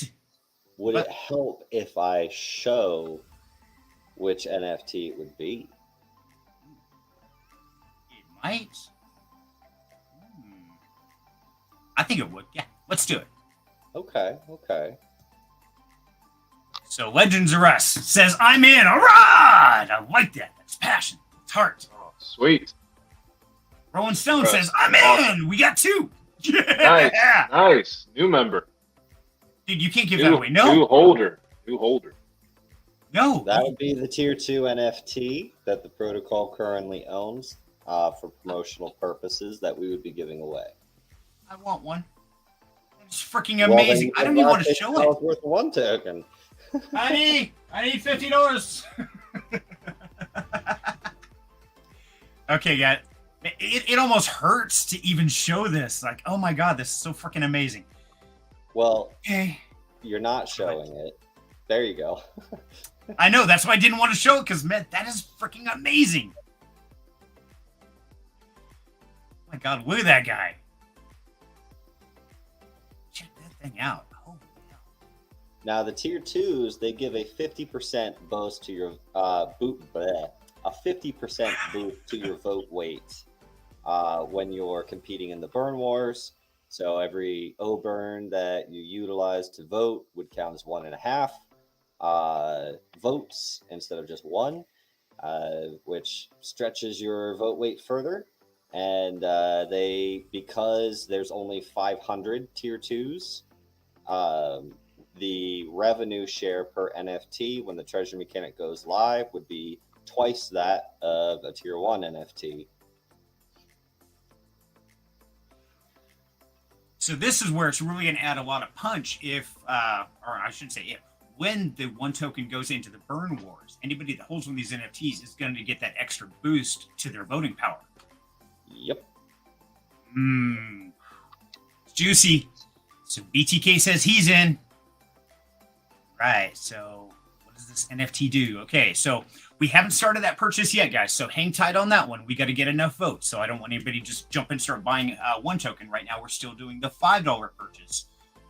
Would it help if I show which NFT it would be? It might. I think it would. Yeah, let's do it. Okay. So Legends of Us says, I'm in. All right. I like that. That's passion. It's heart. Oh, sweet. Rolling Stone says, I'm in. We got 2. Yeah. Nice. New member. Dude, you can't give that away. No. New holder. No. That would be the tier 2 NFT that the protocol currently owns for promotional purposes that we would be giving away. I want one. It's freaking amazing. I don't even want to show it. Worth 1 token. I need $50. Okay, guys. It almost hurts to even show this. Like, oh my god, this is so freaking amazing. Well, okay. You're not showing it. There you go. I know. That's why I didn't want to show it, because, man, that is freaking amazing. Oh my god, look at that guy. Check that thing out. Holy hell. Now the tier 2s, they give a 50% boost to your a 50% boost to your vote weight when you're competing in the burn wars. So every O burn that you utilize to vote would count as 1.5 votes instead of just one, which stretches your vote weight further. And because there's only 500 tier 2s, the revenue share per NFT when the treasure mechanic goes live would be twice that of a tier 1 NFT. So this is where it's really going to add a lot of punch if, or I should say, when the one token goes into the burn wars, anybody that holds one of these NFTs is going to get that extra boost to their voting power. Yep. Juicy. So BTK says he's in. Right. So what does this NFT do? Okay. So we haven't started that purchase yet, guys. So hang tight on that one. We got to get enough votes. So I don't want anybody just jump and start buying one token. Right now, we're still doing the $5 purchase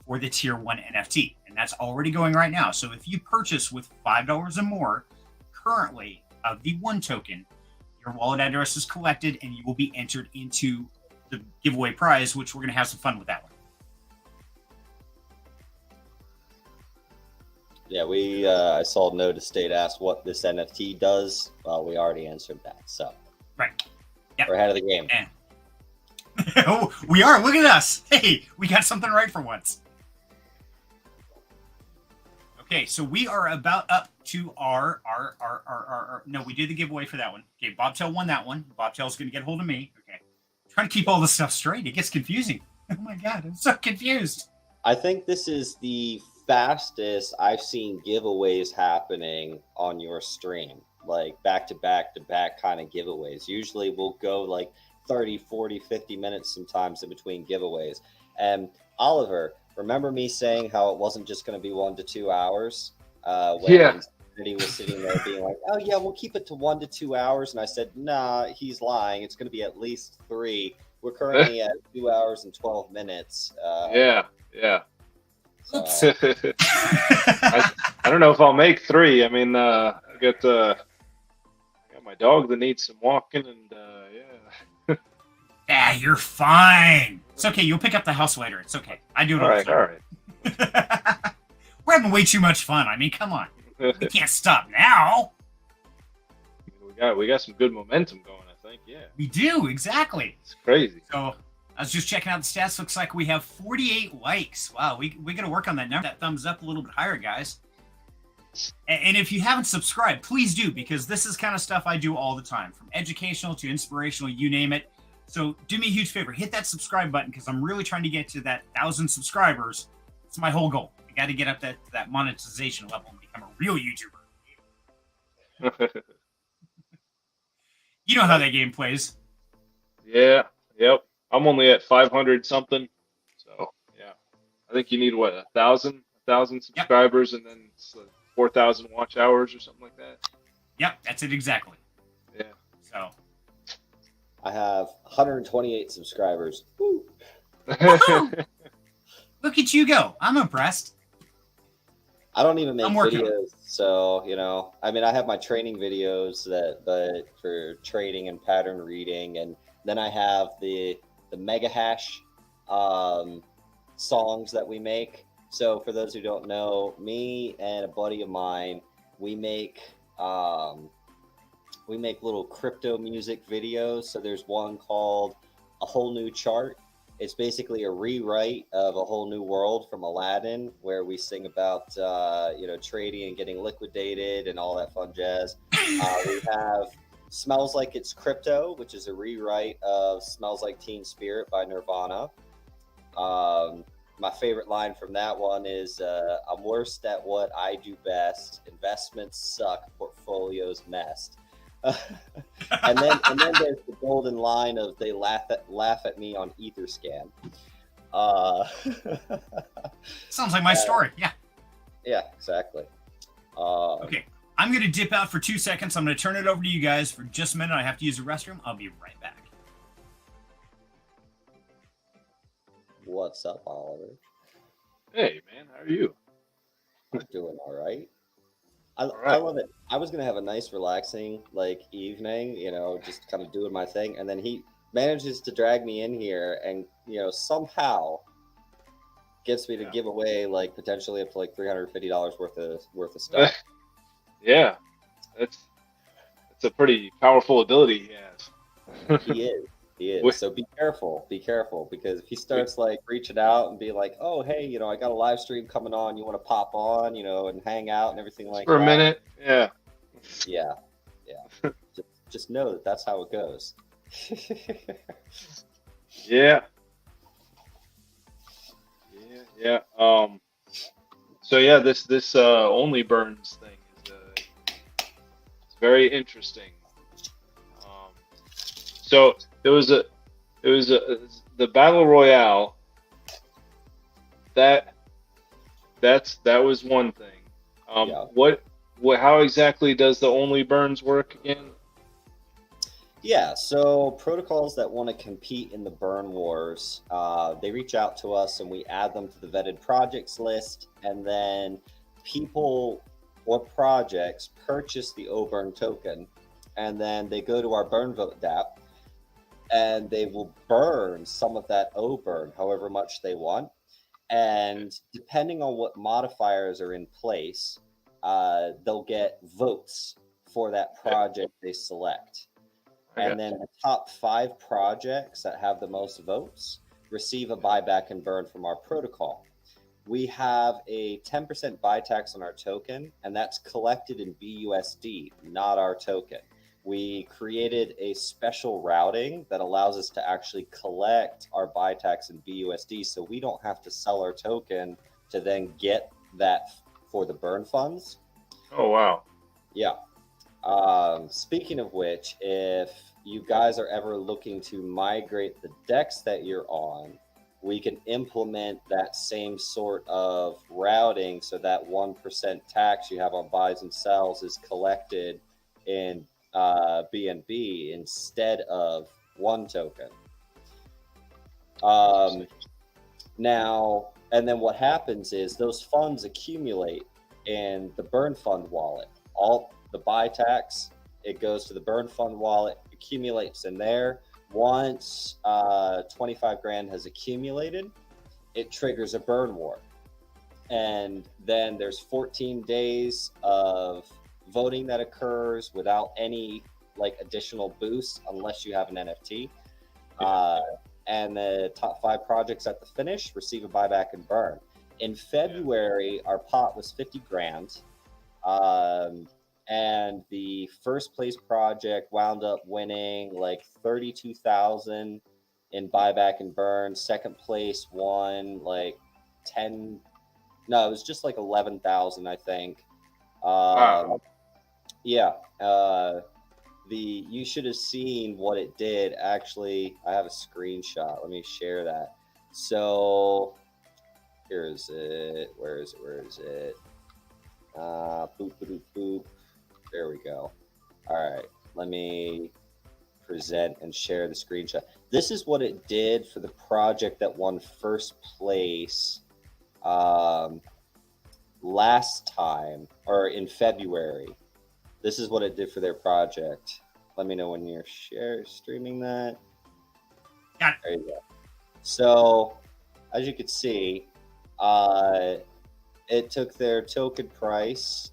for the tier 1 NFT. And that's already going right now. So if you purchase with $5 or more currently of the one token, your wallet address is collected and you will be entered into the giveaway prize, which we're going to have some fun with that one. Yeah, I saw Node Estate ask what this NFT does. Well, we already answered that. So right. Yep. We're ahead of the game. Oh, we are. Look at us. Hey, we got something right for once. Okay, so we are about up to our no, we did the giveaway for that one. Okay, Bobtail won that one. Bobtail's going to get a hold of me. Okay. Trying to keep all this stuff straight. It gets confusing. Oh my God, I'm so confused. I think this is the fastest I've seen giveaways happening on your stream, like back to back kind of giveaways. Usually we'll go like 30, 40, 50 minutes sometimes in between giveaways. And Oliver, remember me saying how it wasn't just going to be 1 to 2 hours? When he was sitting there being like, oh yeah, we'll keep it to 1 to 2 hours. And I said, nah, he's lying. It's going to be at least 3. We're currently at 2 hours and 12 minutes. Yeah. So. I don't know if I'll make 3. I mean, I got my dog that needs some walking, and yeah. Yeah, you're fine. It's okay. You'll pick up the house later. It's okay. I do it all the time. All right. We're having way too much fun. I mean, come on. We can't stop now. We got some good momentum going, I think. Yeah. We do, exactly. It's crazy. So I was just checking out the stats. Looks like we have 48 likes. Wow, we got to work on that number. That thumbs up a little bit higher, guys. And if you haven't subscribed, please do, because this is kind of stuff I do all the time, from educational to inspirational, you name it. So do me a huge favor, hit that subscribe button, because I'm really trying to get to that 1,000 subscribers. It's my whole goal. I got to get up to that monetization level and become a real YouTuber. You know how that game plays. Yeah. Yep. I'm only at 500 something. So yeah, I think you need what, 1,000 subscribers, and then it's 4,000 watch hours or something like that. Yep, that's it exactly. Yeah. So I have 128 subscribers. Woo. Look at you go. I'm impressed. I don't even make videos, so I mean, I have my training videos but for trading and pattern reading, and then I have the mega hash songs that we make. So for those who don't know, me and a buddy of mine, we make little crypto music videos. So there's one called A Whole New Chart. It's basically a rewrite of A Whole New World from Aladdin, where we sing about trading and getting liquidated and all that fun jazz. We have Smells Like It's Crypto, which is a rewrite of Smells Like Teen Spirit by Nirvana. My favorite line from that one is, I'm worst at what I do best. Investments suck, portfolios messed. and then there's the golden line of they laugh at me on Etherscan. Sounds like my story. Yeah, exactly. Okay, I'm going to dip out for 2 seconds. I'm going to turn it over to you guys for just a minute. I have to use the restroom. I'll be right back. What's up, Oliver? Hey, man, how are you? Doing all right. All I right. love it. I was gonna have a nice, relaxing like evening, just kind of doing my thing, and then he manages to drag me in here, and somehow gets me to Yeah. give away like potentially up to like $350 worth of stuff. Yeah. That's a pretty powerful ability he has. He is. He we, is. So be careful. Be careful because if he we, starts like reaching out and be like, "Oh, hey, I got a live stream coming on. You want to pop on, and hang out and everything just like for a that." minute. Yeah. Yeah. Yeah. Just know that that's how it goes. Yeah. Yeah. Yeah. So yeah, this only burns thing is it's very interesting. Um, so it was the battle royale that that was one thing. Yeah. What how exactly does the only burns work again? Yeah, so protocols that want to compete in the burn wars, they reach out to us and we add them to the vetted projects list. And then people or projects purchase the OBurn token. And then they go to our burn vote DApp and they will burn some of that OBurn, however much they want. And depending on what modifiers are in place, they'll get votes for that Okay, project they select. I And got then the top 5 projects that have the most votes receive a buyback and burn from our protocol. We have a 10% buy tax on our token, and that's collected in BUSD, not our token. We created a special routing that allows us to actually collect our buy tax in BUSD, so we don't have to sell our token to then get that for the burn funds. Oh wow. Yeah. Speaking of which, if you guys are ever looking to migrate the decks that you're on, we can implement that same sort of routing so that 1% tax you have on buys and sells is collected in BNB instead of one token. Now, and then what happens is those funds accumulate in the burn fund wallet. All the buy tax, it goes to the burn fund wallet, accumulates in there. Once 25 grand has accumulated, it triggers a burn war. And then there's 14 days of voting that occurs without any like additional boosts unless you have an NFT. And the top 5 projects at the finish receive a buyback and burn. In February, our pot was 50 grand. And the first place project wound up winning like 32,000 in buyback and burn. Second place won like 10. No, it was just like 11,000, I think. Wow. Yeah. You should have seen what it did. Actually, I have a screenshot. Let me share that. So here is it. Where is it? Boop, boop, boop. There we go. All right. Let me present and share the screenshot. This is what it did for the project that won first place last time, or in February. This is what it did for their project. Let me know when you're streaming that. Got it. There you go. So, as you can see, it took their token price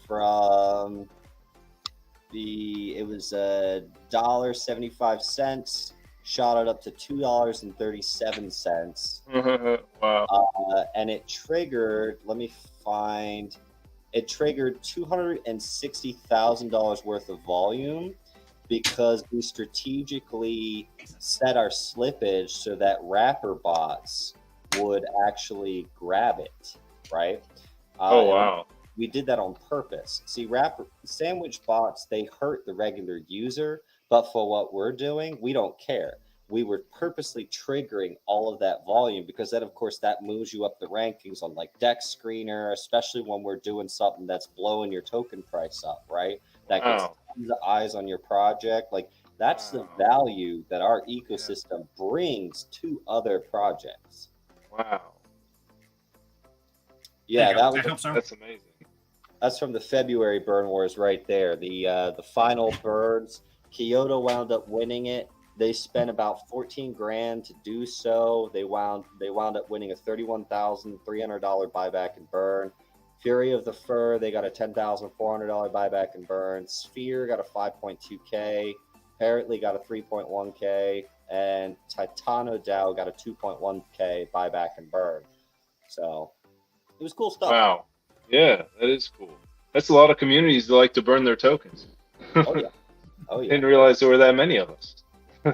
from it was $1.75, shot it up to $2.37. Wow. And it triggered, it triggered $260,000 worth of volume because we strategically set our slippage so that wrapper bots would actually grab it, right? Oh wow. We did that on purpose. See, sandwich bots, they hurt the regular user, but for what we're doing, we don't care. We were purposely triggering all of that volume because then, of course, that moves you up the rankings on like Deck Screener, especially when we're doing something that's blowing your token price up, right? That gets Wow. tons of eyes on your project. Like that's the value that our ecosystem brings to other projects. Wow. Yeah, that was helps out. That's amazing. that's from the February Burn Wars right there. The final birds. Kyoto wound up winning it. They spent about 14 grand to do so. They wound up winning a $31,300 buyback and burn. Fury of the Fur, they got a $10,400 buyback and burn. Sphere got a 5.2K. Apparently got a 3.1K. And Titano Dow got a 2.1K buyback and burn. So it was cool stuff. Wow. Yeah, that is cool. That's a lot of communities that like to burn their tokens. Oh yeah. Oh yeah. Didn't realize there were that many of us. Oh,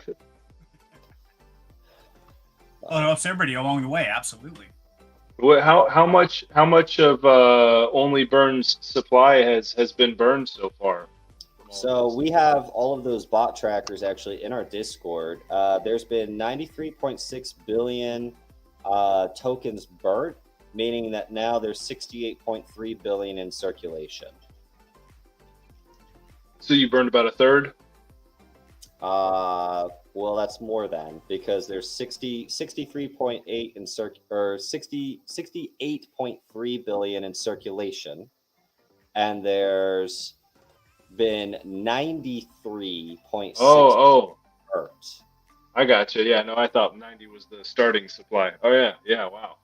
it helps everybody along the way. Absolutely. How much of Only Burn's supply has been burned so far? So we have all of those bot trackers actually in our Discord. There's been 93.6 billion tokens burnt, meaning that now there's 68.3 billion in circulation. So you burned about a third? Well, that's more than, because there's 63.8 in 68.3 billion in circulation, and there's been 93.6 Oh, burnt. I gotcha. Yeah, no, I thought 90 was the starting supply. Oh yeah, wow.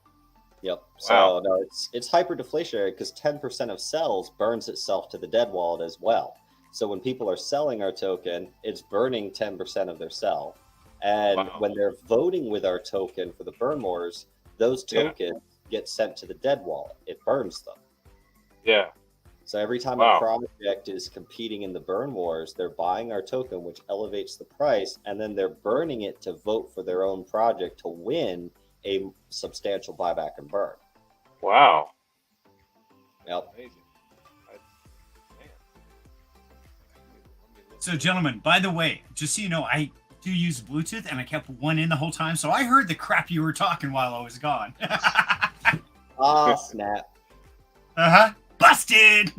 Yep. Wow. So no, it's hyper deflationary because 10% of cells burns itself to the dead wallet as well. So when people are selling our token, it's burning 10% of their cell. And Wow. when they're voting with our token for the burn wars, those tokens get sent to the dead wallet. It burns them. Yeah. So every time Wow. a project is competing in the burn wars, they're buying our token, which elevates the price, and then they're burning it to vote for their own project to win a substantial buyback and burn. Wow. Yep. Amazing. So, gentlemen, by the way, just so you know, I do use Bluetooth, and I kept one in the whole time, so I heard the crap you were talking while I was gone. Ah, snap. Busted.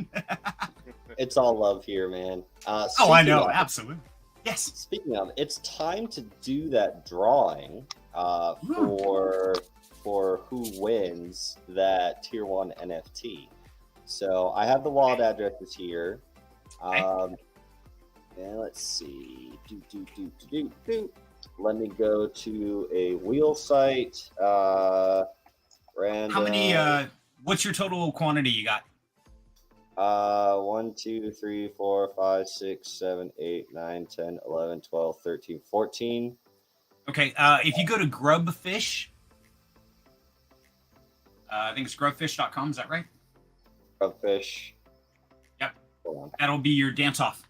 It's all love here, man. Oh, I know, absolutely. Yes. Speaking of, it's time to do that drawing for who wins that tier 1 NFT. So I have the wallet addresses here. And let's see. Let me go to a wheel site. Random. How many? What's your total quantity you got? 1, 2, 3, 4, 5, 6, 7, 8, 9, 10, 11, 12, 13, 14. Okay. If you go to Grubfish, I think it's grubfish.com. Is that right? Grubfish. Yep. Hold on. That'll be your dance off.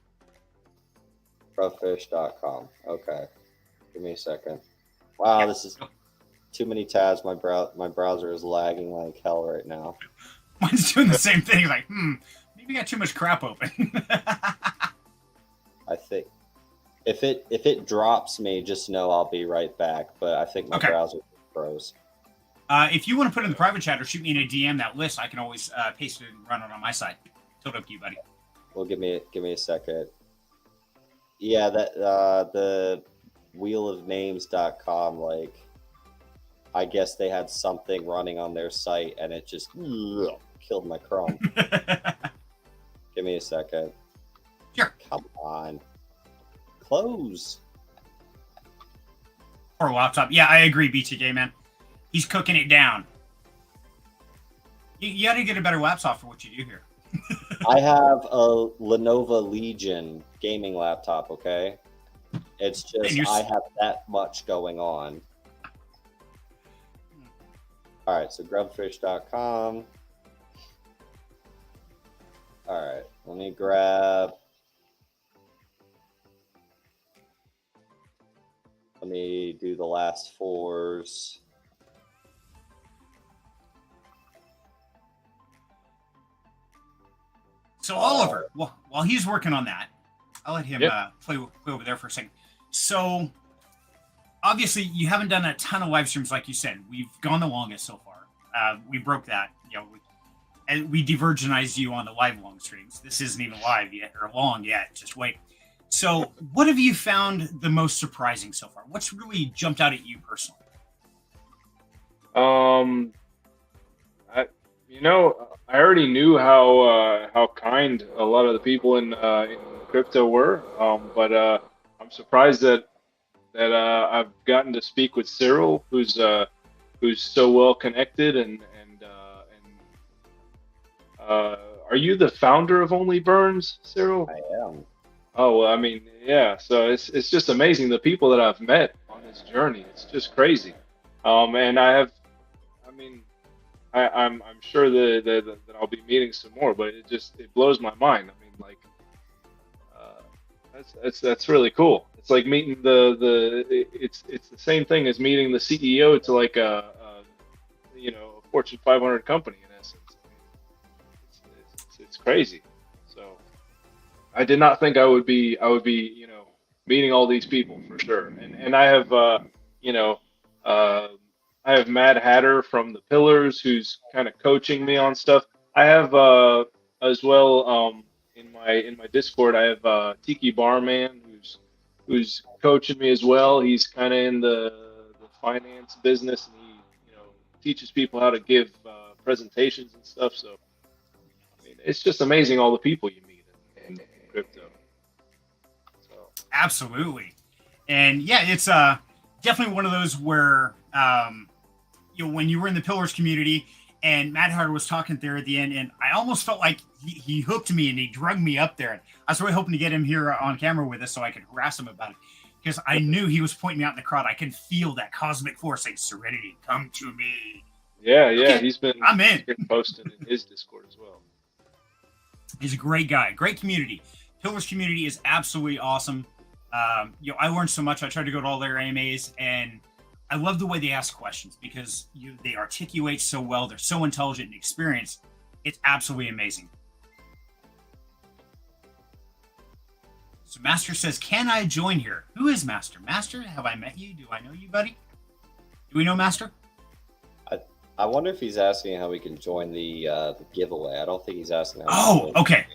Grubfish.com. Okay. Give me a second. Wow, Yeah. this is too many tabs. My browser is lagging like hell right now. Mine's doing the same thing. Like, maybe I got too much crap open. I think if it drops me, just know I'll be right back. But I think my browser froze. If you want to put in the private chat or shoot me in a DM that list, I can always paste it and run it on my side. Totally up to you, buddy. Well, give me a second. Yeah, that the wheelofnames.com, like, I guess they had something running on their site and it just killed my Chrome. Give me a second. Sure. Come on. Close. Or laptop. Yeah, I agree, BTK, man. He's cooking it down. You got to get a better laptop for what you do here. I have a Lenovo Legion gaming laptop, okay? It's just I have that much going on. All right, so grubfish.com. All right, let me grab. Let me do the last fours. So Oliver, while he's working on that, I'll let him play over there for a second. So obviously you haven't done a ton of live streams, like you said. We've gone the longest so far. We broke that. And we divergenized you on the live long streams. This isn't even live yet or long yet. Just wait. So what have you found the most surprising so far? What's really jumped out at you personally? I already knew how kind a lot of the people in crypto were, but I'm surprised that I've gotten to speak with Cyril, who's so well connected, and are you the founder of Only Burns, Cyril? I am. Oh, well, I mean, yeah. So it's just amazing the people that I've met on this journey. It's just crazy. And I mean, I'm sure that I'll be meeting some more, but it blows my mind. I mean, like, that's really cool. It's like meeting it's the same thing as meeting the CEO to like a Fortune 500 company in essence. I mean, it's crazy. So I did not think I would be meeting all these people for sure. And I have you know uh, I have Mad Hatter from the Pillars who's kind of coaching me on stuff. I have as well in my Discord I have Tiki Barman who's coaching me as well. He's kind of in the finance business, and he teaches people how to give presentations and stuff. So I mean, it's just amazing all the people you meet in crypto. So Absolutely. And yeah, it's definitely one of those where when you were in the Pillars community and Matt Hart was talking there at the end, and I almost felt like he hooked me and he drugged me up there. And I was really hoping to get him here on camera with us so I could harass him about it, because I knew he was pointing me out in the crowd. I could feel that cosmic force saying, "Serenity, come to me." yeah, Okay, he's been I'm in. posting in his Discord as well. He's a great guy, great community. Pillars community is absolutely awesome. I learned so much. I tried to go to all their AMAs, and I love the way they ask questions because they articulate so well. They're so intelligent and experienced. It's absolutely amazing. So Master says, "Can I join here?" Who is Master? Master, have I met you? Do I know you, buddy? Do we know Master? I wonder if he's asking how we can join the giveaway. I don't think he's asking. How Oh, okay.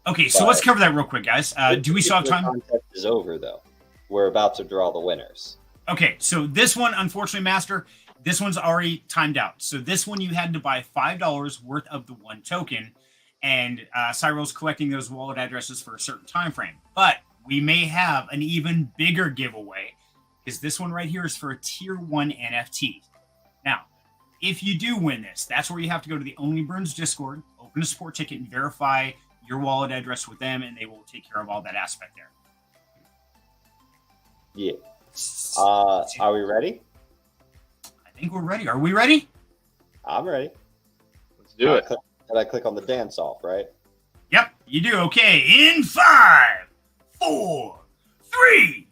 Okay, so let's cover that real quick, guys. Do we still have time? The contest is over, though. We're about to draw the winners. Okay, so this one, unfortunately, Master, this one's already timed out. So this one, you had to buy $5 worth of the one token, and Cyril's collecting those wallet addresses for a certain time frame. But we may have an even bigger giveaway, because this one right here is for a Tier 1 NFT. Now, if you do win this, that's where you have to go to the Only Burns Discord, open a support ticket, and verify your wallet address with them, and they will take care of all that aspect there. Yeah. Are we ready? I think we're ready. Are we ready? I'm ready. Let's do it. Did I click on the dance off, right? Yep, you do. Okay, in 5, 4, 3,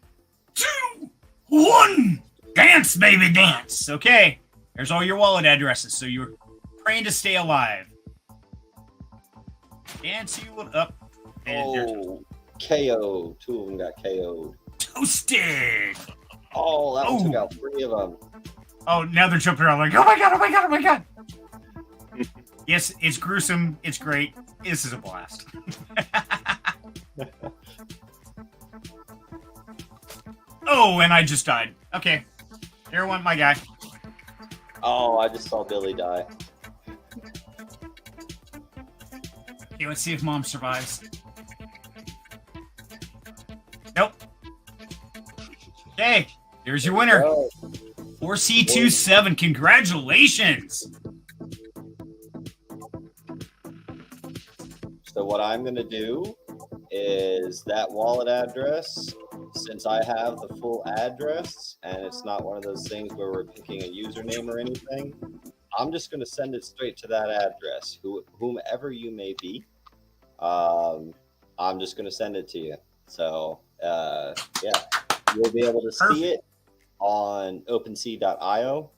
2, 1. Dance, baby, dance. Okay, there's all your wallet addresses. So you're praying to stay alive. Dance you up. Oh, KO. 2 of them got KO'd. Toasted. Oh, that one took out 3 of them. Oh, now they're jumping around like, oh my god, oh my god, oh my god. Yes, it's gruesome. It's great. This is a blast. Oh, and I just died. Okay. Here went my guy. Oh, I just saw Billy die. Okay, let's see if Mom survives. Nope. Okay, there's your winner. 4C27. Congratulations. So what I'm going to do is that wallet address, since I have the full address and it's not one of those things where we're picking a username or anything, I'm just going to send it straight to that address, whomever you may be. I'm just going to send it to you. So, yeah, you'll be able to see it on OpenSea.io.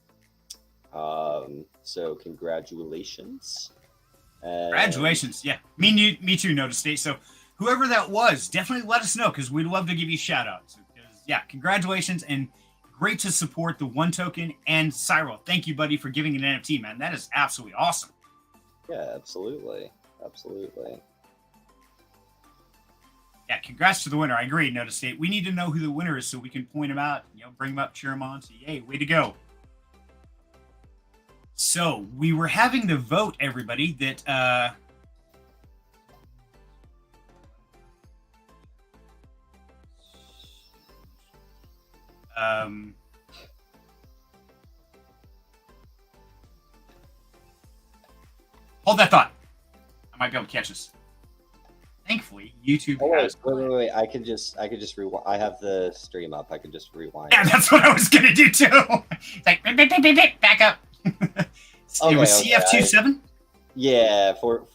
So congratulations. Congratulations. Yeah, me too, Notice State. So whoever that was, definitely let us know, because we'd love to give you shout outs. Yeah, congratulations, and great to support the one token and Cyril. Thank you, buddy, for giving an NFT, man. That is absolutely awesome. Yeah, absolutely. Yeah, congrats to the winner. I agree, Notice State. We need to know who the winner is so we can point him out, bring him up, cheer him on, say, hey, way to go. So we were having the vote, everybody, that hold that thought. I might be able to catch this. Thankfully, YouTube has. Wait. I could just rewind. I have the stream up. I could just rewind. Yeah, that's what I was gonna do too. It's like back up. It was CF27. Yeah, for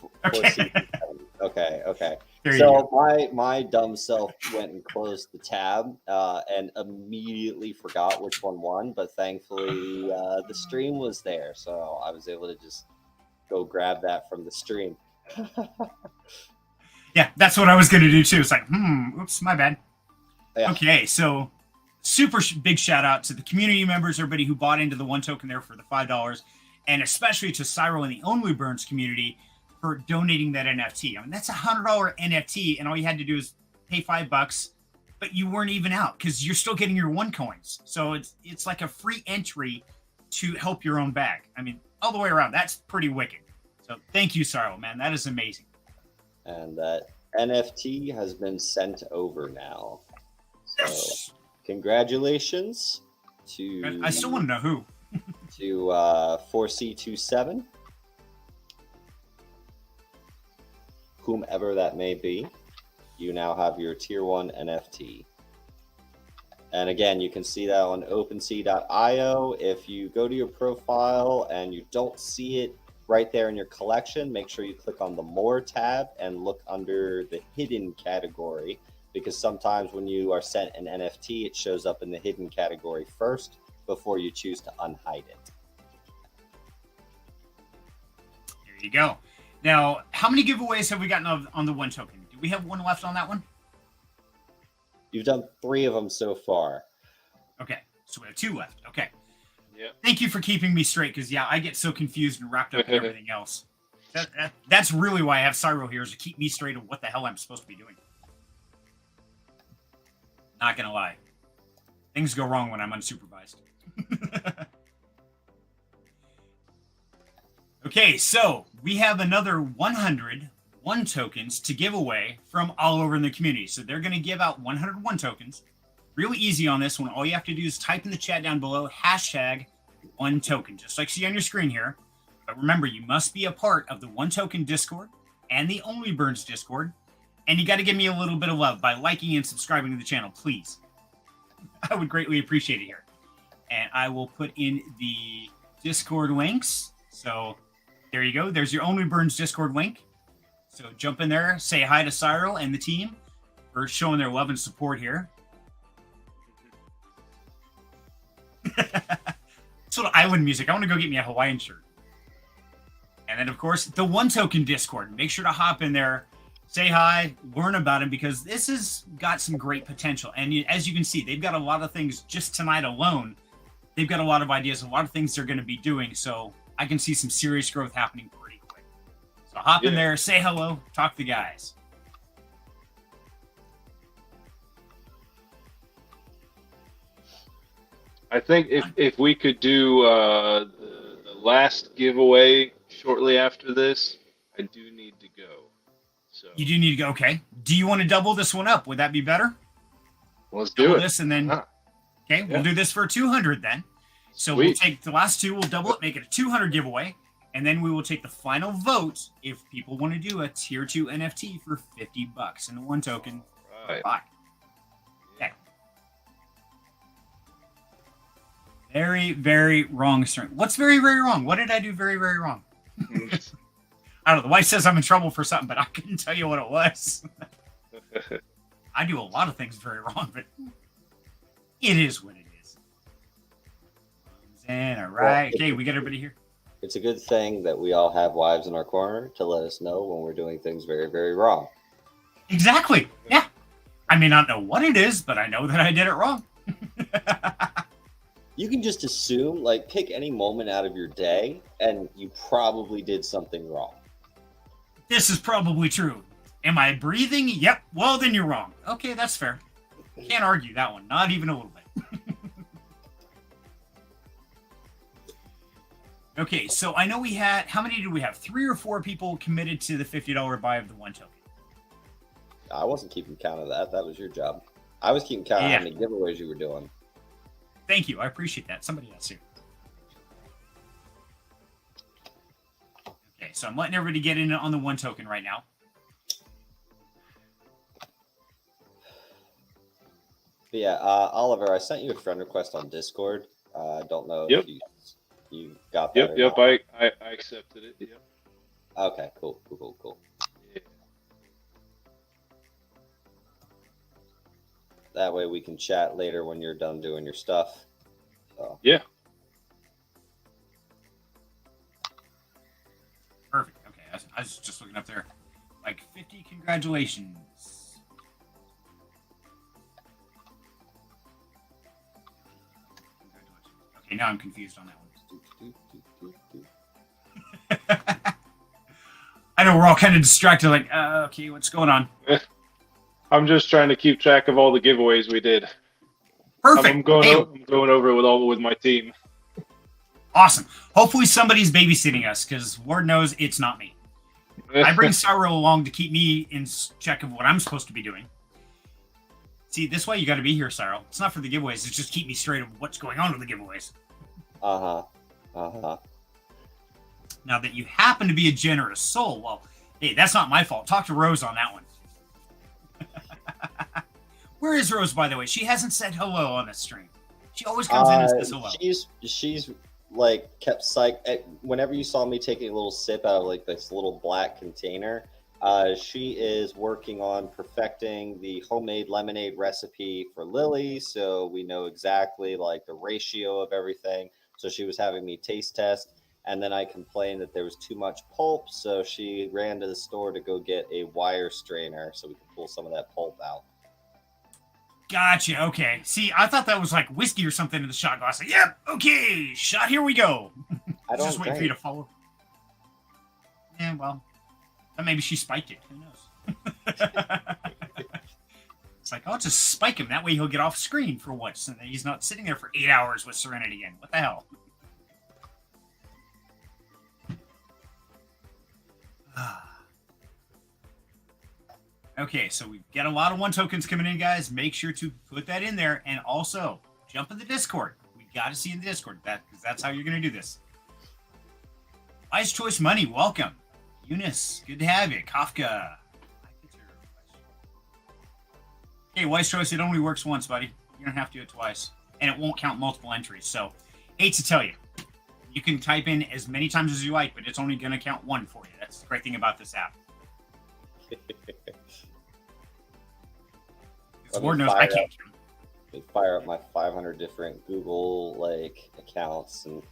Okay. Okay. There you So go. my dumb self went and closed the tab and immediately forgot which one won. But thankfully, the stream was there, so I was able to just go grab that from the stream. Yeah, that's what I was gonna do too. It's like, oops, my bad. Yeah. Okay, so super big shout out to the community members, everybody who bought into the one token there for the $5, and especially to Cyril and the Only Burns community for donating that NFT. I mean, that's $100 NFT, and all you had to do is pay $5, but you weren't even out because you're still getting your one coins. So it's like a free entry to help your own bag. I mean, all the way around. That's pretty wicked. So thank you, Cyril, man. That is amazing. And that NFT has been sent over now. So congratulations to. I still want to know who. To 4C27, whomever that may be. You now have your tier 1 NFT. And again, you can see that on OpenSea.io. If you go to your profile and you don't see it right there in your collection, make sure you click on the More tab and look under the Hidden category, because sometimes when you are sent an NFT, it shows up in the Hidden category first before you choose to unhide it. There you go. Now, how many giveaways have we gotten on the one token? Do we have one left on that one? You've done 3 of them so far. Okay, so we have 2 left. Okay. Yeah. Thank you for keeping me straight, because yeah, I get so confused and wrapped up in everything else. That's really why I have Cyril here, is to keep me straight on what the hell I'm supposed to be doing. Not gonna lie, things go wrong when I'm unsupervised. Okay, so we have another 100 one tokens to give away from all over in the community. So they're going to give out 101 tokens. Really easy on this one. All you have to do is type in the chat down below hashtag one token, just like you see on your screen here. But remember, you must be a part of the One Token Discord and the Only Burns Discord. And you got to give me a little bit of love by liking and subscribing to the channel, please. I would greatly appreciate it here. And I will put in the Discord links. So there you go. There's your Only Burns Discord link. So jump in there, say hi to Cyril and the team for showing their love and support here. Sort of island music. I want to go get me a Hawaiian shirt. And then, of course, the One Token Discord. Make sure to hop in there, say hi, learn about it, because this has got some great potential. And as you can see, they've got a lot of things just tonight alone. They've got a lot of ideas, a lot of things they're going to be doing. So I can see some serious growth happening pretty quick. So hop in there, say hello, talk to the guys. I think if we could do the last giveaway shortly after this, I do need to go. So you do need to go. Okay. Do you want to double this one up? Would that be better? Let's do double it. This and then, okay, we'll do this for 200 then. So Sweet. We'll take the last 2, we'll double it, make it a 200 giveaway, and then we will take the final vote if people want to do a tier 2 NFT for $50 and a one token. Right. Buy. Okay. Very, very wrong, sir. What's very, very wrong? What did I do very, very wrong? I don't know. The wife says I'm in trouble for something, but I couldn't tell you what it was. I do a lot of things very wrong, but it is what it is. And all right. Okay, we got everybody here. It's a good thing that we all have wives in our corner to let us know when we're doing things very, very wrong. Exactly. Yeah. I may not know what it is, but I know that I did it wrong. You can just assume, like, pick any moment out of your day, and you probably did something wrong. This is probably true. Am I breathing? Yep. Well, then you're wrong. Okay, that's fair. Can't argue that one. Not even a little bit. Okay, so I know we had, how many did we have? 3 or 4 people committed to the $50 buy of the 1 token. I wasn't keeping count of that. That was your job. I was keeping count of Yeah. how many giveaways you were doing. Thank you. I appreciate that. Somebody else here. Okay, so I'm letting everybody get in on the 1 token right now. But yeah, Oliver, I sent you a friend request on Discord. I don't know Yep. if you got that. Yep. or not. I accepted it. Yep. Okay, cool. Yeah. That way we can chat later when you're done doing your stuff. So. Yeah. Perfect. Okay, I was just looking up there. Like 50 congratulations. Okay, now I'm confused on that one. I know we're all kind of distracted, like, okay, what's going on? I'm just trying to keep track of all the giveaways we did. Perfect. I'm going Hey, over it with my team. awesome. Hopefully somebody's babysitting us, because Lord knows it's not me. I bring Cyril along to keep me in check of what I'm supposed to be doing. See, this way you got to be here, Cyril. It's not for the giveaways. It's just keep me straight of what's going on with the giveaways. Now that you happen to be a generous soul, well, hey, that's not my fault. Talk to Rose on that one. Where is Rose, by the way? She hasn't said hello on the stream. She always comes in and says hello. She's like kept whenever you saw me taking a little sip out of like this little black container, she is working on perfecting the homemade lemonade recipe for Lily, so we know exactly like the ratio of everything. So she was having me taste test, and then I complained that there was too much pulp, so she ran to the store to go get a wire strainer so we could pull some of that pulp out. Gotcha. Okay. See, I thought that was like whiskey or something in the shot glass. Like, yep. Okay. Shot. Here we go. I don't just waiting for you to follow. Yeah. Well, but maybe she spiked it. Who knows? It's like, I'll just spike him. That way he'll get off screen for once, and then he's not sitting there for 8 hours with Serenity again. What the hell? Okay, so we've got a lot of 1 tokens coming in, guys. Make sure to put that in there, and also jump in the Discord. We got to see you in the Discord, because that's how you're going to do this. Wise Choice Money, welcome. Eunice, good to have you. Kafka. Okay, Wise Choice, it only works once, buddy. You don't have to do it twice, and it won't count multiple entries. So, hate to tell you, you can type in as many times as you like, but it's only going to count 1 for you. That's the great thing about this app. Lord knows I can't count. Let me fire up my 500 different Google like accounts and.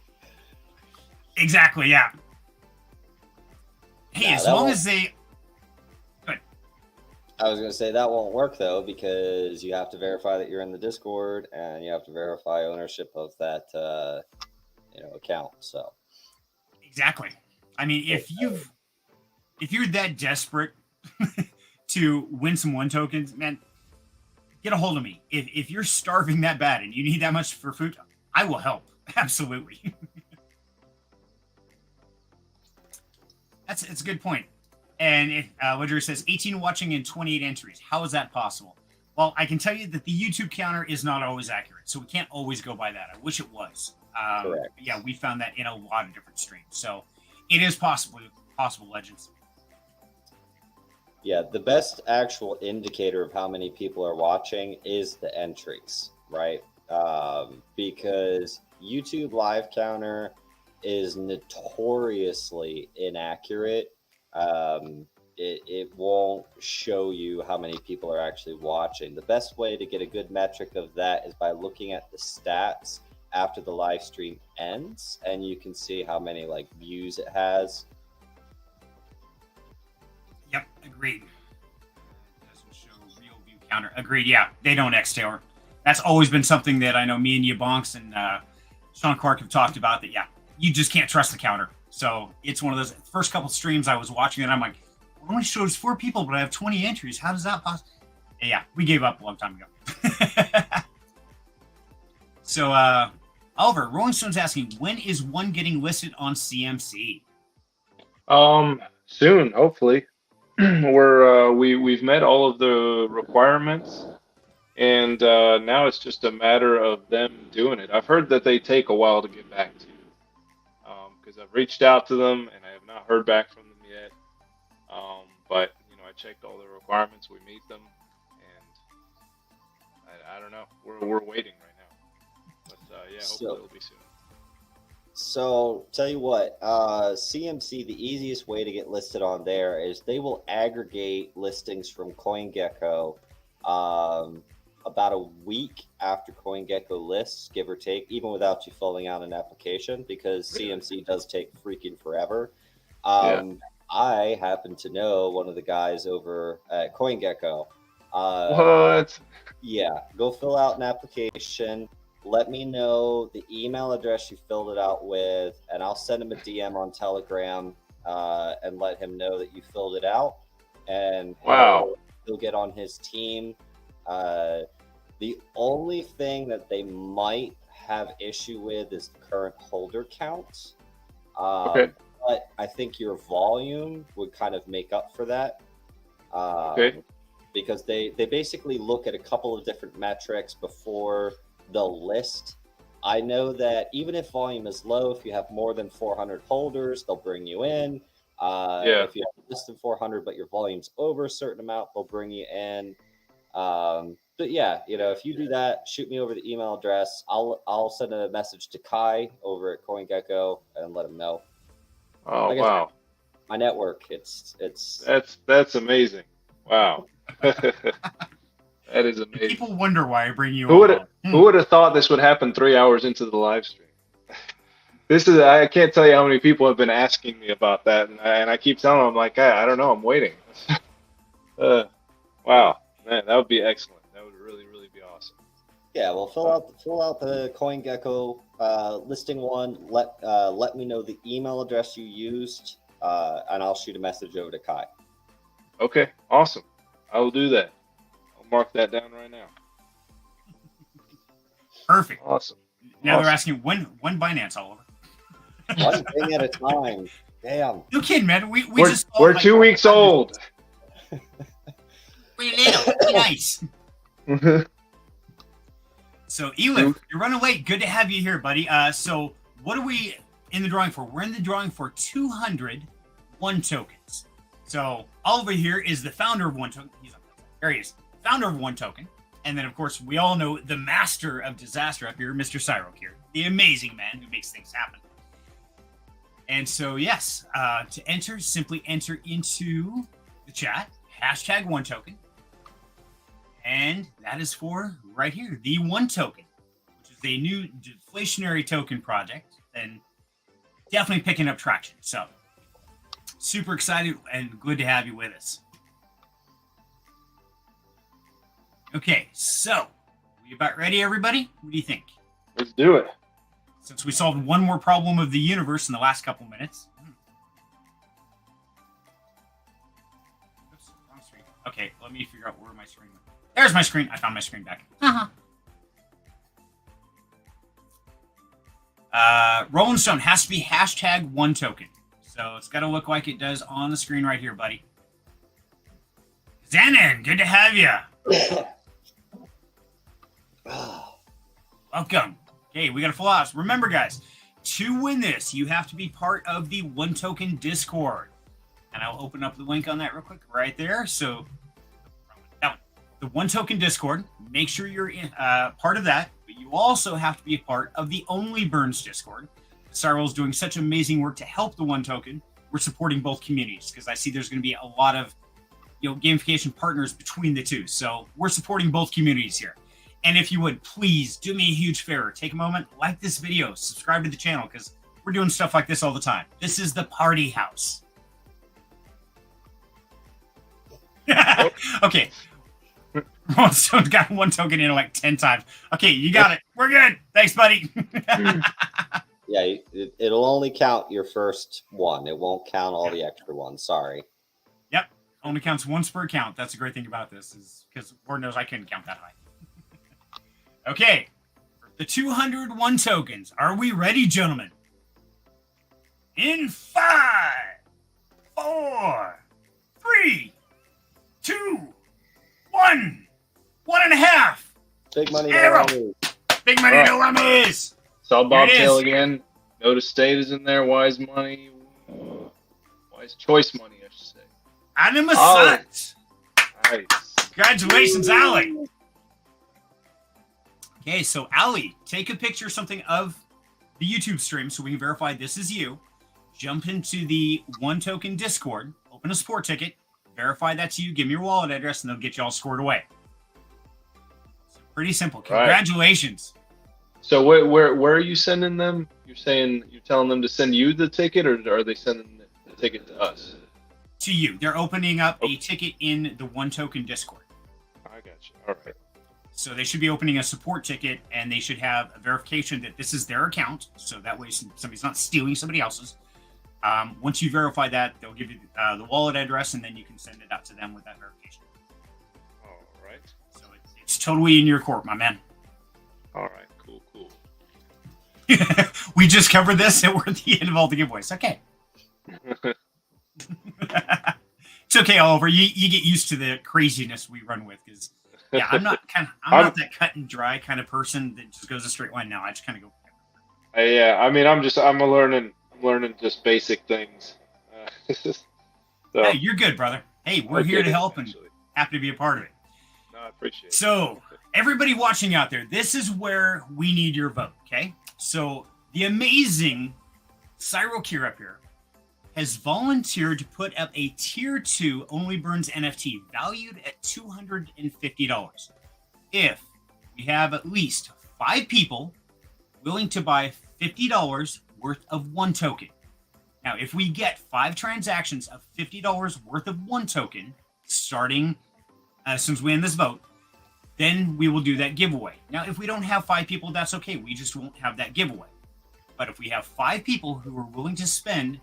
Exactly, yeah. Hey, as long as they. Good. I was going to say that won't work though, because you have to verify that you're in the Discord and you have to verify ownership of that account. So. Exactly. I mean, if you're that desperate to win some 1 tokens, man, get a hold of me. If you're starving that bad and you need that much for food, I will help. Absolutely. It's a good point. And if Ledger says 18 watching and 28 entries, how is that possible? Well, I can tell you that the YouTube counter is not always accurate, so we can't always go by that. I wish it was. Correct. Yeah, we found that in a lot of different streams. So it is possible, Legends. Yeah, the best actual indicator of how many people are watching is the entries, right? Because YouTube live counter is notoriously inaccurate. It won't show you how many people are actually watching. The best way to get a good metric of that is by looking at the stats after the live stream ends, and you can see how many like views it has. Yep, agreed. Doesn't show real view counter. Agreed. Yeah, they don't extort. That's always been something that I know me and you Bonks and Sean Clark have talked about. That you just can't trust the counter. So it's one of those first couple streams I was watching, and I'm like, well, it only shows 4 people, but I have 20 entries. How does that possible? Yeah, we gave up a long time ago. So Oliver, Rolling Stone's asking, when is one getting listed on CMC? Soon, hopefully. We've met all of the requirements, and now it's just a matter of them doing it. I've heard that they take a while to get back to you, because I've reached out to them and I have not heard back from them yet. But I checked all the requirements. We meet them, and I don't know. We're waiting right now, but yeah, hopefully it'll be soon. So, tell you what, CMC, the easiest way to get listed on there is they will aggregate listings from CoinGecko about a week after CoinGecko lists, give or take, even without you filling out an application, because CMC does take freaking forever. I happen to know one of the guys over at CoinGecko. What? Yeah, go fill out an application. Let me know the email address you filled it out with, and I'll send him a DM on Telegram and let him know that you filled it out. And wow, he'll get on his team. The only thing that they might have issue with is the current holder count. Okay. But I think your volume would kind of make up for that. Okay. Because they basically look at a couple of different metrics before the list. I know that even if volume is low, if you have more than 400 holders, they'll bring you in. If you have less than 400 but your volume's over a certain amount, they'll bring you in. But yeah, if you do that, shoot me over the email address. I'll send a message to Kai over at CoinGecko and let him know. Oh, wow. My network, it's that's amazing. Wow. That is amazing. People wonder why I bring you Who would have thought this would happen 3 hours into the live stream? I can't tell you how many people have been asking me about that, and I keep telling them, I'm like, I don't know, I'm waiting. Wow, man, that would be excellent. That would really, really be awesome. Yeah, well, fill out the CoinGecko listing one. Let me know the email address you used, and I'll shoot a message over to Kai. Okay, awesome. I will do that. Mark that down right now. Perfect. Awesome. Now they're asking when Binance, Oliver. One thing at a time. Damn. No kidding, man. We're 2 weeks old. We're little. Be nice. So, Elif, you're running late. Good to have you here, buddy. So what are we in the drawing for? We're in the drawing for 200 one tokens. So Oliver here is the founder of One Token. There he is. Founder of One Token. And then, of course, we all know the master of disaster up here, Mr. Cyril here, the amazing man who makes things happen. And so, yes, to enter, simply enter into the chat, hashtag One Token. And that is for right here, the One Token, which is a new deflationary token project and definitely picking up traction. So super excited and good to have you with us. Okay, so we about ready, everybody? What do you think? Let's do it. Since we solved one more problem of the universe in the last couple minutes. Oops, wrong screen. Okay, let me figure out where my screen went. There's my screen. I found my screen back. Rolling Stone has to be hashtag One Token. So it's got to look like it does on the screen right here, buddy. Zanin, good to have you. Welcome. Okay, we got a full house. Remember, guys, to win this, you have to be part of the One Token Discord. And I'll open up the link on that real quick right there. So, the One Token Discord, make sure you're in, part of that. But you also have to be a part of the Only Burns Discord. Cyril's doing such amazing work to help the One Token. We're supporting both communities because I see there's going to be a lot of gamification partners between the two. So we're supporting both communities here. And if you would, please do me a huge favor. Take a moment, like this video, subscribe to the channel because we're doing stuff like this all the time. This is the party house. Okay. Stone's got One Token in like 10 times. Okay, you got it. We're good. Thanks, buddy. Yeah, it'll only count your first one. It won't count all the extra ones. Sorry. Yep. Only counts once per account. That's a great thing about this is because Lord knows I couldn't count that high. Okay. For the 201 tokens. Are we ready, gentlemen? In 5, 4, 3, 2, 1, 1.5. Big money, Arrow. no. Big money, no rummies. Saw There it Bobtail is. again. Notice State is in there. Wise money. Wise choice money, I should say. Anima Oh. sucks. Nice. Congratulations, Allie. Okay, so Allie, take a picture or something of the YouTube stream so we can verify this is you. Jump into the One Token Discord, open a support ticket, verify that's you, give me your wallet address, and they'll get you all scored away. So pretty simple. Congratulations. So where are you sending them? You're telling them to send you the ticket, or are they sending the ticket to us? To you. They're opening up a ticket in the One Token Discord. I got you. All right. So they should be opening a support ticket, and they should have a verification that this is their account. So that way somebody's not stealing somebody else's. Once you verify that, they'll give you the wallet address, and then you can send it out to them with that verification. All right. So it's totally in your court, my man. All right. Cool. We just covered this, and we're at the end of all the giveaways. Okay. It's okay, Oliver. You get used to the craziness we run with, because I'm not not that cut and dry kind of person that just goes a straight line. Now I just kind of go. Yeah, I mean, I'm learning just basic things. So, Hey, you're good, brother. Hey, we're here to help and happy to be a part of it. No, I appreciate it. So, everybody watching out there, this is where we need your vote, okay? So, the amazing Cyro Kier up here has volunteered to put up a Tier 2 Only Burns NFT valued at $250. If we have at least 5 people willing to buy $50 worth of one token. Now, if we get 5 transactions of $50 worth of one token, starting as soon as we end this vote, then we will do that giveaway. Now, if we don't have 5 people, that's okay. We just won't have that giveaway. But if we have 5 people who are willing to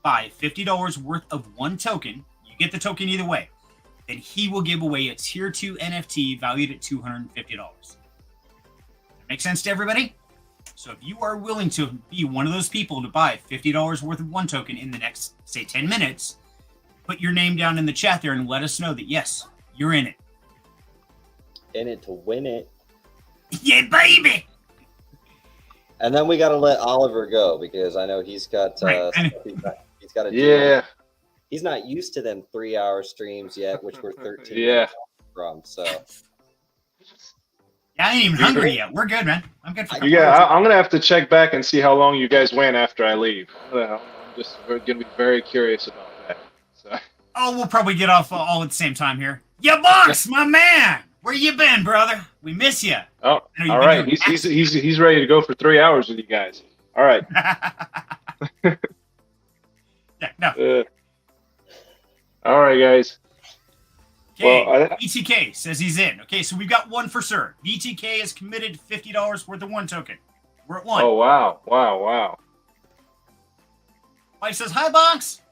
buy $50 worth of one token, you get the token either way, then he will give away a Tier 2 NFT valued at $250. That make sense to everybody? So if you are willing to be one of those people to buy $50 worth of one token in the next, say, 10 minutes, put your name down in the chat there and let us know that, yes, you're in it. In it to win it. Yeah, baby! And then we got to let Oliver go, because I know he's got stuff he's got to do. Yeah. He's not used to them 3-hour streams yet, which we're 13 Yeah. minutes from. So Yeah, I ain't even hungry yet. We're good, man. I'm good for I'm gonna have to check back and see how long you guys went after I leave. I'm just gonna be very curious about that. So. Oh, we'll probably get off all at the same time here. Ya box, my man! Where you been, brother? We miss you. Oh, all right. He's ready to go for 3 hours with you guys. All right. Yeah, no. All right, guys. Okay, Well, BTK says he's in. Okay, so we've got one for sure. BTK is committed $50 worth of one token. We're at 1. Oh, wow. Mike says, hi, Box.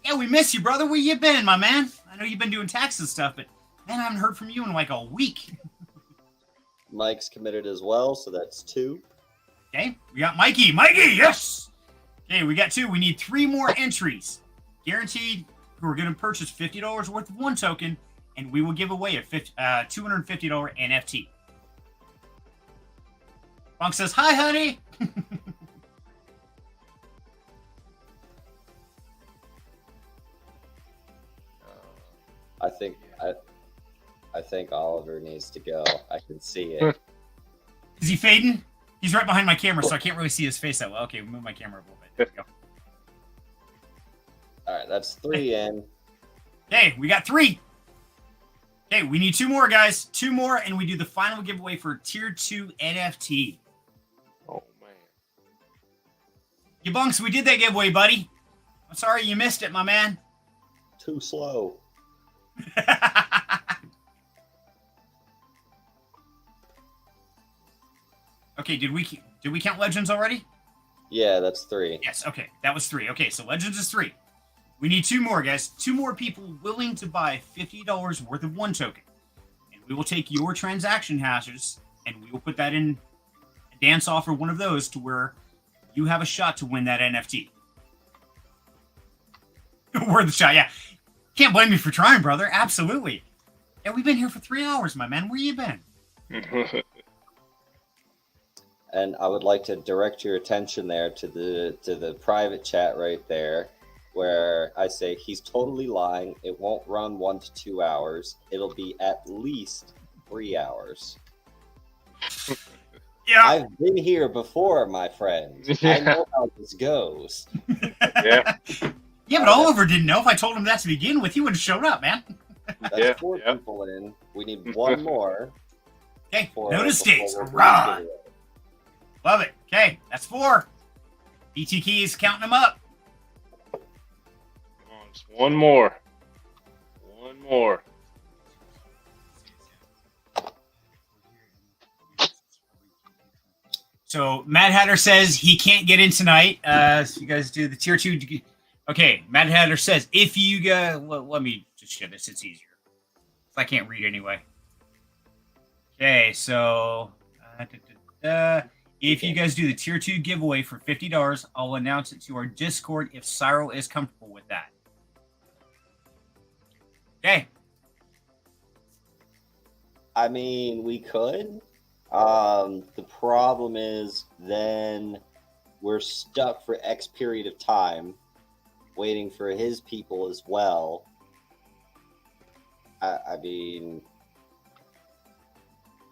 Yeah, we miss you, brother. Where you been, my man? I know you've been doing taxes and stuff, but man, I haven't heard from you in like a week. Mike's committed as well, so that's 2. Okay, we got Mikey. Mikey, yes! Okay, we got 2. We need 3 more entries. Guaranteed who are going to purchase $50 worth of one token, and we will give away a $250 NFT. Bonk says, hi, honey! I think Oliver needs to go. I can see it. Is he fading? He's right behind my camera, so I can't really see his face that well. Okay, move my camera a little bit. There we go. All right, that's 3 in. Okay, we got 3. Okay, we need 2 more, guys. 2 more, and we do the final giveaway for Tier 2 NFT. Oh, man. You bunks, we did that giveaway, buddy. I'm sorry you missed it, my man. Too slow. Okay, did we count Legends already? Yeah, that's 3. Yes, okay. That was 3. Okay, so Legends is 3. We need 2 more, guys. 2 more people willing to buy $50 worth of one token. And We will take your transaction hashes and we will put that in a dance off or one of those to where you have a shot to win that NFT. Worth the shot, yeah. Can't blame me for trying, brother. Absolutely. Yeah, we've been here for 3 hours, my man. Where you been? And I would like to direct your attention there to the private chat right there, where I say he's totally lying. It won't run 1 to 2 hours. It'll be at least 3 hours. Yeah. I've been here before, my friend. I know how this goes. Yeah. Yeah, but Oliver didn't know. If I told him that to begin with, he would have showed up, man. That's 4 people in. We need 1 more. Okay, notice dates. Hurrah! Love it. Okay, that's 4. BT Keys counting them up. Come on, just 1 more. 1 more. So Mad Hatter says he can't get in tonight. So you guys do the tier 2. Okay, Mad Hatter says if you guys, let me just share this. It's easier. I can't read anyway. Okay, so if you guys do the tier 2 giveaway for $50, I'll announce it to our Discord if Cyril is comfortable with that. Okay. I mean, we could. The problem is then we're stuck for X period of time waiting for his people as well. I mean,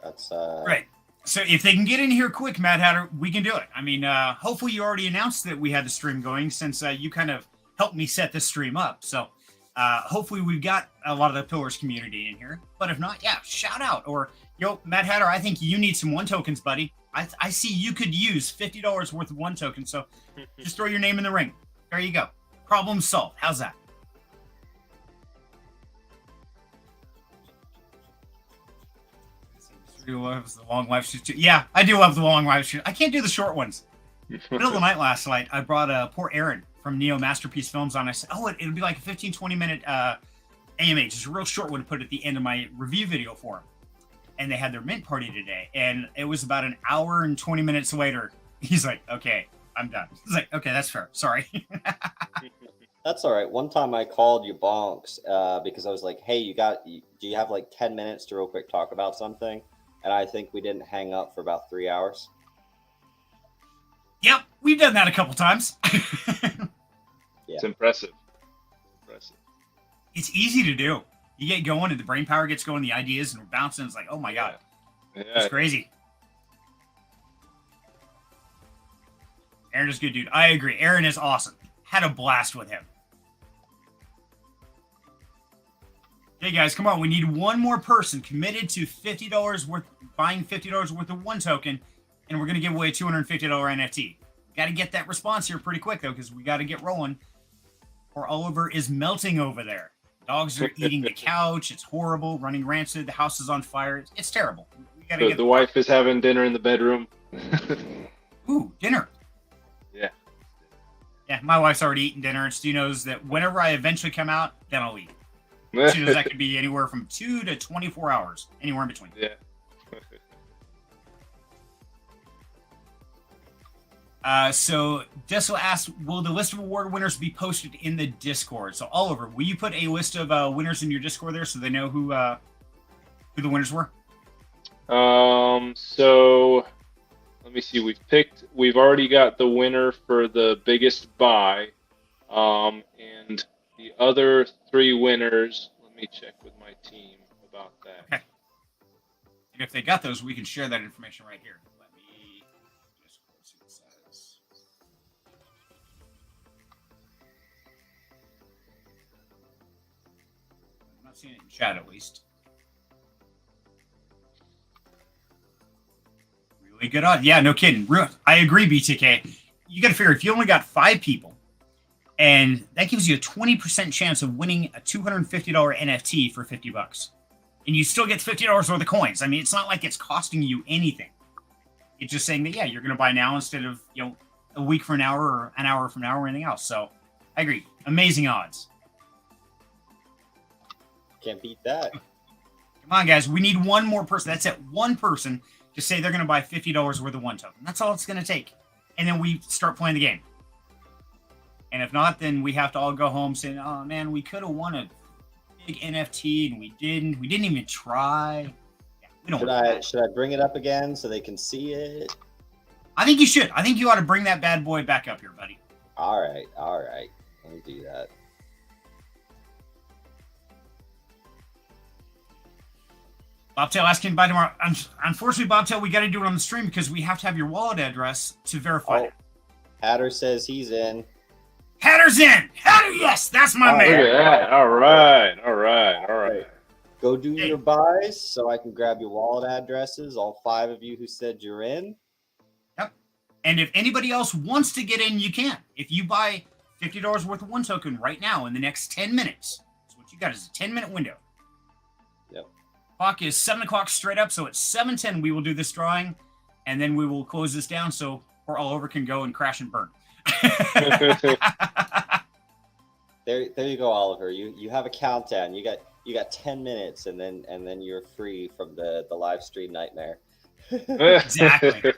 that's right. So if they can get in here quick, Mad Hatter, we can do it. I mean, hopefully you already announced that we had the stream going since you kind of helped me set this stream up. So hopefully we've got a lot of the Pillars community in here. But if not, yeah, shout out. Or, yo, Mad Hatter, I think you need some 1 tokens, buddy. I see you could use $50 worth of 1 token. So just throw your name in the ring. There you go. Problem solved. How's that? Loves the long live stream. Yeah, I do love the long live stream. I can't do the short ones. Middle of the night last night, I brought poor Aaron from Neo Masterpiece Films on. I said, oh, it'll be like a 15, 20-minute AMA, just a real short one to put at the end of my review video for him. And they had their mint party today. And it was about an hour and 20 minutes later. He's like, okay, I'm done. He's like, okay, that's fair. Sorry. That's all right. One time I called you Bonks because I was like, hey, do you have like 10 minutes to real quick talk about something? And I think we didn't hang up for about 3 hours. Yep, we've done that a couple times. Yeah. It's impressive. It's easy to do. You get going and the brain power gets going, the ideas and we're bouncing. It's like, oh my God. Yeah. It's crazy. Aaron is good, dude. I agree. Aaron is awesome. Had a blast with him. Hey guys, come on. We need 1 more person committed to $50 worth, buying $50 worth of 1 token, and we're going to give away a $250 NFT. Got to get that response here pretty quick, though, because we got to get rolling. Or Oliver is melting over there. Dogs are eating the couch. It's horrible. Running rancid. The house is on fire. It's terrible. We gotta get the wife is having dinner in the bedroom. Ooh, dinner. Yeah. Yeah, my wife's already eaten dinner, and Stu knows that whenever I eventually come out, then I'll eat. She knows that could be anywhere from 2 to 24 hours, anywhere in between. Yeah. So Deso asks, will the list of award winners be posted in the Discord? So Oliver, will you put a list of winners in your Discord there so they know who the winners were? So let me see. We've already got the winner for the biggest buy, and the other 3 winners. Let me check with my team about that. Okay. And if they got those, we can share that information right here. Let me just see what it says. I'm not seeing it in chat, at least. Really good odds. Yeah, no kidding. I agree, BTK. You got to figure if you only got 5 people, and that gives you a 20% chance of winning a $250 NFT for $50. And you still get $50 worth of coins. I mean, it's not like it's costing you anything. It's just saying that, yeah, you're going to buy now instead of, a week for an hour or an hour from now or anything else. So I agree. Amazing odds. Can't beat that. Come on, guys. We need one more person. That's it. One person to say they're going to buy $50 worth of one token. That's all it's going to take. And then we start playing the game. And if not, then we have to all go home saying, oh, man, we could have won a big NFT and we didn't. We didn't even try. Yeah, we don't Should I bring it up again so they can see it? I think you should. I think you ought to bring that bad boy back up here, buddy. All right. Let me do that. Bobtail asking by tomorrow. Unfortunately, Bobtail, we got to do it on the stream because we have to have your wallet address to verify it. Hatter says he's in. Hatter's in. Hatter, yes, that's my man. Look at that. All right. Go do your buys so I can grab your wallet addresses. All 5 of you who said you're in. Yep. And if anybody else wants to get in, you can. If you buy $50 worth of one token right now in the next 10 minutes, so what you got is a 10-minute window. Yep. Clock is 7 o'clock straight up, so at 7:10 we will do this drawing, and then we will close this down so poor Oliver can go and crash and burn. There you go, Oliver. You have a countdown. You got 10 minutes, and then you're free from the live stream nightmare. Exactly.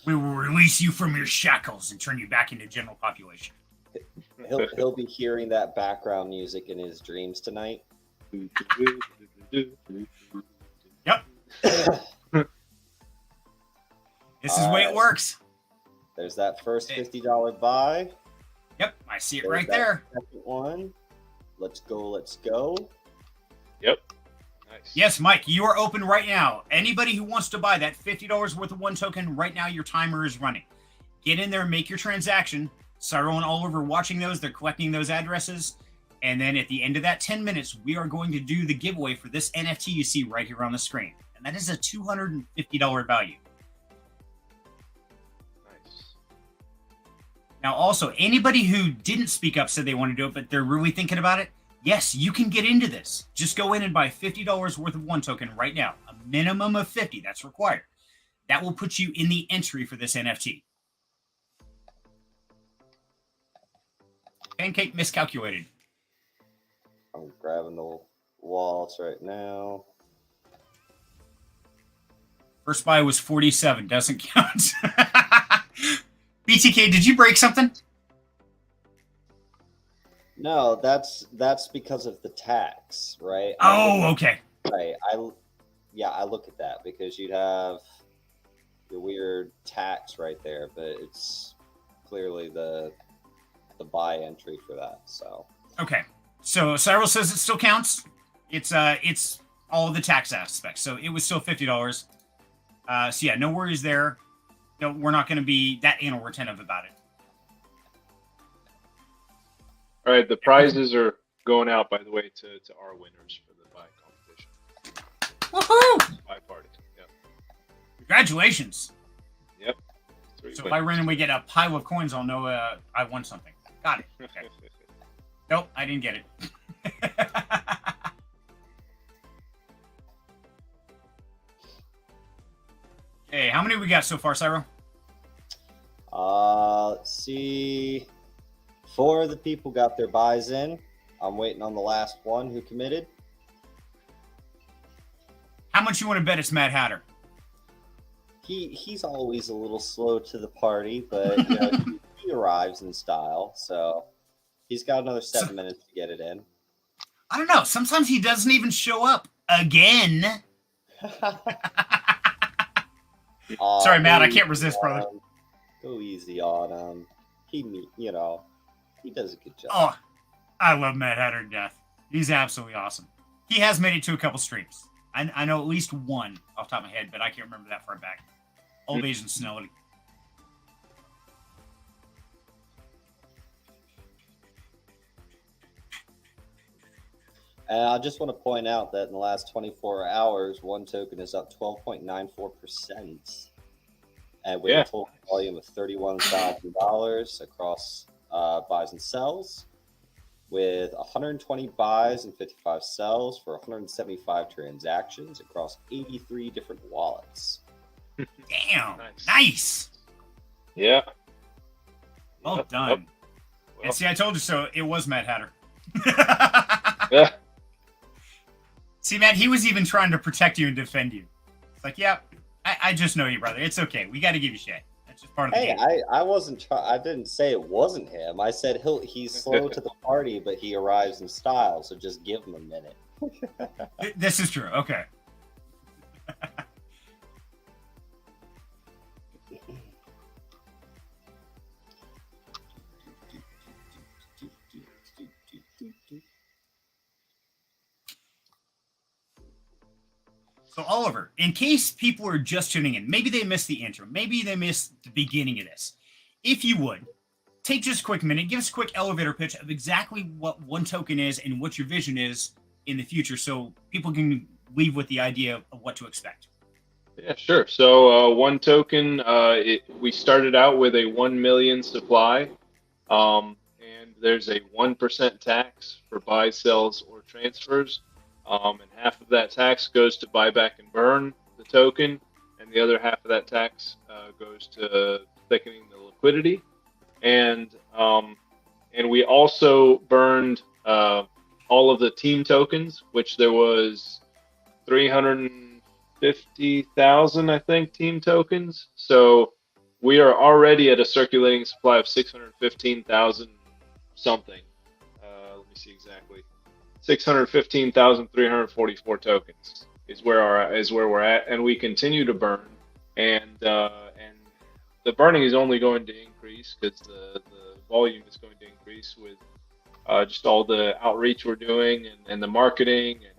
We will release you from your shackles and turn you back into general population. He'll be hearing that background music in his dreams tonight. Yep. This is the way it works. There's that first $50 buy. Yep, I see it There's right that there. Second one. Let's go. Yep. Nice. Yes, Mike, you are open right now. Anybody who wants to buy that $50 worth of one token, right now your timer is running. Get in there and make your transaction. Cyril and Oliver watching those. They're collecting those addresses. And then at the end of that 10 minutes, we are going to do the giveaway for this NFT you see right here on the screen. And that is a $250 value. Now, also, anybody who didn't speak up said they want to do it, but they're really thinking about it. Yes, you can get into this. Just go in and buy $50 worth of one token right now. A minimum of 50, that's required. That will put you in the entry for this NFT. Pancake miscalculated. I'm grabbing the wallets right now. First buy was 47, doesn't count. BTK, did you break something? No, that's because of the tax, right? Oh, okay. Right. I look at that because you'd have the weird tax right there, but it's clearly the buy entry for that. So okay. So Cyril says it still counts. It's all of the tax aspects. So it was still $50. So yeah, no worries there. No, we're not going to be that anal retentive about it. All right, the prizes are going out, by the way, to our winners for the buy competition. Woohoo! Buy party. Yep. Congratulations. Yep. So if I randomly get a pile of coins, I'll know I won something. Got it. Okay. Nope, I didn't get it. Hey, how many we got so far, Cyril? Let's see. 4 of the people got their buys in. I'm waiting on the last one who committed. How much you want to bet it's Mad Hatter? He's always a little slow to the party, but you know, he arrives in style. So he's got another 7 minutes to get it in. I don't know. Sometimes he doesn't even show up again. Sorry, Matt. I can't resist, brother. Go easy on him. He does a good job. Oh, I love Mad Hatter to death. He's absolutely awesome. He has made it to a couple streams. I know at least one off the top of my head, but I can't remember that far back. Old Asian Snowly. And I just want to point out that in the last 24 hours, one token is up 12.94%. And with a total volume of $31,000 across buys and sells, with 120 buys and 55 sells for 175 transactions across 83 different wallets. Damn. Nice. Yeah. Well done. Well. And see, I told you so. It was Mad Hatter. Yeah. See, Matt, he was even trying to protect you and defend you. It's like, yeah, I just know you, brother. It's okay. We got to give you shit. That's just part of the Hey, game. I wasn't I didn't say it wasn't him. I said he's slow to the party, but he arrives in style. So just give him a minute. This is true. Okay. So, Oliver, in case people are just tuning in, maybe they missed the intro, maybe they missed the beginning of this. If you would, take just a quick minute, give us a quick elevator pitch of exactly what one token is and what your vision is in the future so people can leave with the idea of what to expect. Yeah, sure. So one token, we started out with a 1 million supply, and there's a 1% tax for buys, sells, or transfers. And half of that tax goes to buy back and burn the token, and the other half of that tax goes to thickening the liquidity. And we also burned all of the team tokens, which there was 350,000, I think, team tokens. So we are already at a circulating supply of 615,000 something. Let me see exactly. 615,344 tokens is where we're at, and we continue to burn, and the burning is only going to increase because the volume is going to increase with just all the outreach we're doing and the marketing and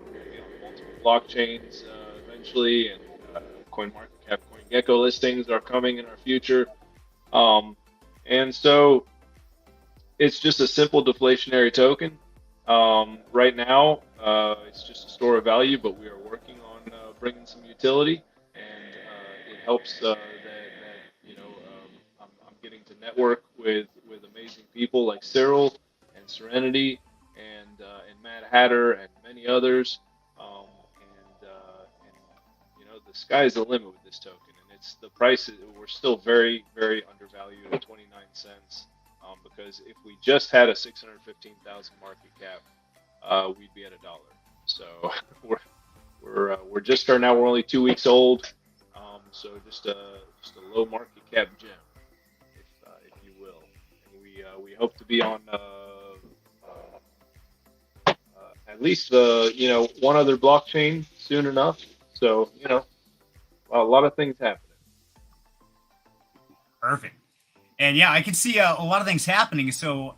multiple blockchains eventually, and CoinMarketCap, CoinGecko listings are coming in our future, and so it's just a simple deflationary token. Right now, it's just a store of value, but we are working on bringing some utility, and it helps that I'm getting to network with amazing people like Cyril and Serenity and Mad Hatter and many others, and the sky's the limit with this token, and it's the price. We're still very, very undervalued at 29 cents. Because if we just had a 615,000 market cap, we'd be at $1. So we're just starting out. We're only 2 weeks old, so just a low market cap gem, if you will. And we hope to be on at least one other blockchain soon enough. So a lot of things happening. Perfect. And yeah, I can see a lot of things happening. So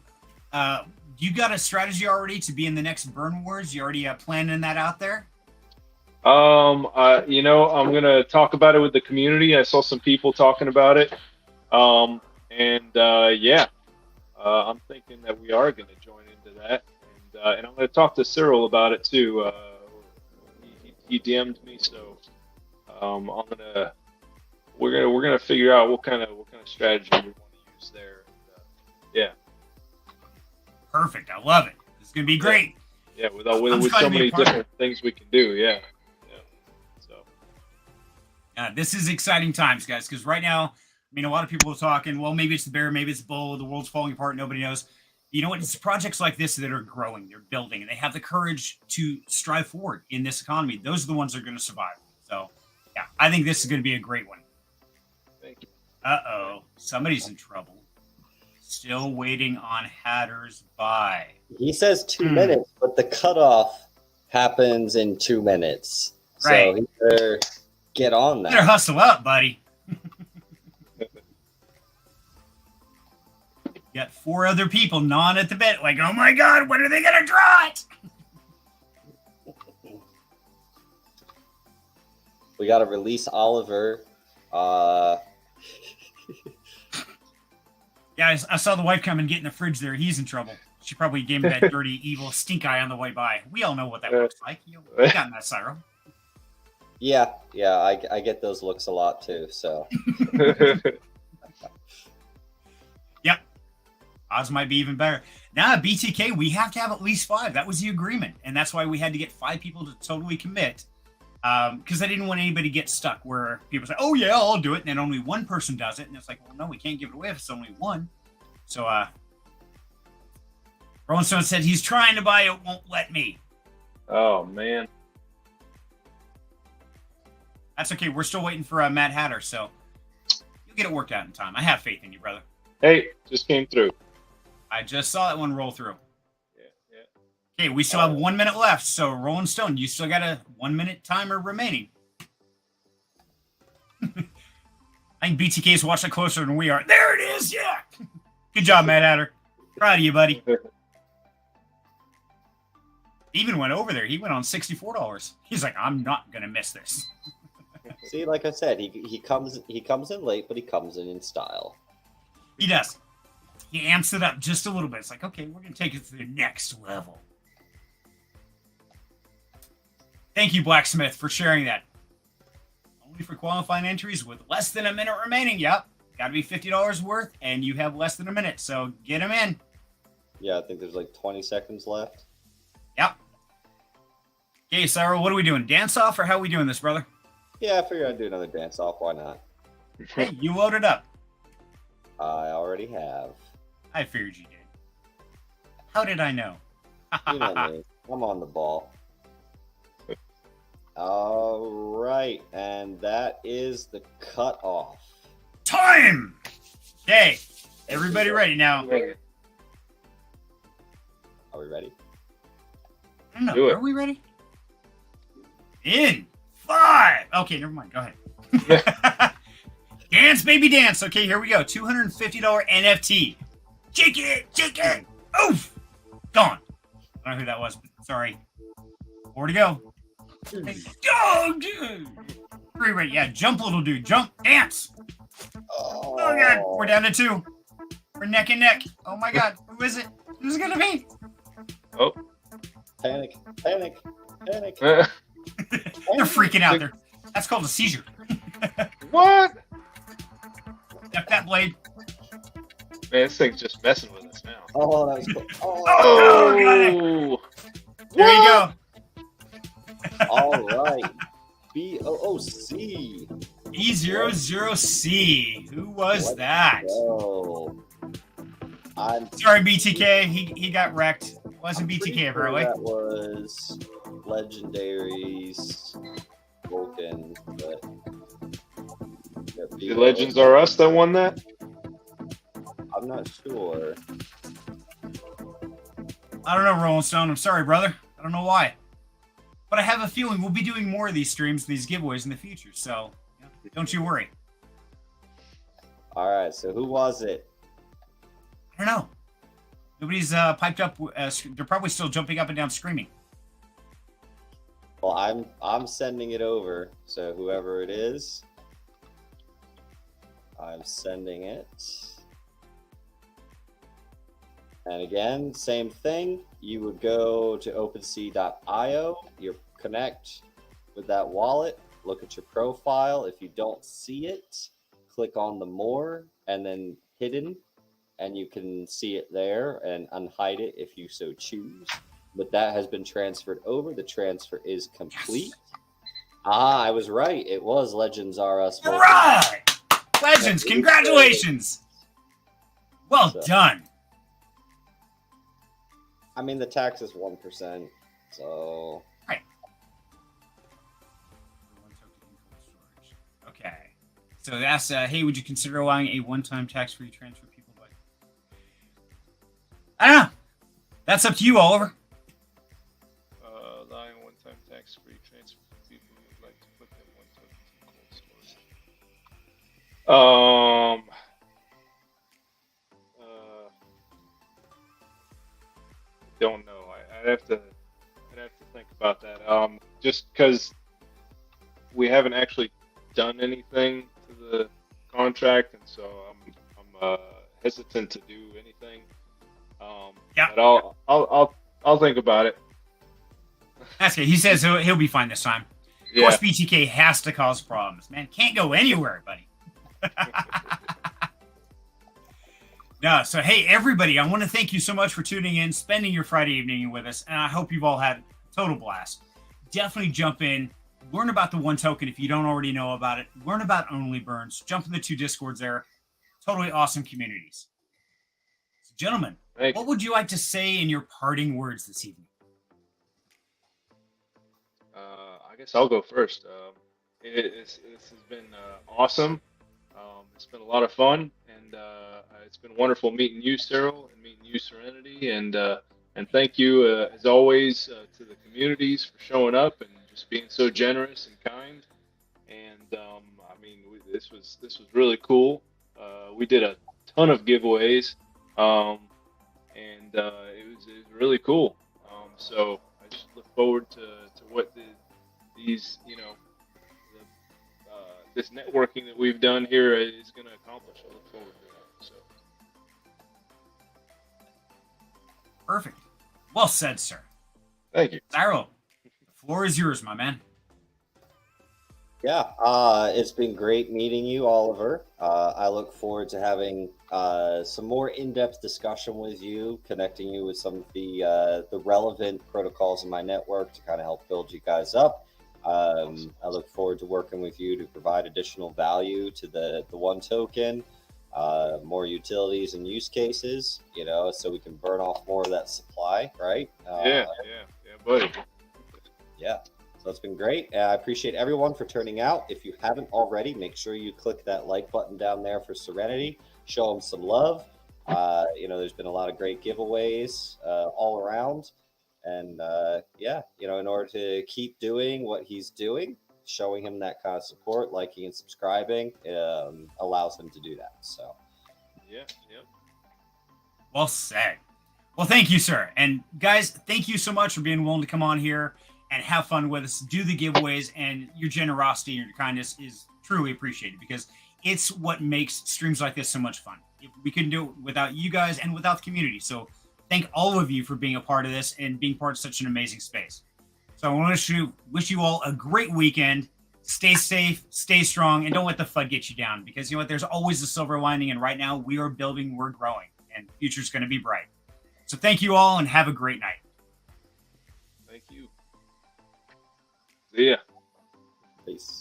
you got a strategy already to be in the next Burn Wars? You already planning that out there? I'm going to talk about it with the community. I saw some people talking about it. I'm thinking that we are going to join into that. And I'm going to talk to Cyril about it too. He DM'd me, so we're gonna figure out what kind of strategy we want to use there. Yeah. Perfect. I love it. This is gonna be great. Yeah, with so many different things we can do. Yeah. So. This is exciting times, guys, because right now, a lot of people are talking. Well, maybe it's the bear, maybe it's the bull. The world's falling apart. Nobody knows. You know what? It's projects like this that are growing. They're building, and they have the courage to strive forward in this economy. Those are the ones that are going to survive. So, yeah, I think this is going to be a great one. Thank you. Uh-oh. Somebody's in trouble. Still waiting on Hatter's buy. He says 2 minutes, but the cutoff happens in 2 minutes. Right. So he better get on that. Better hustle up, buddy. Got 4 other people gnawing at the bit like, oh my God, when are they going to draw it? We got to release Oliver. Yeah, I saw the wife come and get in the fridge there. He's in trouble. She probably gave him that dirty, evil stink eye on the way by. We all know what that looks like. You got that, Cyro. Yeah, I get those looks a lot too, so. Yep. Odds might be even better. Now at BTK, we have to have at least 5. That was the agreement. And that's why we had to get 5 people to totally commit. Because I didn't want anybody to get stuck where people say, oh yeah, I'll do it. And then only one person does it. And it's like, well, no, we can't give it away if it's only one. So, Rolling Stone said he's trying to buy it, won't let me. Oh, man. That's okay. We're still waiting for Matt Hatter, so you'll get it worked out in time. I have faith in you, brother. Hey, just came through. I just saw that one roll through. Yeah. Okay, we still have 1 minute left, so Rolling Stone, you still got a 1 minute timer remaining. I think BTK is watching closer than we are. There it is, yeah. Good job, Matt Hatter. Proud of you, buddy. Even went over there. He went on $64. He's like, I'm not gonna miss this. See, like I said, he comes in late, but he comes in style. He does. He amps it up just a little bit. It's like, okay, we're gonna take it to the next level. Thank you, Blacksmith, for sharing that. Only for qualifying entries with less than a minute remaining. Yep, got to be $50 worth, and you have less than a minute, so get them in. Yeah, I think there's like 20 seconds left. Yep. Okay, Cyril, what are we doing? Dance off, or how are we doing this, brother? Yeah, I figured I'd do another dance off. Why not? Hey, you loaded up. I already have. I figured you did. How did I know? You know me. I'm on the ball. All right, and that is the cutoff. Time! Okay, everybody ready now? Are we ready? I don't know. Do it. Are we ready? In 5. Okay, never mind. Go ahead. Dance, baby, dance. Okay, here we go. $250 NFT. Shake it. Oof. Gone. I don't know who that was, but sorry. More to go. Go, dude. 3 ready. Yeah, jump, little dude. Jump. Dance. Oh, God. We're down to 2. We're neck and neck. Oh, my God. Who is it? Who's it going to be? Oh. Panic. They're freaking out there. That's called a seizure. What? Duck that blade. Man, this thing's just messing with us now. Oh, that was cool. Oh, Oh, got it. There you go. all right. BOOC. E00C. Who was that? I'm Sorry, BTK. He got wrecked. Wasn't pretty BTK sure apparently. that was Legendaries Vulcan, but The Legends Are Us that won that? I'm not sure. I don't know, Rolling Stone. I'm sorry, brother. I don't know why. But I have a feeling we'll be doing more of these streams, these giveaways in the future. So don't you worry. All right, so who was it? I don't know. Nobody's piped up. They're probably still jumping up and down screaming. Well, I'm sending it over. So whoever it is, I'm sending it. And again, same thing. You would go to OpenSea.io. You connect with that wallet. Look at your profile. If you don't see it, click on the more and then hidden, and you can see it there and unhide it if you so choose. But that has been transferred over. The transfer is complete. Yes. Ah, I was right. It was Legends Are Us. All right. Legends, congratulations. Well done. I mean, the tax is 1%, so... Right. Okay. So that's, hey, would you consider allowing a one-time tax-free transfer people by... I don't know. That's up to you, Oliver. Allowing a one-time tax-free transfer for people who would like to put their one token in cold storage. Don't know. I'd have to think about that. Just because we haven't actually done anything to the contract, and so I'm hesitant to do anything. Yeah. But I'll think about it. That's good. He says he'll be fine this time. Of course, BTK has to cause problems, man. Can't go anywhere, buddy. No, so hey, everybody, I want to thank you so much for tuning in, spending your Friday evening with us, and I hope you've all had a total blast. Definitely jump in, learn about the one token if you don't already know about it, learn about Only Burns, jump in the 2 Discords there. Totally awesome communities. So, gentlemen, what would you like to say in your parting words this evening? I guess I'll go first. This has been awesome. It's been a lot of fun, and it's been wonderful meeting you, Cyril, and meeting you, Serenity, and thank you as always to the communities for showing up and just being so generous and kind. And I mean, this was really cool. We did a ton of giveaways, and it was really cool. So I just look forward to what these this networking that we've done here is going to accomplish. I look forward to that. So Perfect. Well said, sir. thank you. Cyril, the floor is yours, my man. Yeah, it's been great meeting you, Oliver. I look forward to having some more in-depth discussion with you, connecting you with some of the relevant protocols in my network to kind of help build you guys up. I look forward to working with you to provide additional value to the one token, more utilities and use cases, so we can burn off more of that supply, right? Yeah, buddy. Yeah. So it's been great. I appreciate everyone for turning out. If you haven't already, make sure you click that like button down there for Serenity. Show them some love. There's been a lot of great giveaways all around. And in order to keep doing what he's doing, showing him that kind of support, liking and subscribing, allows him to do that. So, Yeah. Well said. Well, thank you, sir. And guys, thank you so much for being willing to come on here and have fun with us, do the giveaways, and your generosity and your kindness is truly appreciated because it's what makes streams like this so much fun. We couldn't do it without you guys and without the community. So thank all of you for being a part of this and being part of such an amazing space. So I want to wish you all a great weekend. Stay safe, stay strong, and don't let the FUD get you down because you know what? There's always a silver lining, and right now we are building, we're growing, and the future's going to be bright. So thank you all and have a great night. Thank you. See ya. peace.